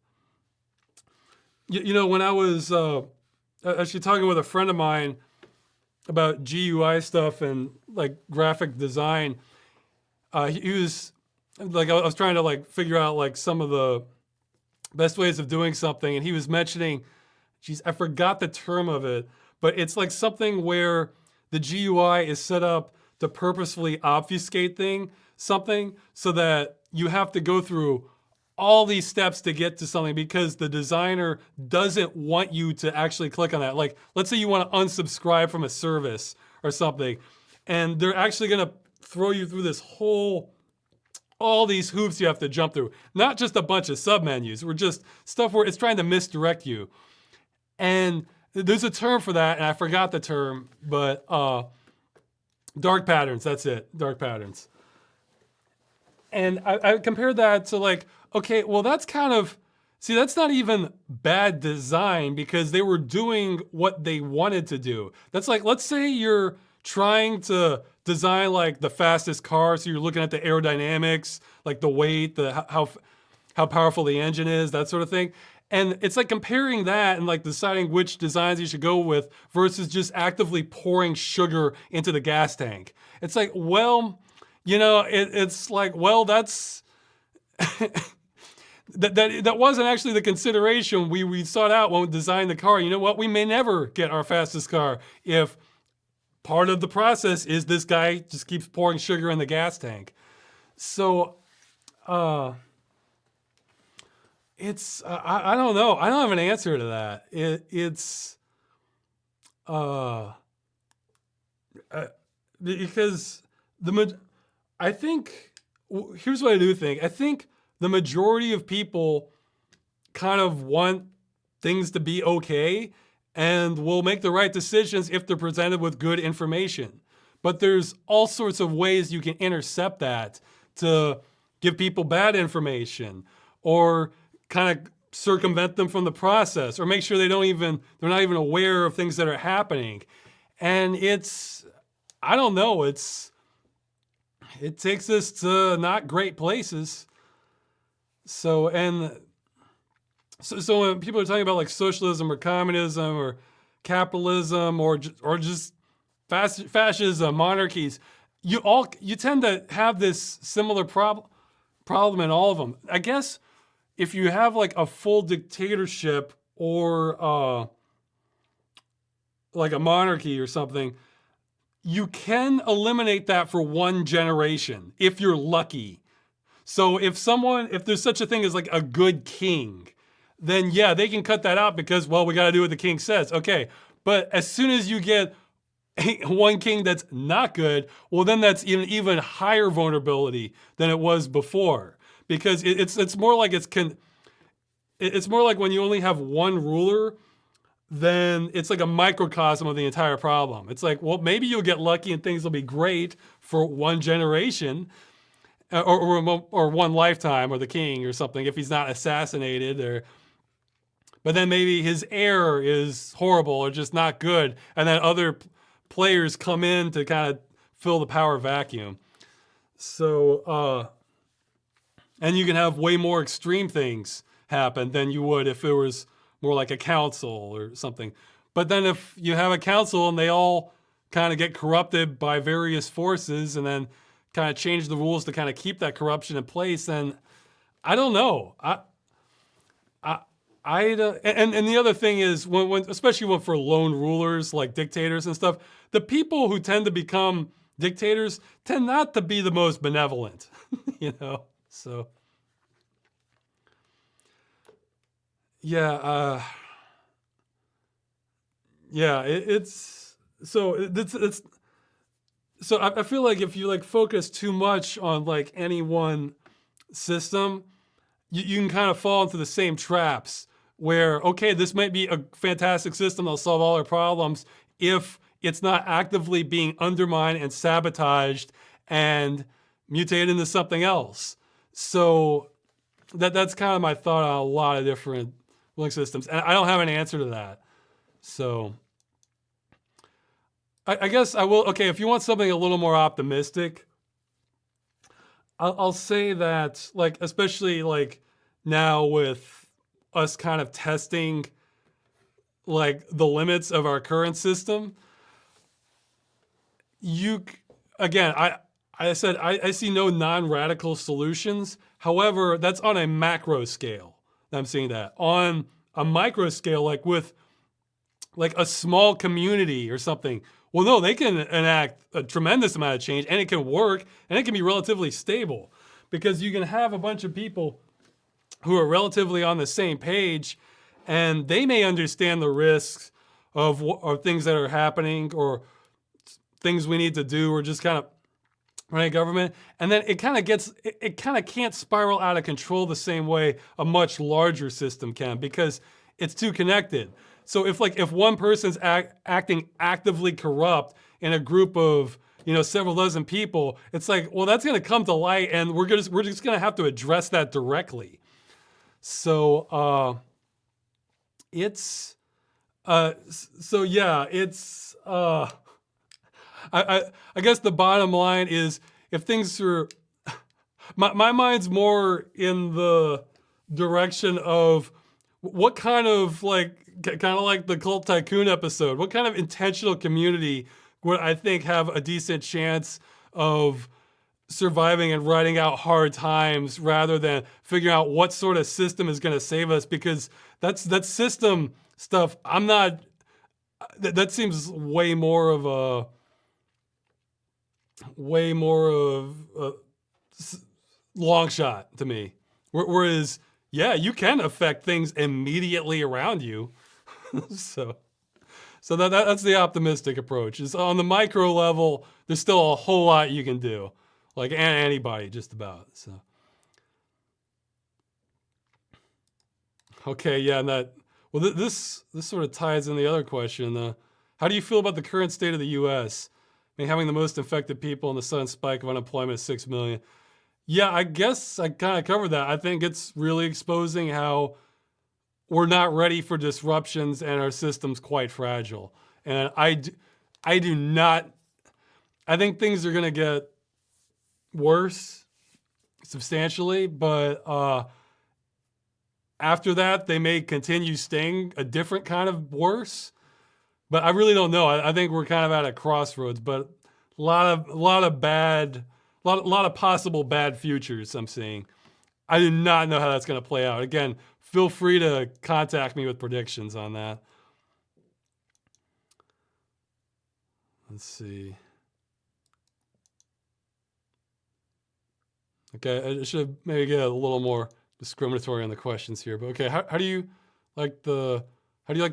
Speaker 1: You know, when I was actually talking with a friend of mine about GUI stuff and like graphic design, he was like, I was trying to like figure out like some of the best ways of doing something, and he was mentioning, geez, I forgot the term of it, but it's like something where the GUI is set up to purposefully obfuscate something so that you have to go through all these steps to get to something because the designer doesn't want you to actually click on that. Like, let's say you want to unsubscribe from a service or something, and they're actually going to throw you through all these hoops you have to jump through. Not just a bunch of submenus, or just stuff where it's trying to misdirect you. And there's a term for that, and I forgot the term, but dark patterns, that's it, dark patterns. And I compared that to like, okay, well that's that's not even bad design because they were doing what they wanted to do. That's like, let's say you're trying to design like the fastest car, so you're looking at the aerodynamics, like the weight, how powerful the engine is, that sort of thing. And it's like comparing that and like deciding which designs you should go with versus just actively pouring sugar into the gas tank. It's like, well, you know, it's like, well, that's that wasn't actually the consideration we sought out when we designed the car. You know what? We may never get our fastest car if part of the process is this guy just keeps pouring sugar in the gas tank. So, I don't know. I don't have an answer to that. Because I think, here's what I do think. I think the majority of people kind of want things to be okay and will make the right decisions if they're presented with good information. But there's all sorts of ways you can intercept that to give people bad information or kind of circumvent them from the process or make sure they're not even aware of things that are happening. And I don't know, it takes us to not great places. So when people are talking about like socialism or communism or capitalism or just fascism, monarchies, you tend to have this similar problem in all of them. I guess if you have like a full dictatorship or like a monarchy or something, you can eliminate that for one generation if you're lucky. So if there's such a thing as like a good king, then yeah, they can cut that out because, well, we got to do what the king says. Okay. But as soon as you get one king that's not good, well, then that's even higher vulnerability than it was before, because it's more like it's more like when you only have one ruler, then it's like a microcosm of the entire problem. It's like, well, maybe you'll get lucky and things will be great for one generation or one lifetime, or the king or something, if he's not assassinated, but then maybe his heir is horrible or just not good, and then other players come in to kind of fill the power vacuum. So, and you can have way more extreme things happen than you would if it was more like a council or something. But then if you have a council and they all kind of get corrupted by various forces and then kind of change the rules to kind of keep that corruption in place, then I don't know. And the other thing is, especially for lone rulers like dictators and stuff, the people who tend to become dictators tend not to be the most benevolent, So yeah, it's so I feel like if you like focus too much on like any one system, you can kind of fall into the same traps where, okay, this might be a fantastic system that'll solve all our problems if it's not actively being undermined and sabotaged and mutated into something else. So that's kind of my thought on a lot of different ruling systems. And I don't have an answer to that. So I guess I will. Okay, if you want something a little more optimistic, I'll say that, like, especially like now with us kind of testing like the limits of our current system, I said I see no non-radical solutions. However, that's on a macro scale. I'm seeing that. On a micro scale, like with like a small community or something, well, no, they can enact a tremendous amount of change and it can work and it can be relatively stable, because you can have a bunch of people who are relatively on the same page and they may understand the risks of things that are happening or things we need to do, or just kind of running government. And then it kind of can't spiral out of control the same way a much larger system can, because it's too connected. So if one person's acting actively corrupt in a group of several dozen people, it's like, well, that's going to come to light, and we're just going to have to address that directly. So I guess the bottom line is, if things are, my mind's more in the direction of what kind of like the Cult Tycoon episode, what kind of intentional community would I think have a decent chance of surviving and riding out hard times, rather than figuring out what sort of system is going to save us, because that system stuff, that seems way more of a long shot to me. Whereas, yeah, you can affect things immediately around you. so that's the optimistic approach. Is on the micro level, there's still a whole lot you can do, like anybody just about. So Okay, yeah, and that. Well, this sort of ties in the other question. How do you feel about the current state of the U.S.? I mean, having the most infected people and the sudden spike of unemployment of 6 million. Yeah, I guess I kind of covered that. I think it's really exposing how we're not ready for disruptions and our system's quite fragile. And I do not. I think things are going to get worse substantially, but after that, they may continue staying a different kind of worse. But I really don't know. I think we're kind of at a crossroads. But a lot of bad, lot of possible bad futures. I'm seeing. I do not know how that's going to play out. Again, feel free to contact me with predictions on that. Let's see. Okay, I should maybe get a little more discriminatory on the questions here. But okay, how do you like the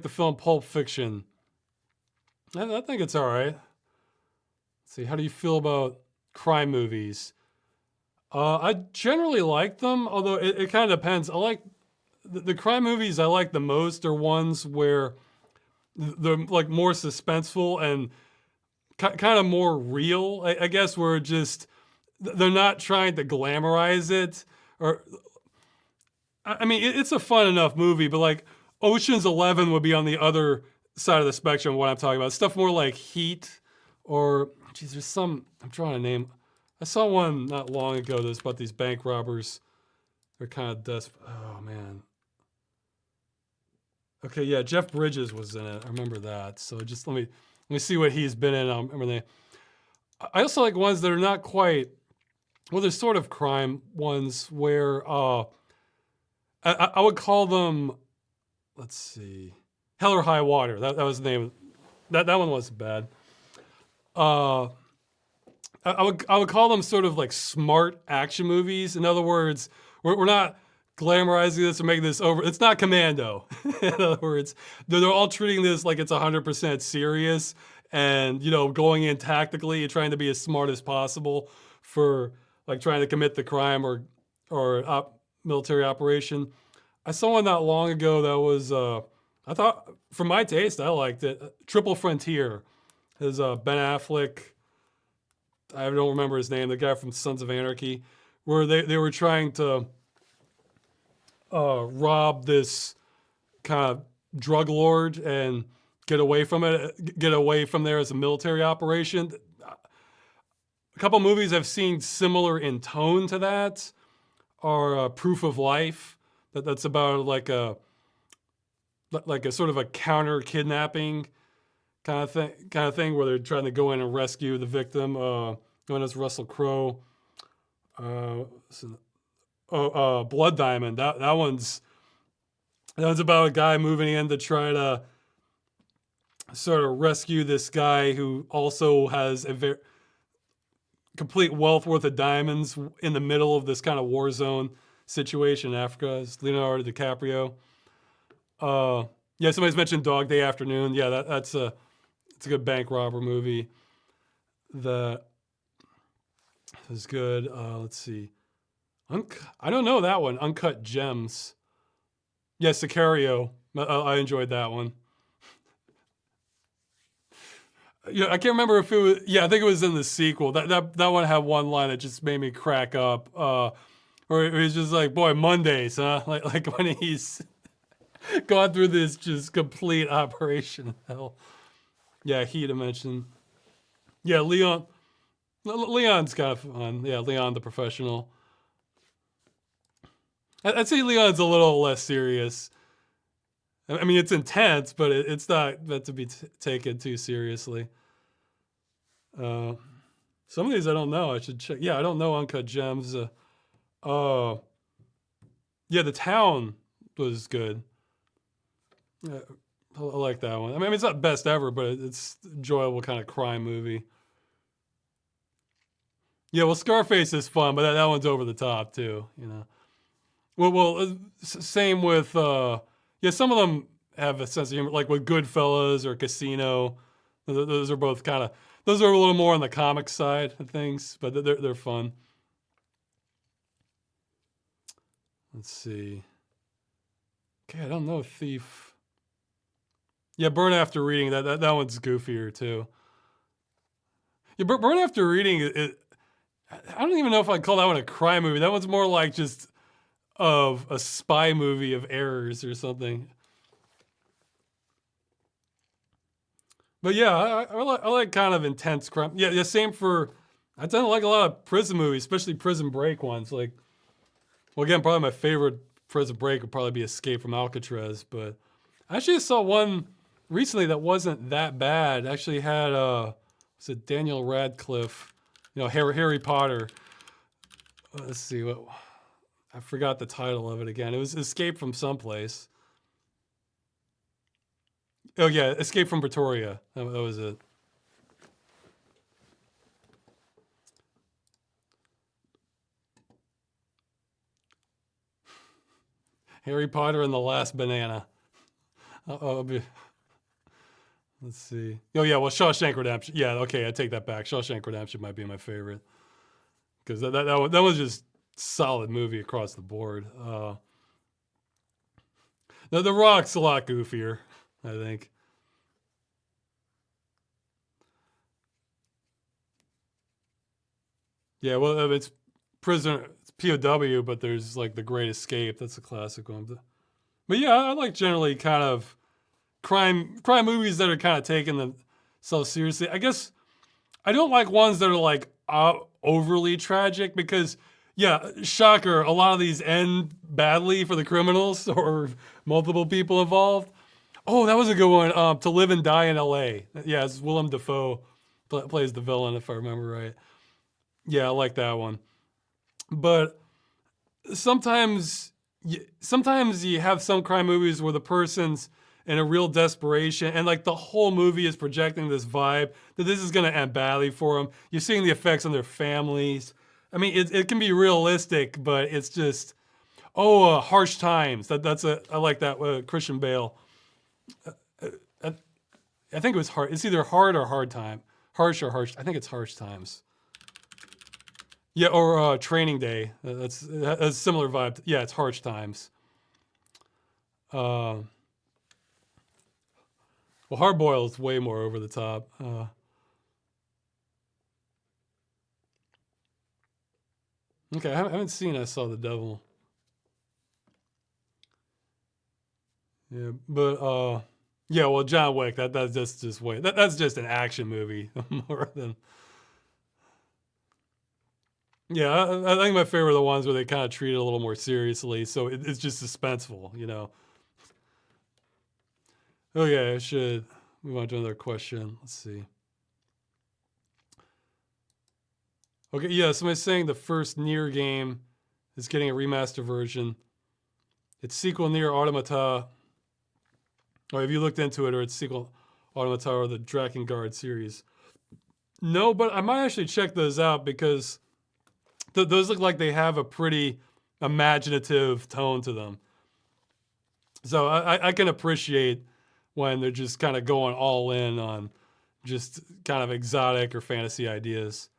Speaker 1: film Pulp Fiction? I think it's all right. Let's see, how do you feel about crime movies? I generally like them, although it kind of depends. I like the crime movies I like the most are ones where they're like more suspenseful and kind of more real, I guess, where just they're not trying to glamorize it. Or I mean, it's a fun enough movie, but like Ocean's 11 would be on the other side of the spectrum of what I'm talking about. Stuff more like Heat, or geez, there's some I'm trying to name. I saw one not long ago that's about these bank robbers. They're kind of desperate. Oh man. Okay, yeah, Jeff Bridges was in it. I remember that. So just let me see what he's been in. I remember they. I also like ones that are not quite. Well, there's sort of crime ones where I would call them. Let's see, Hell or High Water. That was the name. That one wasn't bad. Uh, I would call them sort of like smart action movies. In other words, we're not glamorizing this or making this over. It's not Commando. In other words, they're all treating this like it's 100% serious and, you know, going in tactically and trying to be as smart as possible for like trying to commit the crime or military operation. I saw one not long ago that was, I thought, for my taste, I liked it. Triple Frontier. Is Ben Affleck. I don't remember his name, the guy from Sons of Anarchy, where they were trying to rob this kind of drug lord and get away from it, get away from there as a military operation. A couple movies I've seen similar in tone to that are Proof of Life. That's about like a sort of a counter kidnapping kind of thing where they're trying to go in and rescue the victim. Known as Russell Crowe. Blood Diamond. That one's about a guy moving in to try to sort of rescue this guy who also has a very complete wealth worth of diamonds in the middle of this kind of war zone situation in Africa. It's Leonardo DiCaprio. Yeah, somebody's mentioned Dog Day Afternoon. Yeah, it's a good bank robber movie. That is good. Let's see. I don't know that one. Uncut Gems. Yeah, Sicario. I enjoyed that one. Yeah, I can't remember if it was. Yeah, I think it was in the sequel. That one had one line that just made me crack up. Where it was just like, boy, Mondays, huh? Like when he's gone through this just complete operation hell. Yeah, Heat I mentioned. Yeah, Leon. Leon's kind of fun. Yeah, Leon the Professional. I'd say Leon's a little less serious. I mean, it's intense, but it's not meant to be taken too seriously. Some of these I don't know. I should check. Yeah, I don't know Uncut Gems. Yeah, The Town was good. I like that one. I mean, it's not best ever, but it's enjoyable kind of crime movie. Yeah, well, Scarface is fun, but that one's over the top too. You know. Same with yeah. Some of them have a sense of humor, like with Goodfellas or Casino. Those are both kind of those are a little more on the comic side of things, but they're fun. Let's see. Okay, I don't know Thief. Yeah, Burn After Reading. That one's goofier too. Yeah, Burn After Reading. I don't even know if I'd call that one a crime movie. That one's more like just of a spy movie of errors or something. But yeah, I like kind of intense crime. Yeah, yeah. Same for. I tend to like a lot of prison movies, especially Prison Break ones. Like, well, again, probably my favorite Prison Break would probably be Escape from Alcatraz. But I actually saw one recently that wasn't that bad. It actually had was it Daniel Radcliffe? You know, Harry Potter. Let's see what. I forgot the title of it again. It was Escape from Someplace. Oh yeah, Escape from Pretoria. That was it. Harry Potter and the Last Banana. Let's see. Oh yeah, well Shawshank Redemption. Yeah, okay, I take that back. Shawshank Redemption might be my favorite because that was just solid movie across the board. The Rock's a lot goofier, I think. Yeah, well it's prisoner, it's POW, but there's like The Great Escape. That's a classic one. But yeah, I like generally kind of crime movies that are kind of taking themselves seriously. I guess I don't like ones that are like overly tragic because, yeah, shocker, a lot of these end badly for the criminals or multiple people involved. Oh, that was a good one. To Live and Die in L.A. Yeah, it's Willem Dafoe plays the villain, if I remember right. Yeah, I like that one. But sometimes, sometimes you have some crime movies where the person's in a real desperation, and like the whole movie is projecting this vibe that this is going to end badly for them. You're seeing the effects on their families. I mean, it can be realistic, but it's just harsh times. I like that Christian Bale. I, I think it was hard. It's either hard or hard time, harsh or harsh. I think it's harsh times. Yeah, or Training Day. That's a similar vibe. Yeah, it's harsh times. Uh, well, Hard Boiled is way more over the top. Okay, I haven't seen I Saw the Devil. Yeah, but yeah, well, John Wick. That's just way. That's just an action movie more than. Yeah, I think my favorite are the ones where they kind of treat it a little more seriously, so it's just suspenseful, you know. Okay, I should move on to another question. Let's see. Okay, yeah, somebody's saying the first Nier game is getting a remaster version. Its sequel Nier Automata, or have you looked into it, or its sequel Automata or the Drakengard series? No, but I might actually check those out because those look like they have a pretty imaginative tone to them. So I can appreciate when they're just kind of going all in on just kind of exotic or fantasy ideas.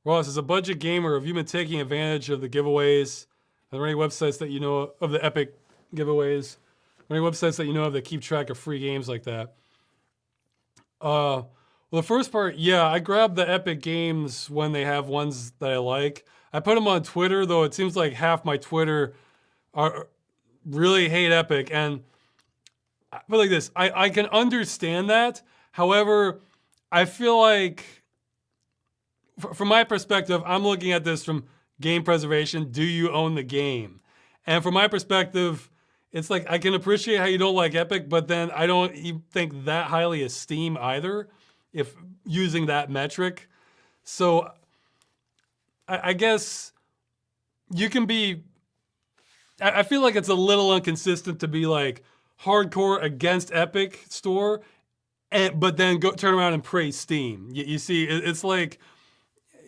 Speaker 1: Ross, as a budget gamer, have you been taking advantage of the giveaways? Are there any websites that you know of the Epic giveaways? Are there any websites that you know of that keep track of free games like that? Well, the first part, yeah, I grab the Epic games when they have ones that I like. I put them on Twitter, though it seems like half my Twitter are really hate Epic. And I feel like this, I can understand that. However, I feel like, from my perspective, I'm looking at this from game preservation. Do you own the game? And from my perspective, it's like I can appreciate how you don't like Epic, but then I don't even think that highly of Steam either, if using that metric. So I guess you can be. I feel like it's a little inconsistent to be like hardcore against Epic Store, but then go turn around and praise Steam. You see, it's like,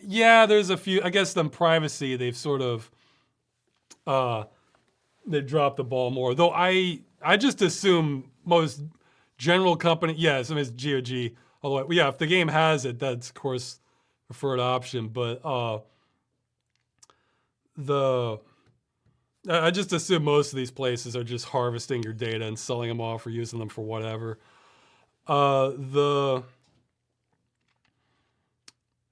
Speaker 1: yeah, there's a few. I guess them privacy they've sort of they dropped the ball more. Though I just assume most general company, yes, I mean it's GOG. Although yeah, if the game has it, that's of course preferred option. But the I just assume most of these places are just harvesting your data and selling them off or using them for whatever. The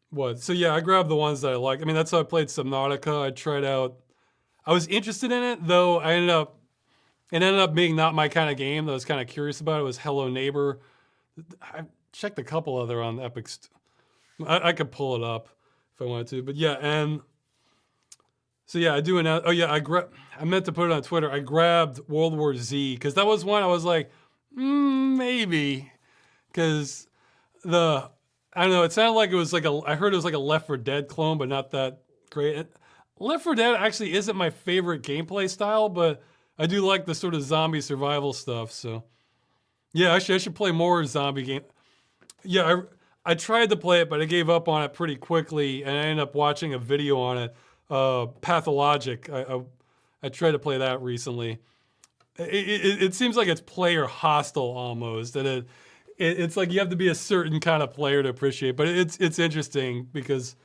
Speaker 1: what? So yeah, I grabbed the ones that I like. I mean, that's how I played Subnautica. I tried out. I was interested in it, though. It ended up being not my kind of game that I was kind of curious about. It was Hello Neighbor. I checked a couple other on Epic. I could pull it up if I wanted to, but yeah, and so yeah, I do an. Oh yeah, I meant to put it on Twitter. I grabbed World War Z because that was one I was like, maybe, because the I don't know. It sounded like it was like I heard it was like a Left 4 Dead clone, but not that great. Left 4 Dead actually isn't my favorite gameplay style, but I do like the sort of zombie survival stuff. So yeah, actually, I should play more zombie game. Yeah, I tried to play it, but I gave up on it pretty quickly, and I ended up watching a video on it. Pathologic. I tried to play that recently. It seems like it's player hostile almost, and it's like you have to be a certain kind of player to appreciate. But it's interesting because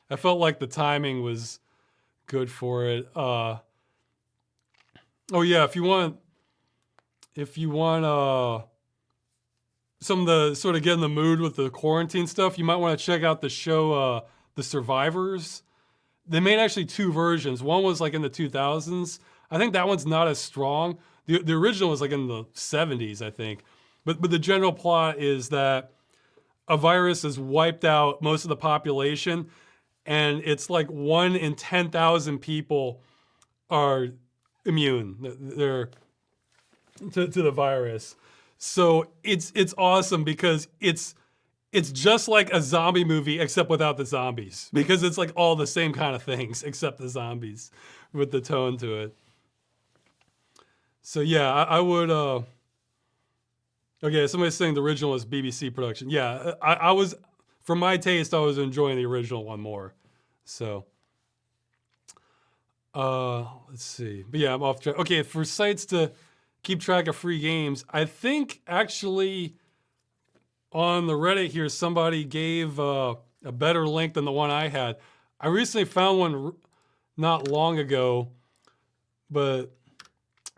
Speaker 1: I felt like the timing was good for it. Oh yeah, if you want some of the sort of get in the mood with the quarantine stuff, you might want to check out the show The Survivors. They made actually two versions. One was like in the 2000s. I think that one's not as strong. The original was like in the 70s, I think. But the general plot is that a virus has wiped out most of the population, and it's like 1 in 10,000 people are immune. They're to the virus. So it's awesome because it's just like a zombie movie except without the zombies, because it's like all the same kind of things except the zombies with the tone to it. So yeah, I would. Okay, somebody's saying the original is BBC production. Yeah, I was, for my taste, I was enjoying the original one more. So, let's see. But yeah, I'm off track. Okay, for sites to keep track of free games, I think actually on the Reddit here, somebody gave a better link than the one I had. I recently found one not long ago, but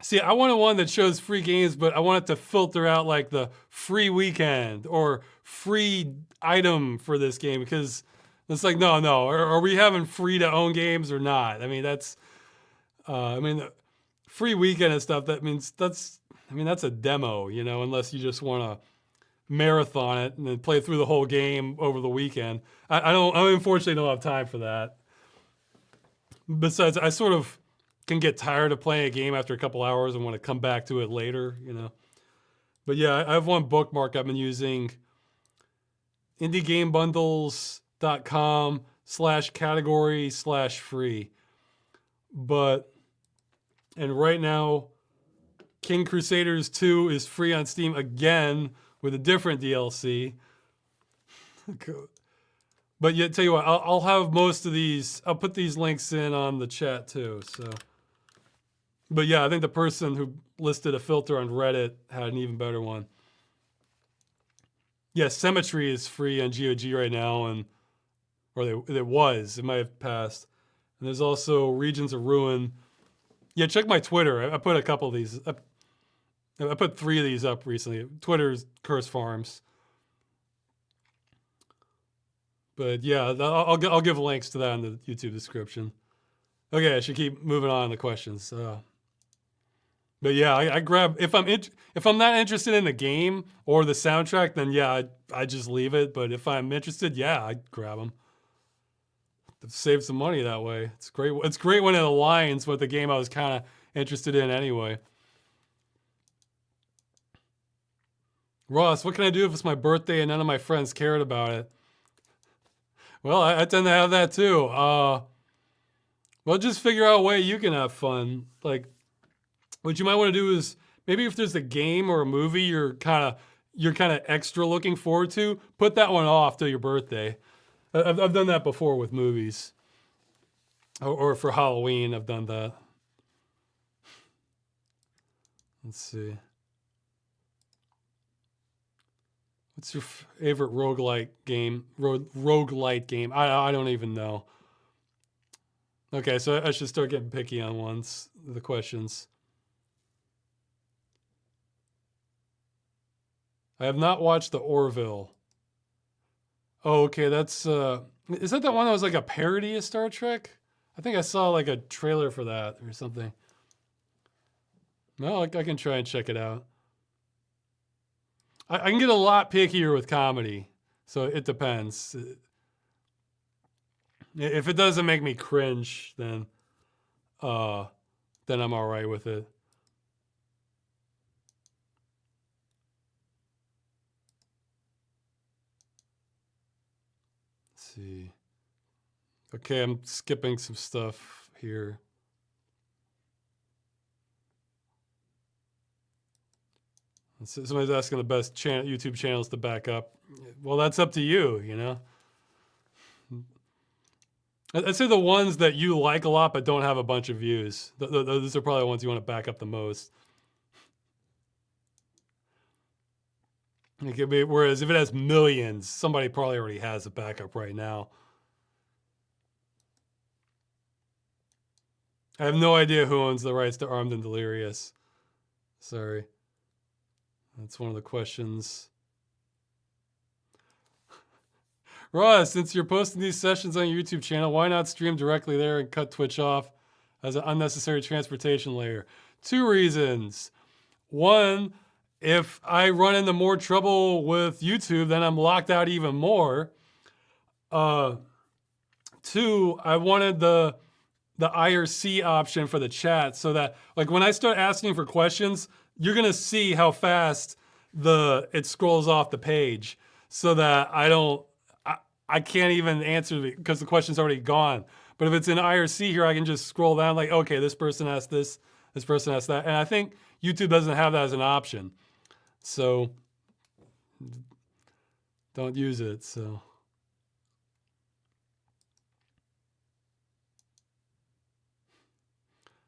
Speaker 1: see, I wanted one that shows free games, but I wanted to filter out like the free weekend or free item for this game, because it's like, no, are we having free to own games or not? I mean, that's, free weekend and stuff. That's a demo, unless you just want to marathon it and then play through the whole game over the weekend. I unfortunately don't have time for that. Besides, I sort of can get tired of playing a game after a couple hours and want to come back to it later, But yeah, I have one bookmark I've been using, indiegamebundles.com/category/free. And right now, King Crusaders 2 is free on Steam again with a different DLC. But yet, tell you what, I'll have most of these. I'll put these links in on the chat too. So, but yeah, I think the person who listed a filter on Reddit had an even better one. Yeah, Symmetry is free on GOG right now, it was. It might have passed. And there's also Regions of Ruin. Yeah, check my Twitter. I put a couple of these. I put 3 of these up recently. Twitter's Curse Farms. But yeah, I'll give links to that in the YouTube description. Okay, I should keep moving on to questions. But yeah, I grab, if I'm not interested in the game or the soundtrack, then yeah, I just leave it. But if I'm interested, yeah, I grab them. Save some money that way. It's great. It's great when it aligns with the game I was kind of interested in anyway. Ross, what can I do if it's my birthday and none of my friends cared about it? Well, I tend to have that too. Well, just figure out a way you can have fun. Like, what you might want to do is, maybe if there's a game or a movie you're kind of extra looking forward to, put that one off till your birthday. I've done that before with movies, or for Halloween I've done that. Let's see. What's your favorite roguelite game? Roguelite game? I don't even know. Okay, so I should start getting picky on the questions. I have not watched the Orville. Oh, okay, that's is that the one that was like a parody of Star Trek? I think I saw like a trailer for that or something. No, I can try and check it out. I can get a lot pickier with comedy, so it depends. If it doesn't make me cringe, uh, then I'm all right with it. Let's see. Okay, I'm skipping some stuff here. Somebody's asking the best YouTube channels to back up. Well, that's up to you, you know? I'd say the ones that you like a lot but don't have a bunch of views. Those are probably the ones you want to back up the most. Whereas if it has millions, somebody probably already has a backup right now. I have no idea who owns the rights to Armed and Delirious. Sorry. That's one of the questions. Ross, since you're posting these sessions on your YouTube channel, why not stream directly there and cut Twitch off as an unnecessary transportation layer? 2 reasons. 1, if I run into more trouble with YouTube, then I'm locked out even more. 2, I wanted the IRC option for the chat so that like when I start asking for questions, you're gonna see how fast it scrolls off the page so that I can't even answer because the question's already gone. But if it's in IRC here, I can just scroll down like, okay, this person asked this person asked that. And I think YouTube doesn't have that as an option. So don't use it, so.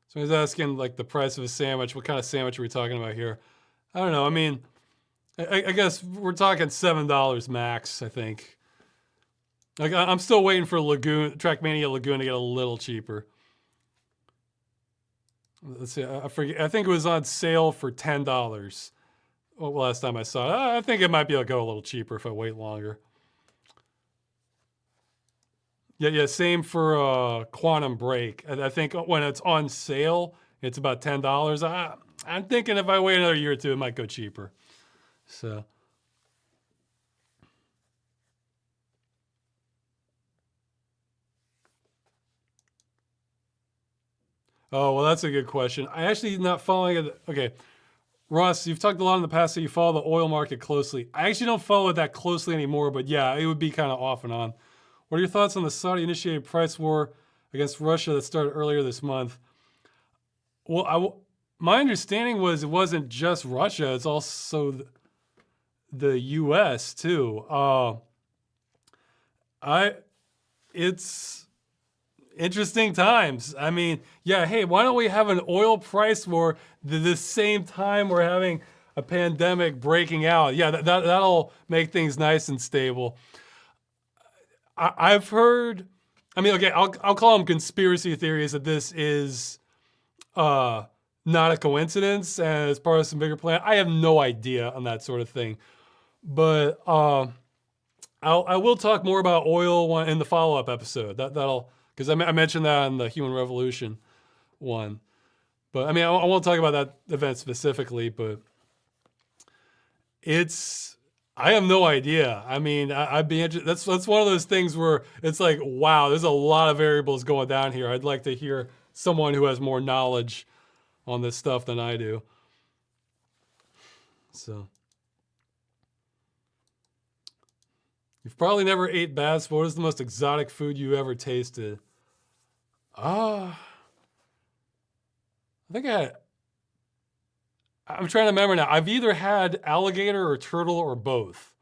Speaker 1: So he's asking like the price of a sandwich. What kind of sandwich are we talking about here? I don't know. I mean, I guess we're talking $7 max, I think. Like I'm still waiting for Trackmania Lagoon to get a little cheaper. Let's see. I forget. I think it was on sale for $10. Well, last time I saw it, I think it might be able to go a little cheaper if I wait longer. Yeah. Same for Quantum Break. I think when it's on sale, it's about $10. I'm thinking if I wait another year or two, it might go cheaper. So. Oh, well, that's a good question. I actually not following it. Okay. Ross, you've talked a lot in the past that you follow the oil market closely. I actually don't follow it that closely anymore, but yeah, it would be kind of off and on. What are your thoughts on the Saudi-initiated price war against Russia that started earlier this month? Well, my understanding was it wasn't just Russia; it's also the U.S. too. It's interesting times. I mean, yeah, hey, why don't we have an oil price war the same time we're having a pandemic breaking out? Yeah, that'll make things nice and stable. I've heard, I mean, okay, I'll call them conspiracy theories that this is not a coincidence and it's part of some bigger plan. I have no idea on that sort of thing. But I will talk more about oil in the follow-up episode. That'll because I mentioned that in the Human Revolution one. But I mean, I won't talk about that event specifically, but I have no idea. I mean, I'd be interested. That's one of those things where it's like, wow, there's a lot of variables going down here. I'd like to hear someone who has more knowledge on this stuff than I do. So. You've probably never ate bass. What is the most exotic food you ever tasted? I think I'm trying to remember now. I've either had alligator or turtle or both.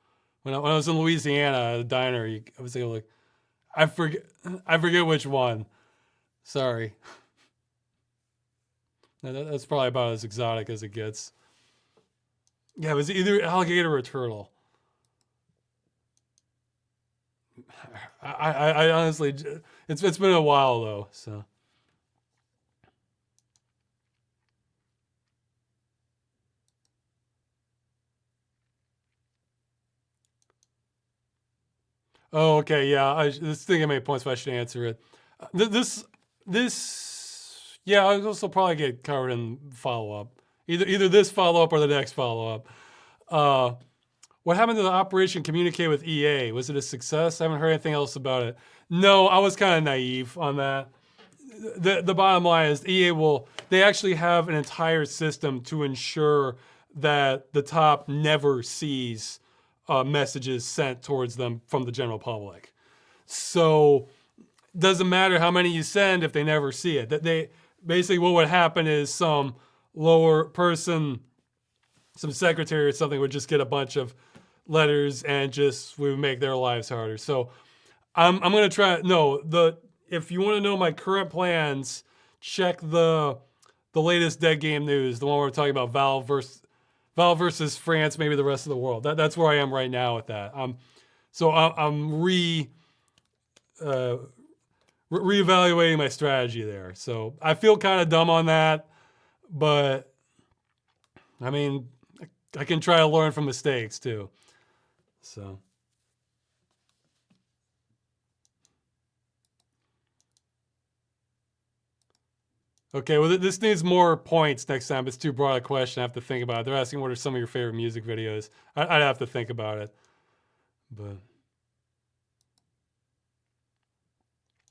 Speaker 1: When I was in Louisiana at a diner, I was like, I forget which one. Sorry. That's probably about as exotic as it gets. Yeah, it was either alligator or turtle. I honestly, it's been a while though, so. Oh, okay, yeah. This thing I made points, but I should answer it. This, yeah. This will probably get covered in follow up. Either this follow up or the next follow up. Uh, what happened to the Operation Communicate with EA? Was it a success? I haven't heard anything else about it. No, I was kind of naive on that. The bottom line is they actually have an entire system to ensure that the top never sees messages sent towards them from the general public. So doesn't matter how many you send if they never see it. That they basically what would happen is some lower person, some secretary or something would just get a bunch of letters and just we would make their lives harder. So I'm gonna try. No, if you want to know my current plans, check the latest Dead Game News, the one where we're talking about Valve versus France, maybe the rest of the world. That's where I am right now with that. So I'm reevaluating my strategy there. So I feel kind of dumb on that, but I mean, I can try to learn from mistakes too. So. Okay, well, this needs more points next time. It's too broad a question. I have to think about it. They're asking what are some of your favorite music videos. I'd have to think about it. But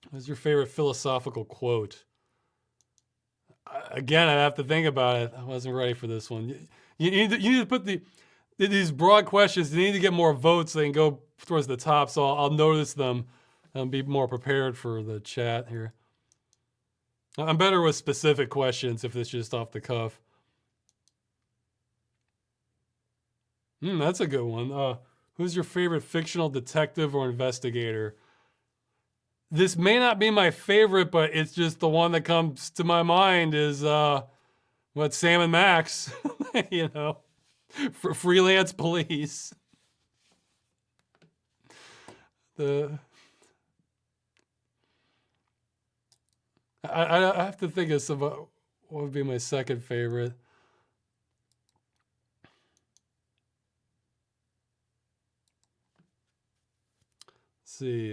Speaker 1: what's your favorite philosophical quote? Again, I'd have to think about it. I wasn't ready for this one. You need to put these broad questions. They need to get more votes so they can go towards the top. So I'll notice them and be more prepared for the chat here. I'm better with specific questions if it's just off the cuff. That's a good one. Who's your favorite fictional detective or investigator? This may not be my favorite, but it's just the one that comes to my mind is Sam and Max, you know, for freelance police. I have to think of what would be my second favorite. Let's see.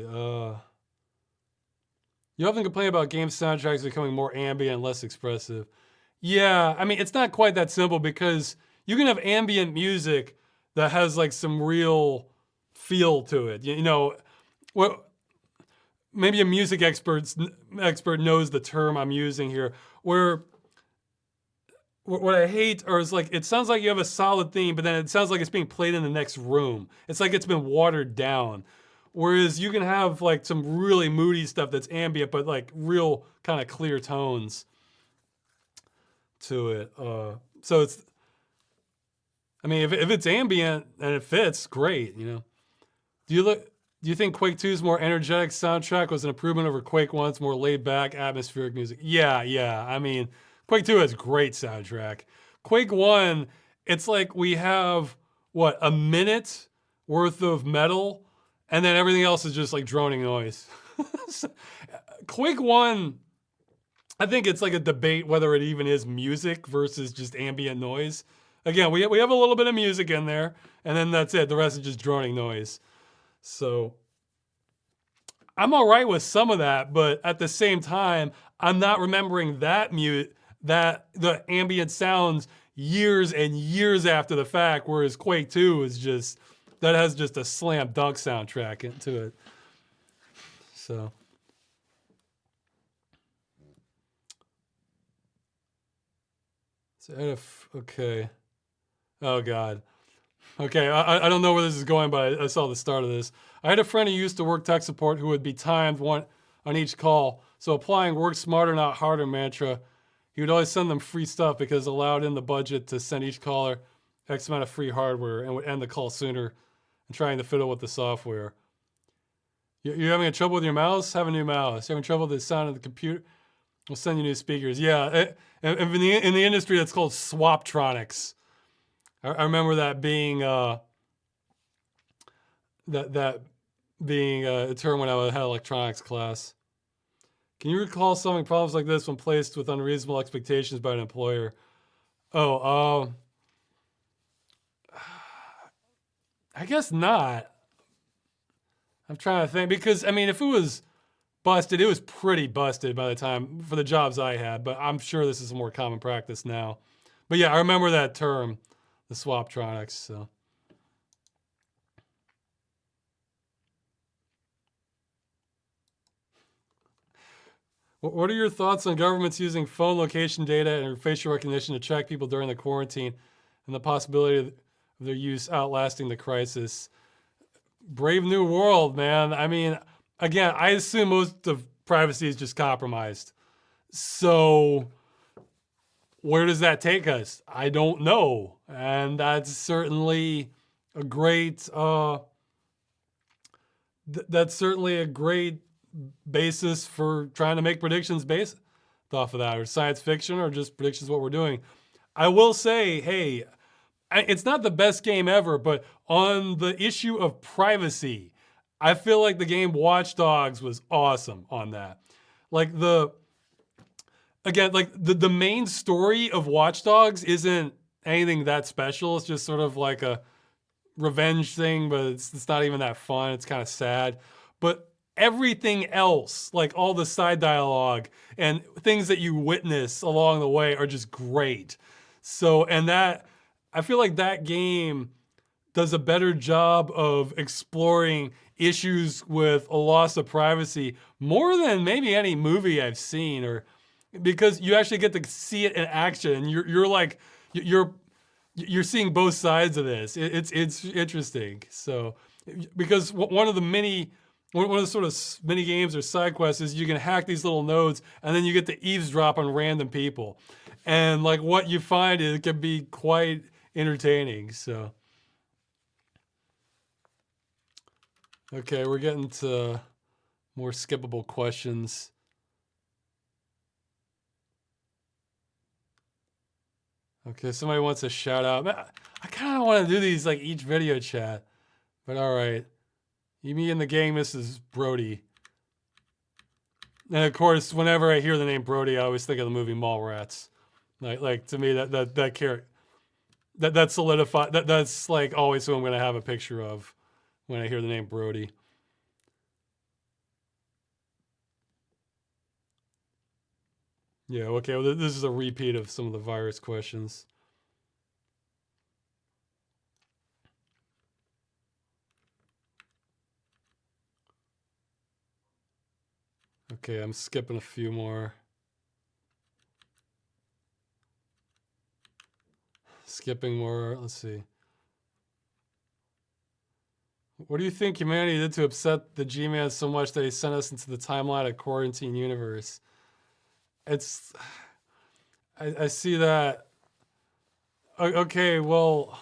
Speaker 1: You often complain about game soundtracks becoming more ambient and less expressive. Yeah, I mean, it's not quite that simple because you can have ambient music that has like some real feel to it. You know, well, maybe a music expert knows the term I'm using here. Where what I hate is like it sounds like you have a solid theme, but then it sounds like it's being played in the next room. It's like it's been watered down. Whereas you can have like some really moody stuff that's ambient, but like real kind of clear tones to it. So it's, I mean, if it's ambient and it fits, great. You know. Do you think Quake 2's more energetic soundtrack was an improvement over Quake 1's more laid back, atmospheric music? Yeah. I mean, Quake 2 has great soundtrack. Quake 1, it's like we have, what, a minute worth of metal, and then everything else is just like droning noise. Quake 1, I think it's like a debate whether it even is music versus just ambient noise. Again, we have a little bit of music in there, and then that's it. The rest is just droning noise. So I'm all right with some of that, but at the same time, I'm not remembering that the ambient sounds years and years after the fact, whereas Quake 2 is just, that has just a slam dunk soundtrack into it. So. Okay. Oh God. Okay, I don't know where this is going, but I saw the start of this. I had a friend who used to work tech support who would be timed one on each call. So applying work smarter, not harder mantra, he would always send them free stuff because it allowed in the budget to send each caller X amount of free hardware and would end the call sooner and trying to fiddle with the software. You're having trouble with your mouse? Have a new mouse. You're having trouble with the sound of the computer? We'll send you new speakers. Yeah, in the industry, that's called Swaptronics. I remember that being being a term when I had electronics class. Can you recall solving problems like this when placed with unreasonable expectations by an employer? Oh, I guess not. I'm trying to think because I mean, if it was busted, it was pretty busted by the time for the jobs I had. But I'm sure this is a more common practice now. But yeah, I remember that term, the swaptronics. So. What are your thoughts on governments using phone location data and facial recognition to track people during the quarantine and the possibility of their use outlasting the crisis? Brave new world, man. I mean, again, I assume most of privacy is just compromised. So where does that take us? I don't know. And that's certainly a great that's certainly a great basis for trying to make predictions based off of that, or science fiction, or just predictions of what we're doing. I will say, hey, it's not the best game ever, but on the issue of privacy, I feel like the game Watch Dogs was awesome on that. Like the main story of Watch Dogs isn't anything that special. It's just sort of like a revenge thing, but it's not even that fun. It's kind of sad. But everything else, like all the side dialogue and things that you witness along the way, are just great. So, and that, I feel like that game does a better job of exploring issues with a loss of privacy more than maybe any movie I've seen, or because you actually get to see it in action, and you're seeing both sides of this. It's interesting. So, because one of the sort of mini games or side quests is you can hack these little nodes, and then you get to eavesdrop on random people, and like what you find is it can be quite entertaining. So, okay, we're getting to more skippable questions. Okay, somebody wants a shout out. I kind of want to do these like each video chat, but all right. You mean the gang, Mrs. Brody. And of course, whenever I hear the name Brody, I always think of the movie Mallrats. Like to me, that character, that solidified. That's like always who I'm gonna have a picture of when I hear the name Brody. Yeah. Okay. Well, this is a repeat of some of the virus questions. Okay, I'm skipping a few more. Skipping more. Let's see. What do you think humanity did to upset the G-Man so much that he sent us into the timeline of Quarantine Universe? It's... I see that. Okay, well,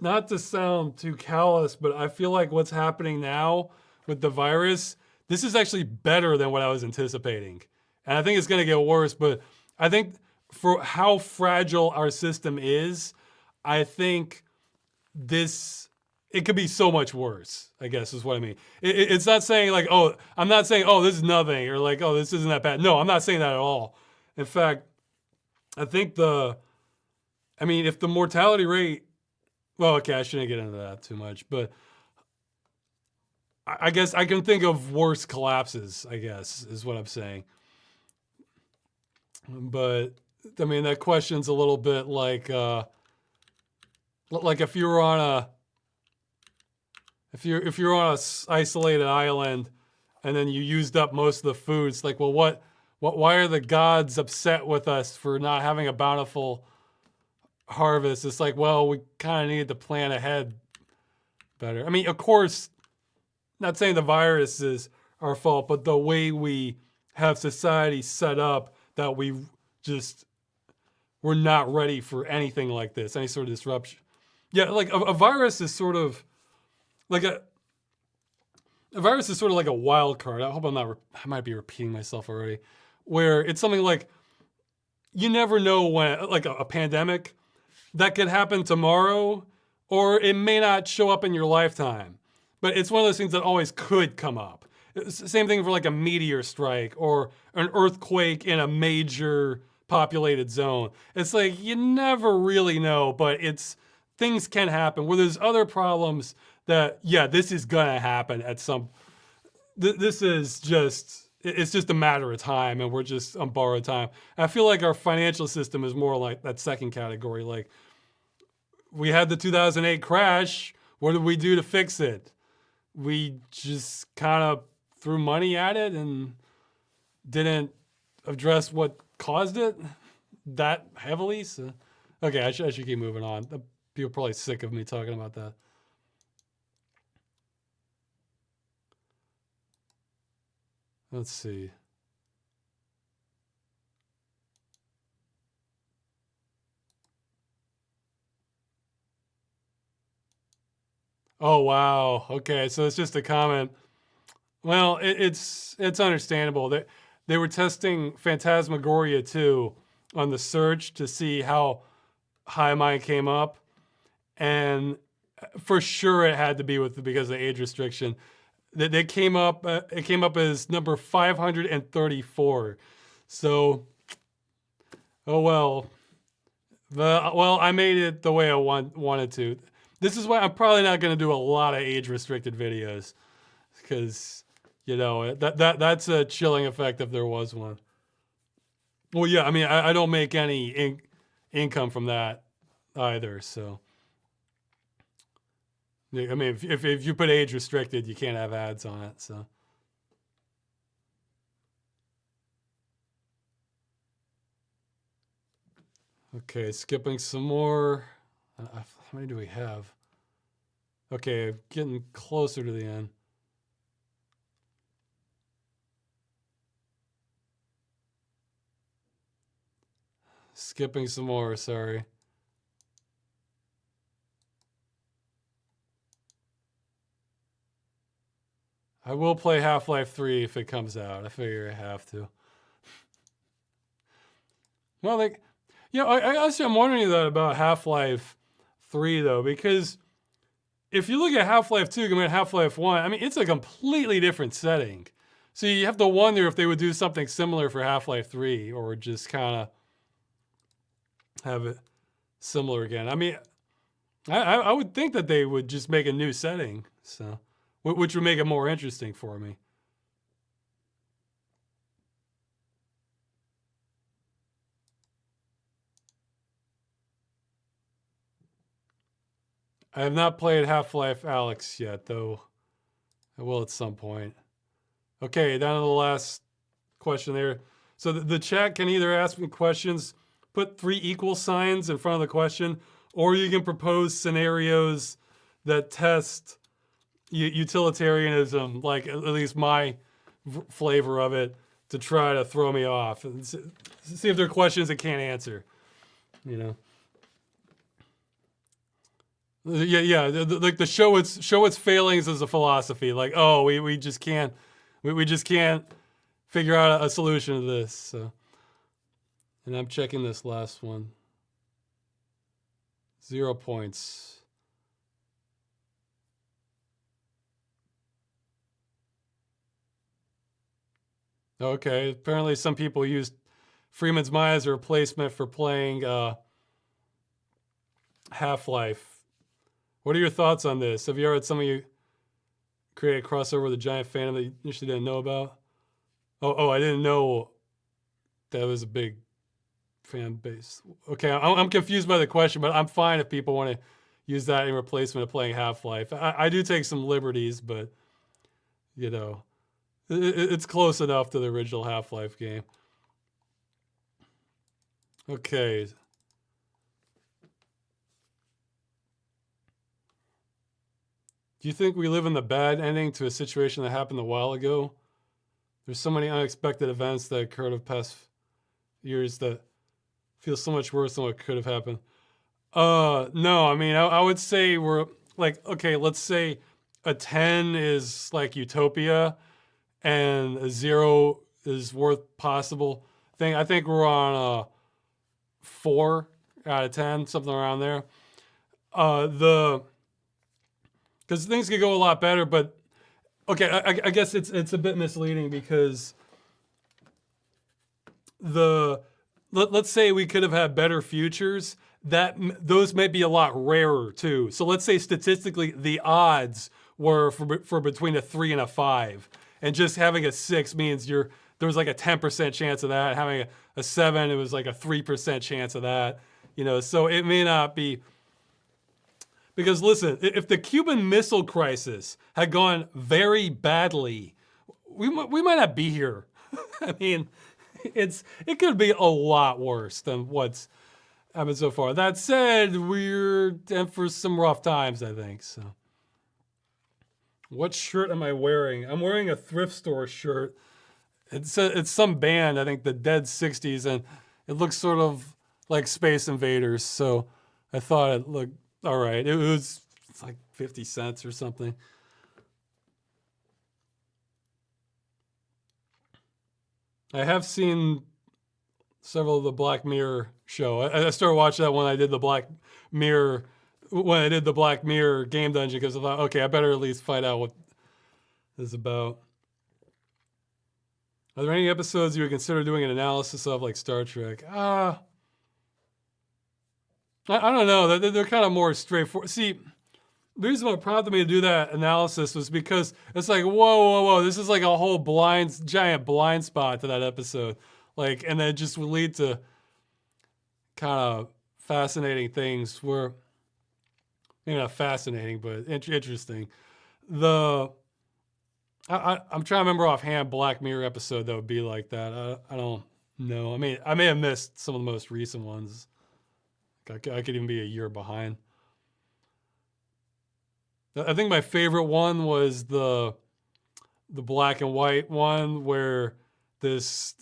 Speaker 1: not to sound too callous, but I feel like what's happening now with the virus, this is actually better than what I was anticipating. And I think it's going to get worse, but I think for how fragile our system is, I think it could be so much worse, I guess is what I mean. It's not saying like, oh, I'm not saying, oh, this is nothing, or like, oh, this isn't that bad. No, I'm not saying that at all. In fact, I think if the mortality rate, well, okay, I shouldn't get into that too much, but I guess I can think of worse collapses, I guess, is what I'm saying. But, I mean, that question's a little bit like if you were on if you're on a isolated island and then you used up most of the food, it's like, well, why are the gods upset with us for not having a bountiful harvest? It's like, well, we kind of needed to plan ahead better. I mean, of course, not saying the virus is our fault, but the way we have society set up, that we're not ready for anything like this, any sort of disruption. Yeah, like a virus is sort of like a virus is sort of like a wild card. I hope I might be repeating myself already, where it's something like you never know when, like a pandemic that could happen tomorrow, or it may not show up in your lifetime. But it's one of those things that always could come up. Same thing for like a meteor strike or an earthquake in a major populated zone. It's like you never really know, but things can happen. Where there's other problems that, yeah, this is gonna happen at some. This is just. It's just a matter of time, and we're just on borrowed time. I feel like our financial system is more like that second category. Like, we had the 2008 crash. What did we do to fix it? We just kind of threw money at it and didn't address what caused it that heavily. So, okay, I should keep moving on. People are probably sick of me talking about that. Let's see. Oh wow. Okay, so it's just a comment. Well, it's understandable that they were testing Phantasmagoria 2 on the search to see how high mine came up, and for sure it had to be because of the age restriction. That they came up. It came up as number 534. So, oh well. Well, I made it the way I wanted to. This is why I'm probably not going to do a lot of age restricted videos, because that's a chilling effect if there was one. Well, yeah, I mean, I don't make any income from that either. So, I mean, if you put age restricted, you can't have ads on it. So, okay, skipping some more. How many do we have? Okay, getting closer to the end. Skipping some more, sorry. I will play Half-Life 3 if it comes out. I figure I have to. Well, I'm wondering that about Half-Life 3 though, because if you look at Half-Life 2 compared to Half-Life 1, I mean, it's a completely different setting. So you have to wonder if they would do something similar for Half-Life 3 or just kind of have it similar again. I mean, I would think that they would just make a new setting, so which would make it more interesting for me. I have not played Half-Life Alyx yet, though I will at some point. Okay, down to the last question there. So the chat can either ask me questions, put 3 equal signs in front of the question, or you can propose scenarios that test utilitarianism, like at least my flavor of it, to try to throw me off and see if there are questions I can't answer. Yeah. Like the show its failings as a philosophy. Like, oh, we just can't figure out a solution to this. So, and I'm checking this last one. 0 points. Okay, apparently some people used Freeman's Mind as a replacement for playing Half-Life. What are your thoughts on this? Have you ever had some of you create a crossover with a giant fandom that you initially didn't know about? Oh, I didn't know that was a big fan base. Okay, I'm confused by the question, but I'm fine if people want to use that in replacement of playing Half-Life. I do take some liberties, but it's close enough to the original Half-Life game. Okay. Do you think we live in the bad ending to a situation that happened a while ago? There's so many unexpected events that occurred of past years that feel so much worse than what could have happened. No, I mean, I would say we're like, okay, let's say a 10 is like utopia and a 0 is worst possible thing. I think we're on a 4 out of 10, something around there. Because things could go a lot better, but okay, I guess it's a bit misleading because let's say we could have had better futures, those may be a lot rarer too. So let's say statistically the odds were for between a 3 and a 5, and just having a 6 means there was like a 10% chance of that. Having a 7, it was like a 3% chance of that. So it may not be, because listen, if the Cuban Missile Crisis had gone very badly, we might not be here. I mean, it could be a lot worse than what's happened so far. That said, we're in for some rough times, I think. So, what shirt am I wearing? I'm wearing a thrift store shirt. It's some band, I think the Dead 60s, and it looks sort of like Space Invaders. So I thought it looked all right. It's like 50 cents or something. I have seen several of the Black Mirror show. I started watching that when I did the Black Mirror game dungeon, because I thought, okay, I better at least find out what this is about. Are there any episodes you would consider doing an analysis of, like Star Trek? I don't know. They're kind of more straightforward. See, the reason what prompted me to do that analysis was because it's like, whoa. This is like a whole giant blind spot to that episode. Like, and then it just would lead to kind of fascinating things where, maybe not fascinating, but interesting. I'm trying to remember offhand Black Mirror episode that would be like that. I don't know. I mean, I may have missed some of the most recent ones. I could even be a year behind. I think my favorite one was the black and white one where this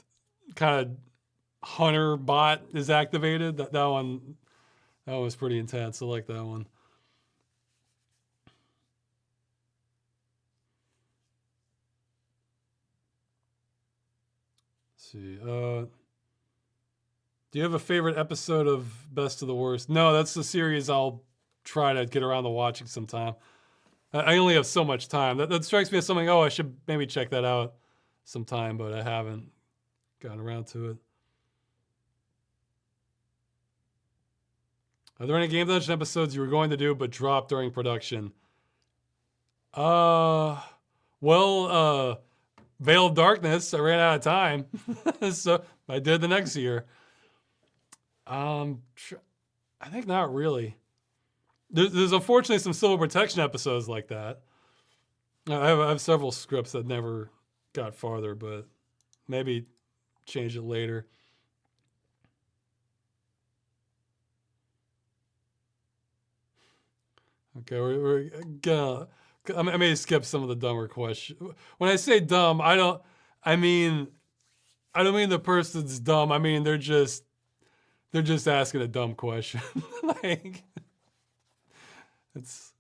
Speaker 1: kind of hunter bot is activated. That one was pretty intense. I like that one. Let's see. Do you have a favorite episode of Best of the Worst? No, that's the series I'll try to get around to watching sometime. I only have so much time. That strikes me as something, I should maybe check that out sometime, but I haven't gotten around to it. Are there any Game Dungeon episodes you were going to do but dropped during production? Veil of Darkness, I ran out of time. So I did the next year. I think not really. There's unfortunately some Civil Protection episodes like that. I have several scripts that never got farther, but maybe change it later. Okay, we're gonna. I may skip some of the dumber questions. When I say dumb, I don't mean the person's dumb. I mean they're just asking a dumb question. Like, it's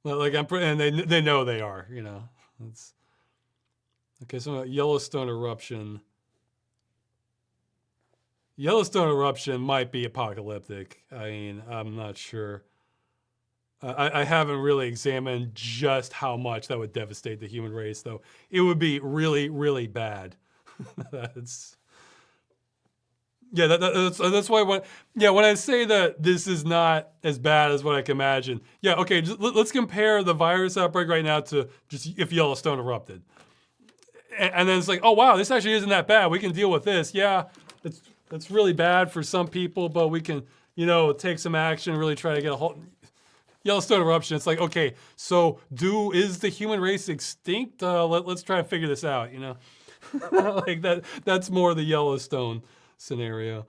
Speaker 1: like and they know they are. It's okay. So Yellowstone eruption. Yellowstone eruption might be apocalyptic. I mean, I'm not sure. I haven't really examined just how much that would devastate the human race, though. It would be really, really bad. That's why when I say that this is not as bad as what I can imagine. Yeah, okay, let's compare the virus outbreak right now to just if Yellowstone erupted. And then it's like, oh wow, this actually isn't that bad. We can deal with this. Yeah, it's really bad for some people, but we can, take some action and really try to get a whole Yellowstone eruption. It's like, okay, so is the human race extinct? Let's try to figure this out, like that's more the Yellowstone scenario.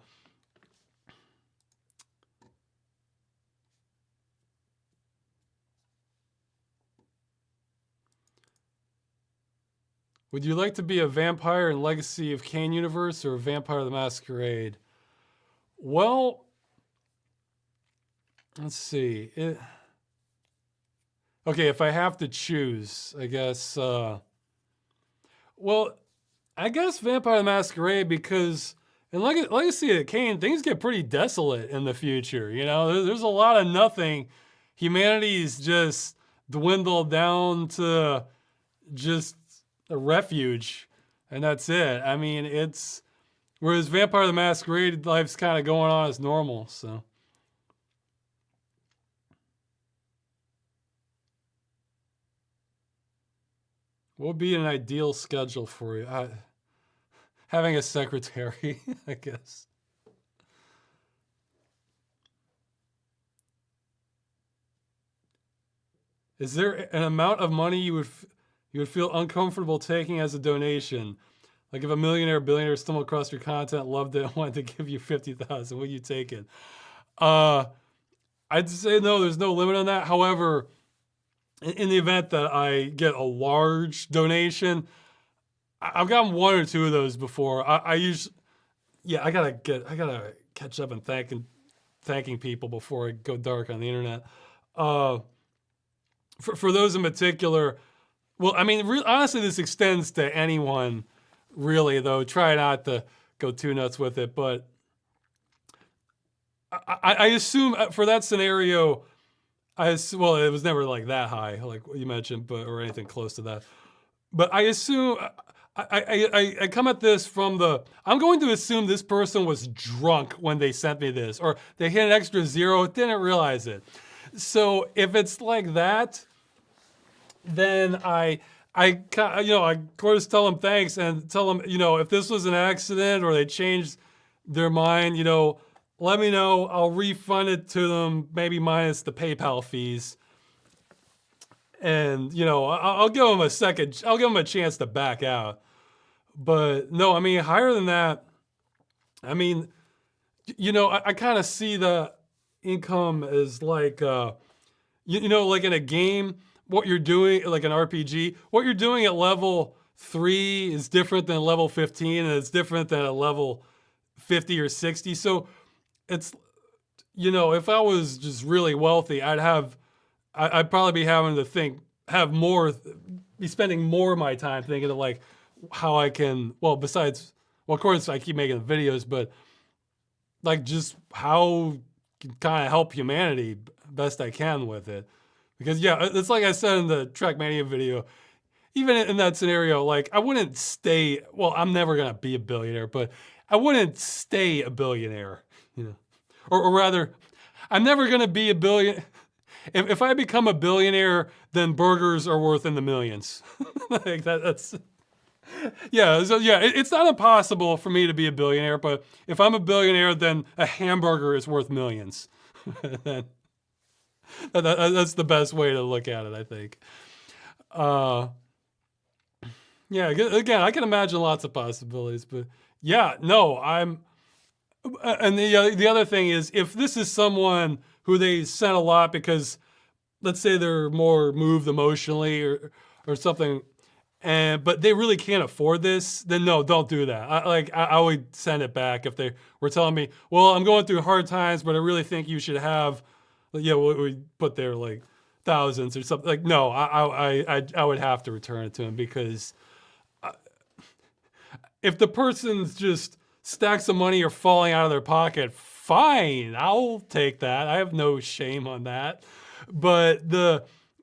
Speaker 1: Would you like to be a vampire in Legacy of Kain universe or a Vampire the Masquerade? Well, let's see. Okay, if I have to choose, I guess. I guess Vampire the Masquerade, because in Legacy of Kain, things get pretty desolate in the future. There's a lot of nothing. Humanity's just dwindled down to just a refuge, and that's it. I mean, it's Whereas Vampire the Masquerade life's kind of going on as normal. So what would be an ideal schedule for you? Having a secretary, I guess. Is there an amount of money you would feel uncomfortable taking as a donation? Like if a millionaire or billionaire stumbled across your content, loved it, and wanted to give you 50,000, would you take it? Uh, I'd say no. There's no limit on that. However, in the event that I get a large donation, I've gotten one or two of those before. I usually, yeah, I gotta catch up and thanking people before I go dark on the internet. Uh, for those in particular, well, I mean, honestly, this extends to anyone, really. Though, try not to go too nuts with it. But I assume for that scenario, well, it was never like that high, like you mentioned, but or anything close to that. But I assume I come at this from I'm going to assume this person was drunk when they sent me this, or they hit an extra zero, didn't realize it. So if it's like that, then I of course tell them thanks and tell them, if this was an accident or they changed their mind, let me know. I'll refund it to them, maybe minus the PayPal fees. And, I'll give them I'll give them a chance to back out. But no, I mean, higher than that, I mean, I kind of see the income as like, like in a game, what you're doing, like an RPG, what you're doing at level 3 is different than level 15, and it's different than at level 50 or 60. So it's, if I was just really wealthy, I'd probably be having to be spending more of my time thinking of like how I can, besides, of course I keep making videos, but like just how kind of help humanity best I can with it. Because yeah, it's like I said in the Trackmania video, even in that scenario, like I wouldn't stay, I'm never going to be a billionaire, but I wouldn't stay a billionaire, or rather, I'm never going to be a billion. If I become a billionaire, then burgers are worth in the millions. Like that's, yeah. So yeah, it's not impossible for me to be a billionaire, but if I'm a billionaire, then a hamburger is worth millions. That's the best way to look at it, I think. Yeah, again, I can imagine lots of possibilities, but yeah, no, and the other thing is, if this is someone who they sent a lot because, let's say they're more moved emotionally or something, but they really can't afford this, then no, don't do that. I would send it back if they were telling me, well, I'm going through hard times, but I really think you should have, what we put there, like thousands or something. Like, no, I would have to return it to him, because if the person's just stacks of money are falling out of their pocket, fine, I'll take that. I have no shame on that. But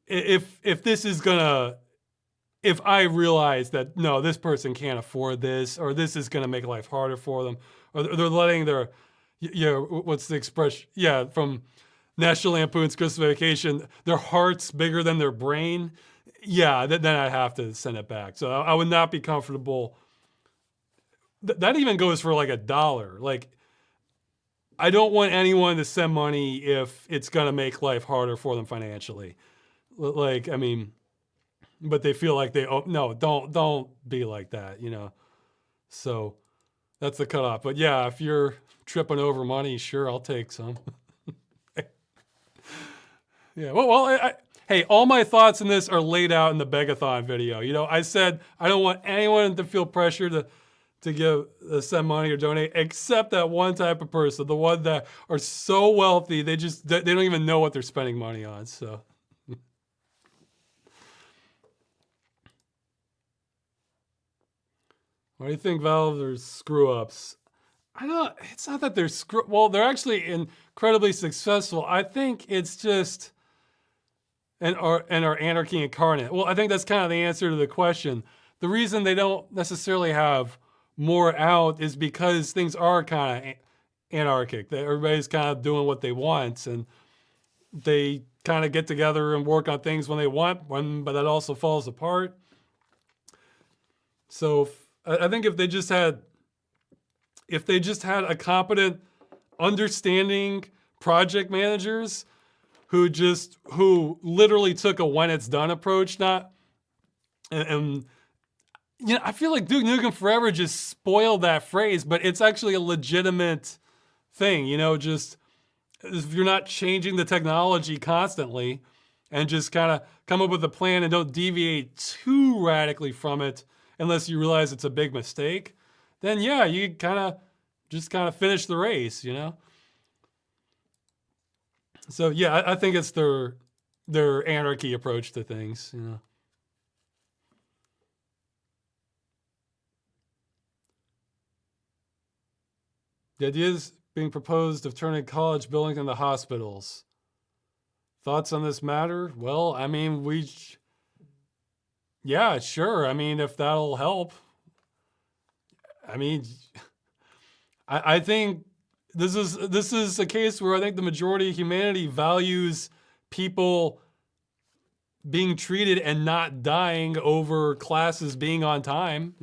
Speaker 1: if this is gonna, if I realize that no, this person can't afford this, or this is gonna make life harder for them, or they're letting their, what's the expression? Yeah, from National Lampoon's Christmas Vacation, their heart's bigger than their brain. Yeah, then I have to send it back. So I would not be comfortable. That even goes for like $1. Like, I don't want anyone to send money if it's gonna make life harder for them financially. Like, I mean, but they feel like no, don't be like that, So that's the cutoff. But yeah, if you're tripping over money, sure, I'll take some. Yeah, hey, all my thoughts in this are laid out in the Begathon video. I said I don't want anyone to feel pressure to send money or donate, except that one type of person, the one that are so wealthy they don't even know what they're spending money on. So. Why do you think Valve are screw ups? It's not that they're they're actually incredibly successful. I think it's just our anarchy incarnate. Well, I think that's kind of the answer to the question. The reason they don't necessarily have more out is because things are kind of anarchic. That everybody's kind of doing what they want, and they kind of get together and work on things when they want, but that also falls apart. So I think if they just had a competent, understanding project managers who literally took a when it's done approach, not and I feel like Duke Nukem Forever just spoiled that phrase, but it's actually a legitimate thing. Just if you're not changing the technology constantly, and just kind of come up with a plan and don't deviate too radically from it, unless you realize it's a big mistake, then yeah, you just finish the race. So yeah, I think it's their anarchy approach to things. The idea is being proposed of turning college buildings into hospitals. Thoughts on this matter? Well, I mean, yeah, sure. I mean, if that'll help. I mean, I think this is a case where I think the majority of humanity values people being treated and not dying over classes being on time.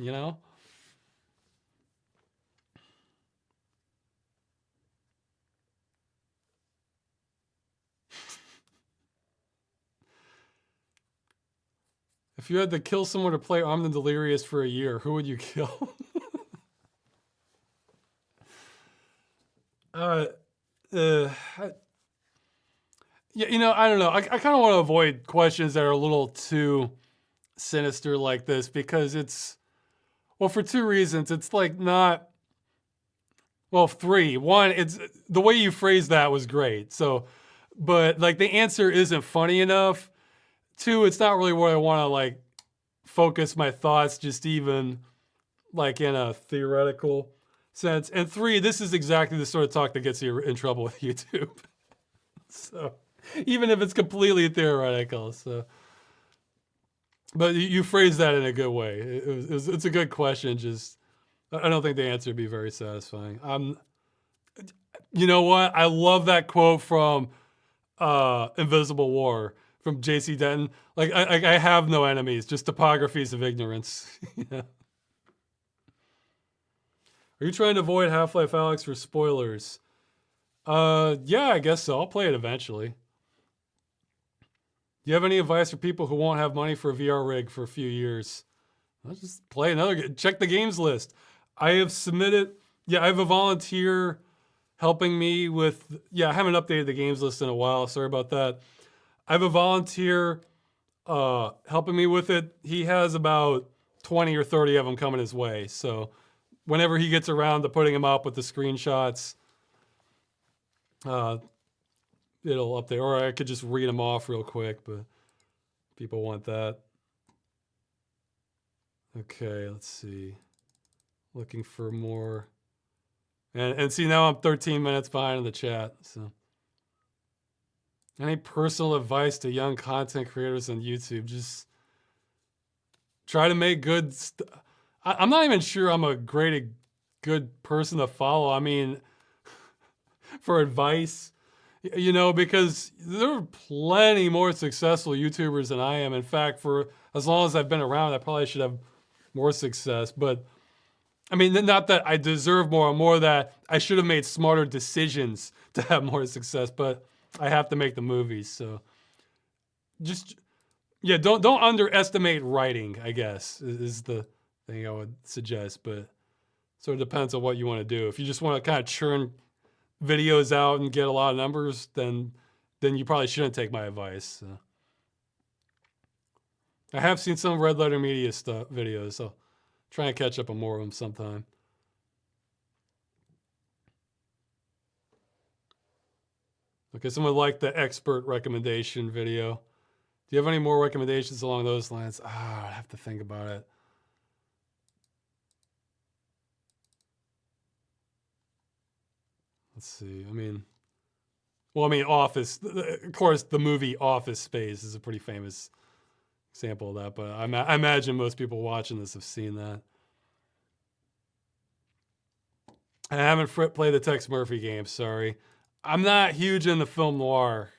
Speaker 1: If you had to kill someone to play Armed and Delirious for a year, who would you kill? uh, uh, yeah, I don't know. I kind of want to avoid questions that are a little too sinister like this, because well, for two reasons. It's like not, well, three. One, it's the way you phrased that was great. So, but like the answer isn't funny enough. Two, it's not really where I want to like focus my thoughts, just even like in a theoretical sense. And three, this is exactly the sort of talk that gets you in trouble with YouTube. So even if it's completely theoretical. So, but you phrased that in a good way. It's a good question. Just I don't think the answer would be very satisfying. You know what? I love that quote from Invisible War from J.C. Denton. Like I have no enemies, just topographies of ignorance. Yeah. Are you trying to avoid Half-Life Alyx for spoilers? Yeah, I guess so. I'll play it eventually. Do you have any advice for people who won't have money for a VR rig for a few years? I'll just play another. Check the games list. I have submitted. Yeah, I have a volunteer helping me with. Yeah, I haven't updated the games list in a while. Sorry about that. I have a volunteer helping me with it. He has about 20 or 30 of them coming his way. So whenever he gets around to putting them up with the screenshots, it'll update. Or I could just read them off real quick, but people want that. Okay, let's see. Looking for more. And see, now I'm 13 minutes behind in the chat. So, any personal advice to young content creators on YouTube? Just try to make good I'm not even sure I'm a good person to follow. I mean, for advice, because there are plenty more successful YouTubers than I am. In fact, for as long as I've been around, I probably should have more success. But I mean, not that I deserve more that I should have made smarter decisions to have more success, but I have to make the movies. So just, yeah, don't underestimate writing, I guess, is the thing I would suggest. But so it depends on what you want to do. If you just want to kind of churn videos out and get a lot of numbers, then you probably shouldn't take my advice. So. I have seen some Red Letter Media stuff videos, so try and catch up on more of them sometime. Okay, someone liked the expert recommendation video. Do you have any more recommendations along those lines? I have to think about it. Let's see. Office. Of course, the movie Office Space is a pretty famous example of that, but I imagine most people watching this have seen that. I haven't played the Tex Murphy game. Sorry, I'm not huge into film noir,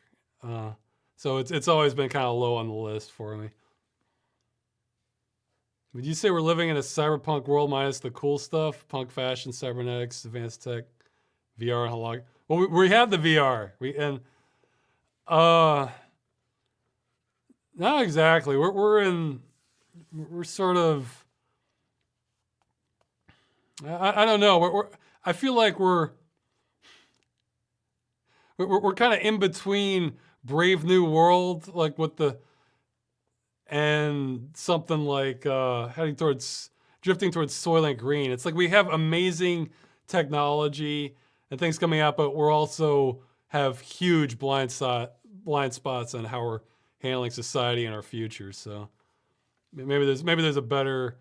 Speaker 1: so it's always been kind of low on the list for me. Would you say we're living in a cyberpunk world minus the cool stuff? Punk fashion, cybernetics, advanced tech, VR, and holog. Well, we have the VR. Uh, not exactly. We're sort of. I don't know. I feel like we're kind of in between Brave New World, like with the, and something like drifting towards Soylent Green. It's like we have amazing technology and things coming out, but we're also have huge blind spots on how we're handling society and our future. So maybe there's a better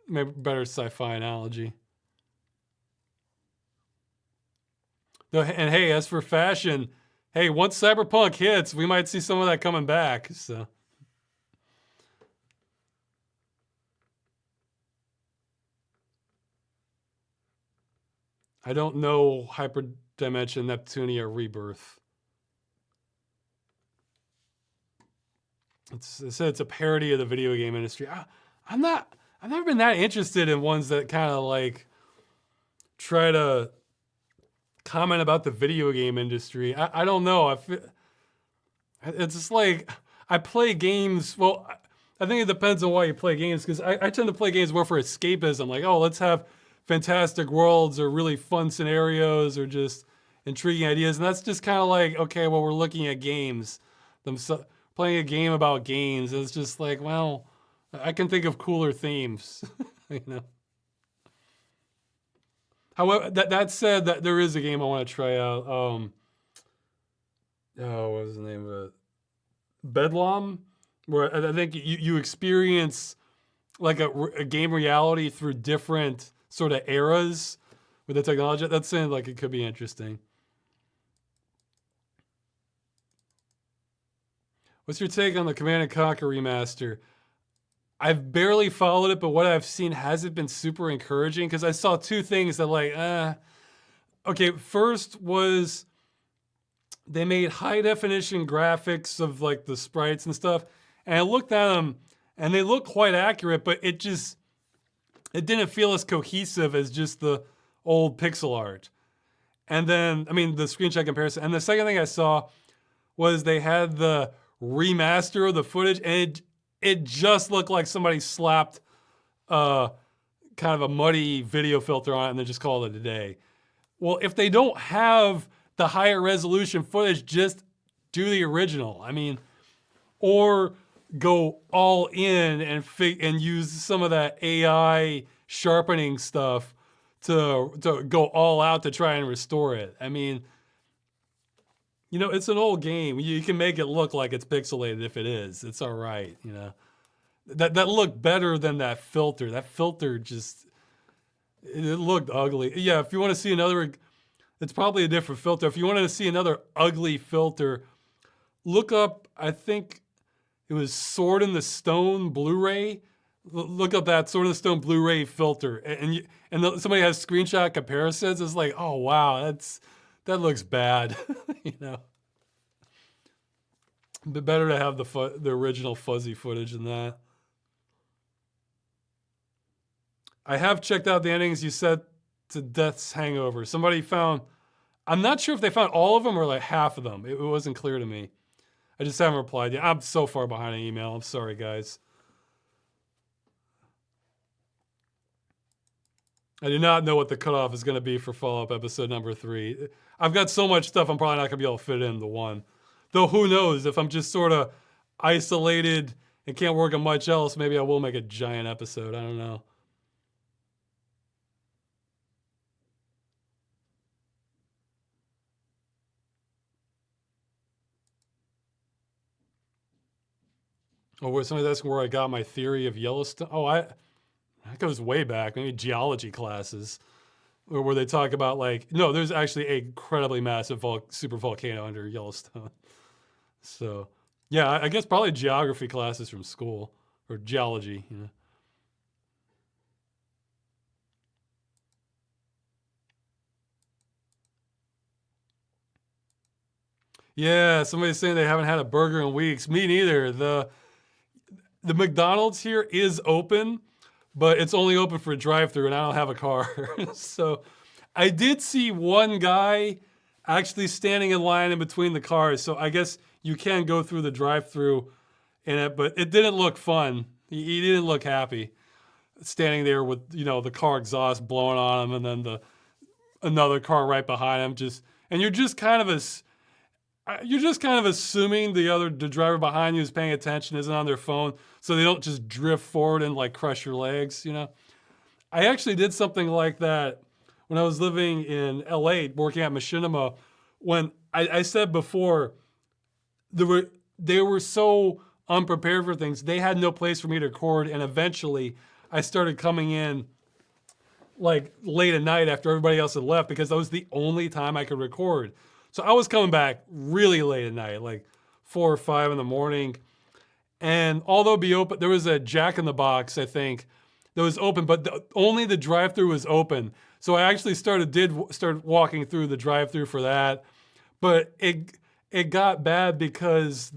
Speaker 1: maybe better sci-fi analogy. And hey, as for fashion, hey, once Cyberpunk hits, we might see some of that coming back. So. I don't know Hyperdimension Neptunia Rebirth. It said it's a parody of the video game industry. I've never been that interested in ones that kind of like try to comment about the video game industry. I don't know. It's just like I play games. Well, I think it depends on why you play games, because I tend to play games more for escapism. Like, oh, let's have fantastic worlds or really fun scenarios or just intriguing ideas. And that's just kind of like, okay, well, we're looking at games. Playing a game about games. It's just like, well, I can think of cooler themes. You know. However, that said, that there is a game I want to try out. Oh, what was the name of it? Bedlam, where I think you experience like a game reality through different sort of eras with the technology. That sounds like it could be interesting. What's your take on the Command & Conquer remaster? I've barely followed it, but what I've seen hasn't been super encouraging, because I saw two things that like, okay, first was they made high definition graphics of like the sprites and stuff, and I looked at them and they look quite accurate, but it didn't feel as cohesive as just the old pixel art. And then, I mean, the screenshot comparison. And the second thing I saw was they had the remaster of the footage, and it just looked like somebody slapped kind of a muddy video filter on it and then just called it a day. Well, if they don't have the higher resolution footage, just do the original. I mean, or go all in and use some of that AI sharpening stuff to go all out to try and restore it. I mean, you know, it's an old game. You can make it look like it's pixelated if it is. It's all right, you know. That looked better than that filter. That filter just, it looked ugly. Yeah, if you want to see another, it's probably a different filter. If you wanted to see another ugly filter, look up, I think it was Sword in the Stone Blu-ray. Look up that Sword in the Stone Blu-ray filter. Somebody has screenshot comparisons. It's like, oh, wow, that looks bad, you know. But better to have the original fuzzy footage than that. I have checked out the endings you said to Death's Hangover. Somebody found, I'm not sure if they found all of them or like half of them. It wasn't clear to me. I just haven't replied yet. I'm so far behind an email. I'm sorry, guys. I do not know what the cutoff is going to be for follow-up episode number 3. I've got so much stuff, I'm probably not going to be able to fit it into one. Though who knows, if I'm just sort of isolated and can't work on much else, maybe I will make a giant episode. I don't know. Oh, where somebody's asking where I got my theory of Yellowstone. Oh, that goes way back. Maybe geology classes, or where they talk about like, no, there's actually an incredibly massive super volcano under Yellowstone. So, yeah, I guess probably geography classes from school, or geology, you know. Yeah, somebody's saying they haven't had a burger in weeks. Me neither. The McDonald's here is open, but it's only open for a drive-through, and I don't have a car. So I did see one guy actually standing in line in between the cars. So I guess you can go through the drive-through in it, but it didn't look fun. He didn't look happy standing there with, the car exhaust blowing on him, and then another car right behind him. And you're just kind of assuming the driver behind you is paying attention, isn't on their phone, so they don't just drift forward and like crush your legs. I actually did something like that when I was living in LA, working at Machinima. When I said before, they were so unprepared for things, they had no place for me to record, and eventually I started coming in like late at night after everybody else had left, because that was the only time I could record. So I was coming back really late at night, like 4 or 5 in the morning. And although be open, there was a Jack in the Box, I think, that was open, but only the drive-through was open. So I actually started walking through the drive-through for that. But it got bad because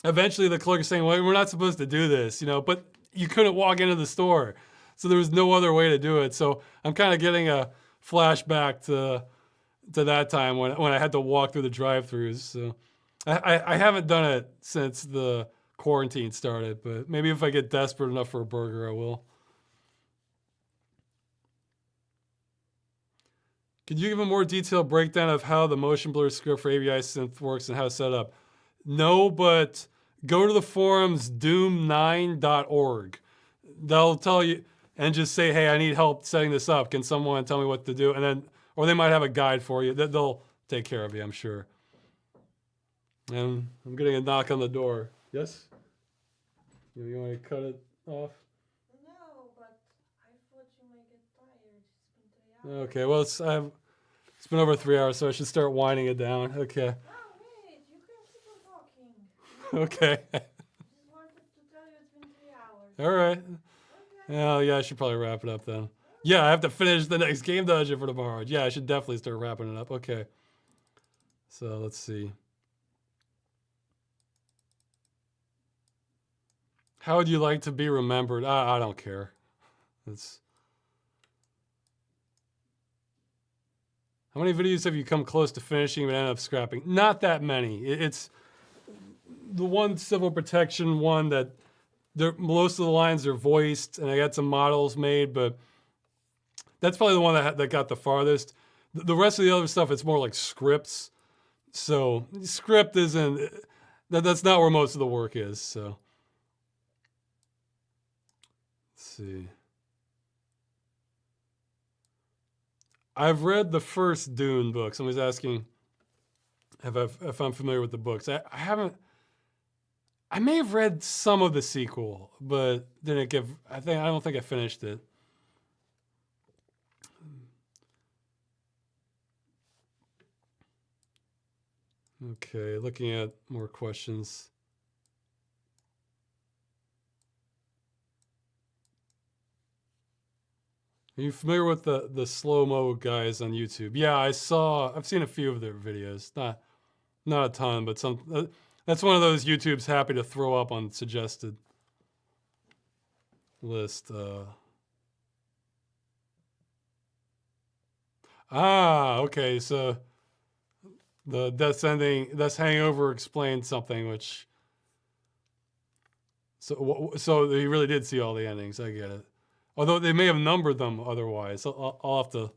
Speaker 1: eventually the clerk is saying, well, we're not supposed to do this, but you couldn't walk into the store. So there was no other way to do it. So I'm kind of getting a flashback to that time when I had to walk through the drive-throughs. So I haven't done it since the quarantine started, but maybe if I get desperate enough for a burger, I will. Could you give a more detailed breakdown of how the motion blur script for AVI synth works and how it's set up? No, but go to the forums doom9.org. They'll tell you, and just say, hey, I need help setting this up. Can someone tell me what to do? And then, or they might have a guide for you. They'll take care of you, I'm sure. And I'm getting a knock on the door. Yes? You want to cut it off?
Speaker 2: No, but I thought you might get tired. It's been 3 hours.
Speaker 1: Okay, well, it's been over 3 hours, so I should start winding it down. Okay.
Speaker 2: Oh, wait, you can keep on talking.
Speaker 1: Okay.
Speaker 2: I just wanted to tell you it's been 3 hours.
Speaker 1: All right.
Speaker 2: Okay.
Speaker 1: Oh, yeah, I should probably wrap it up then. Yeah, I have to finish the next game dungeon for tomorrow. Yeah, I should definitely start wrapping it up. Okay. So let's see. How would you like to be remembered? I don't care. How many videos have you come close to finishing but ended up scrapping? Not that many. It's the one civil protection one that most of the lines are voiced, and I got some models made, but that's probably the one that got the farthest. The rest of the other stuff, it's more like scripts. So script isn't, that's not where most of the work is, so. Let's see. I've read the first Dune book. Somebody's asking if I'm familiar with the books. I haven't. I may have read some of the sequel, but didn't give. I don't think I finished it. Okay, looking at more questions. Are you familiar with the slow-mo guys on YouTube? Yeah, I've seen a few of their videos. Not a ton, but some. That's one of those YouTube's happy to throw up on suggested list. Okay, so the Death's Hangover explained something, which. So he really did see all the endings. I get it. Although they may have numbered them otherwise. I'll have to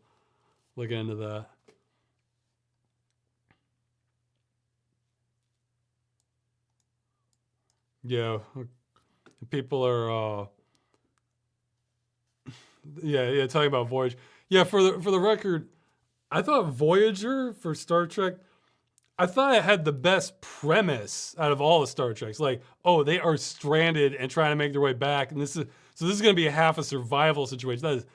Speaker 1: look into that. Yeah, people are yeah, talking about Voyager. Yeah, for the record, I thought Voyager for Star Trek, I thought it had the best premise out of all the Star Treks. Like, oh, they are stranded and trying to make their way back, and this is going to be half a survival situation. That is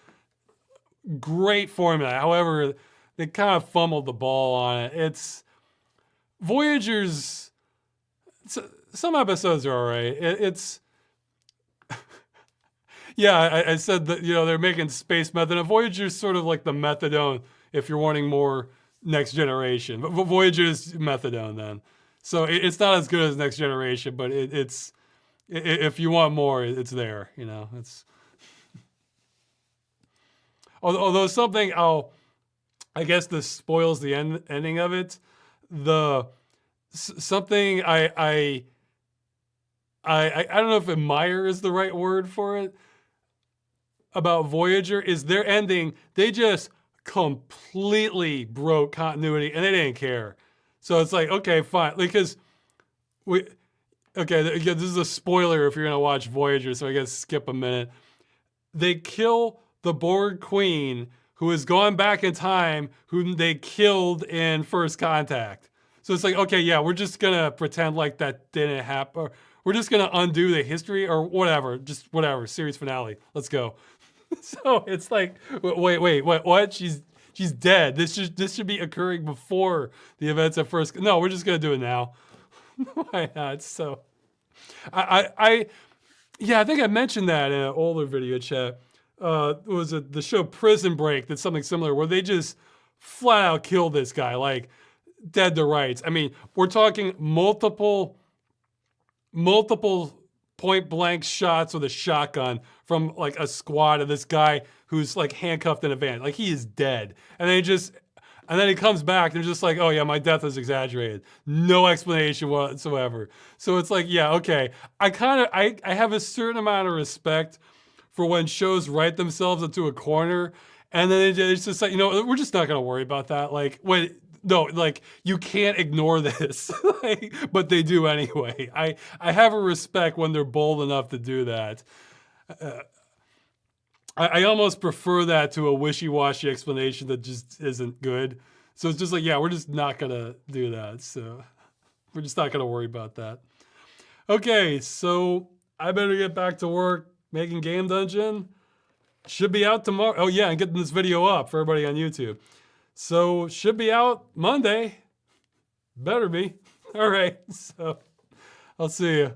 Speaker 1: great formula. However, they kind of fumbled the ball on it. It's Voyager's. Some episodes are all right. It's yeah. I said that they're making space method. And Voyager's sort of like the methadone if you're wanting more Next Generation. But Voyager is methadone then. So it's not as good as Next Generation, but it's if you want more, it's there. You know, it's although something I guess this spoils the ending of it. The something I don't know if admire is the right word for it about Voyager is their ending. They just completely broke continuity and they didn't care. So it's like, okay, fine. Because okay, again, this is a spoiler if you're going to watch Voyager, so I guess skip a minute. They kill the Borg Queen who has gone back in time, whom they killed in First Contact. So it's like, okay, yeah, we're just going to pretend like that didn't happen. Or we're just going to undo the history or whatever. Just whatever. Series finale. Let's go. So it's like, wait, what? She's dead. This should be occurring before the events of First. No, we're just going to do it now. Why not? So yeah, I think I mentioned that in an older video chat. Was it the show Prison Break did something similar where they just flat out killed this guy, like dead to rights. I mean, we're talking multiple point blank shots with a shotgun from like a squad of this guy who's like handcuffed in a van. Like he is dead. And then he comes back and they're just like, oh yeah, my death is exaggerated. No explanation whatsoever. So it's like, yeah, okay. I have a certain amount of respect for when shows write themselves into a corner and then it's just like, you know, we're just not going to worry about that. Like, wait, no, like you can't ignore this, like, but they do anyway. I have a respect when they're bold enough to do that. I almost prefer that to a wishy-washy explanation that just isn't good. So it's just like, yeah, we're just not going to do that. So we're just not going to worry about that. Okay, so I better get back to work making Game Dungeon. Should be out tomorrow. Oh yeah, and getting this video up for everybody on YouTube. So should be out Monday. Better be. All right, so I'll see you.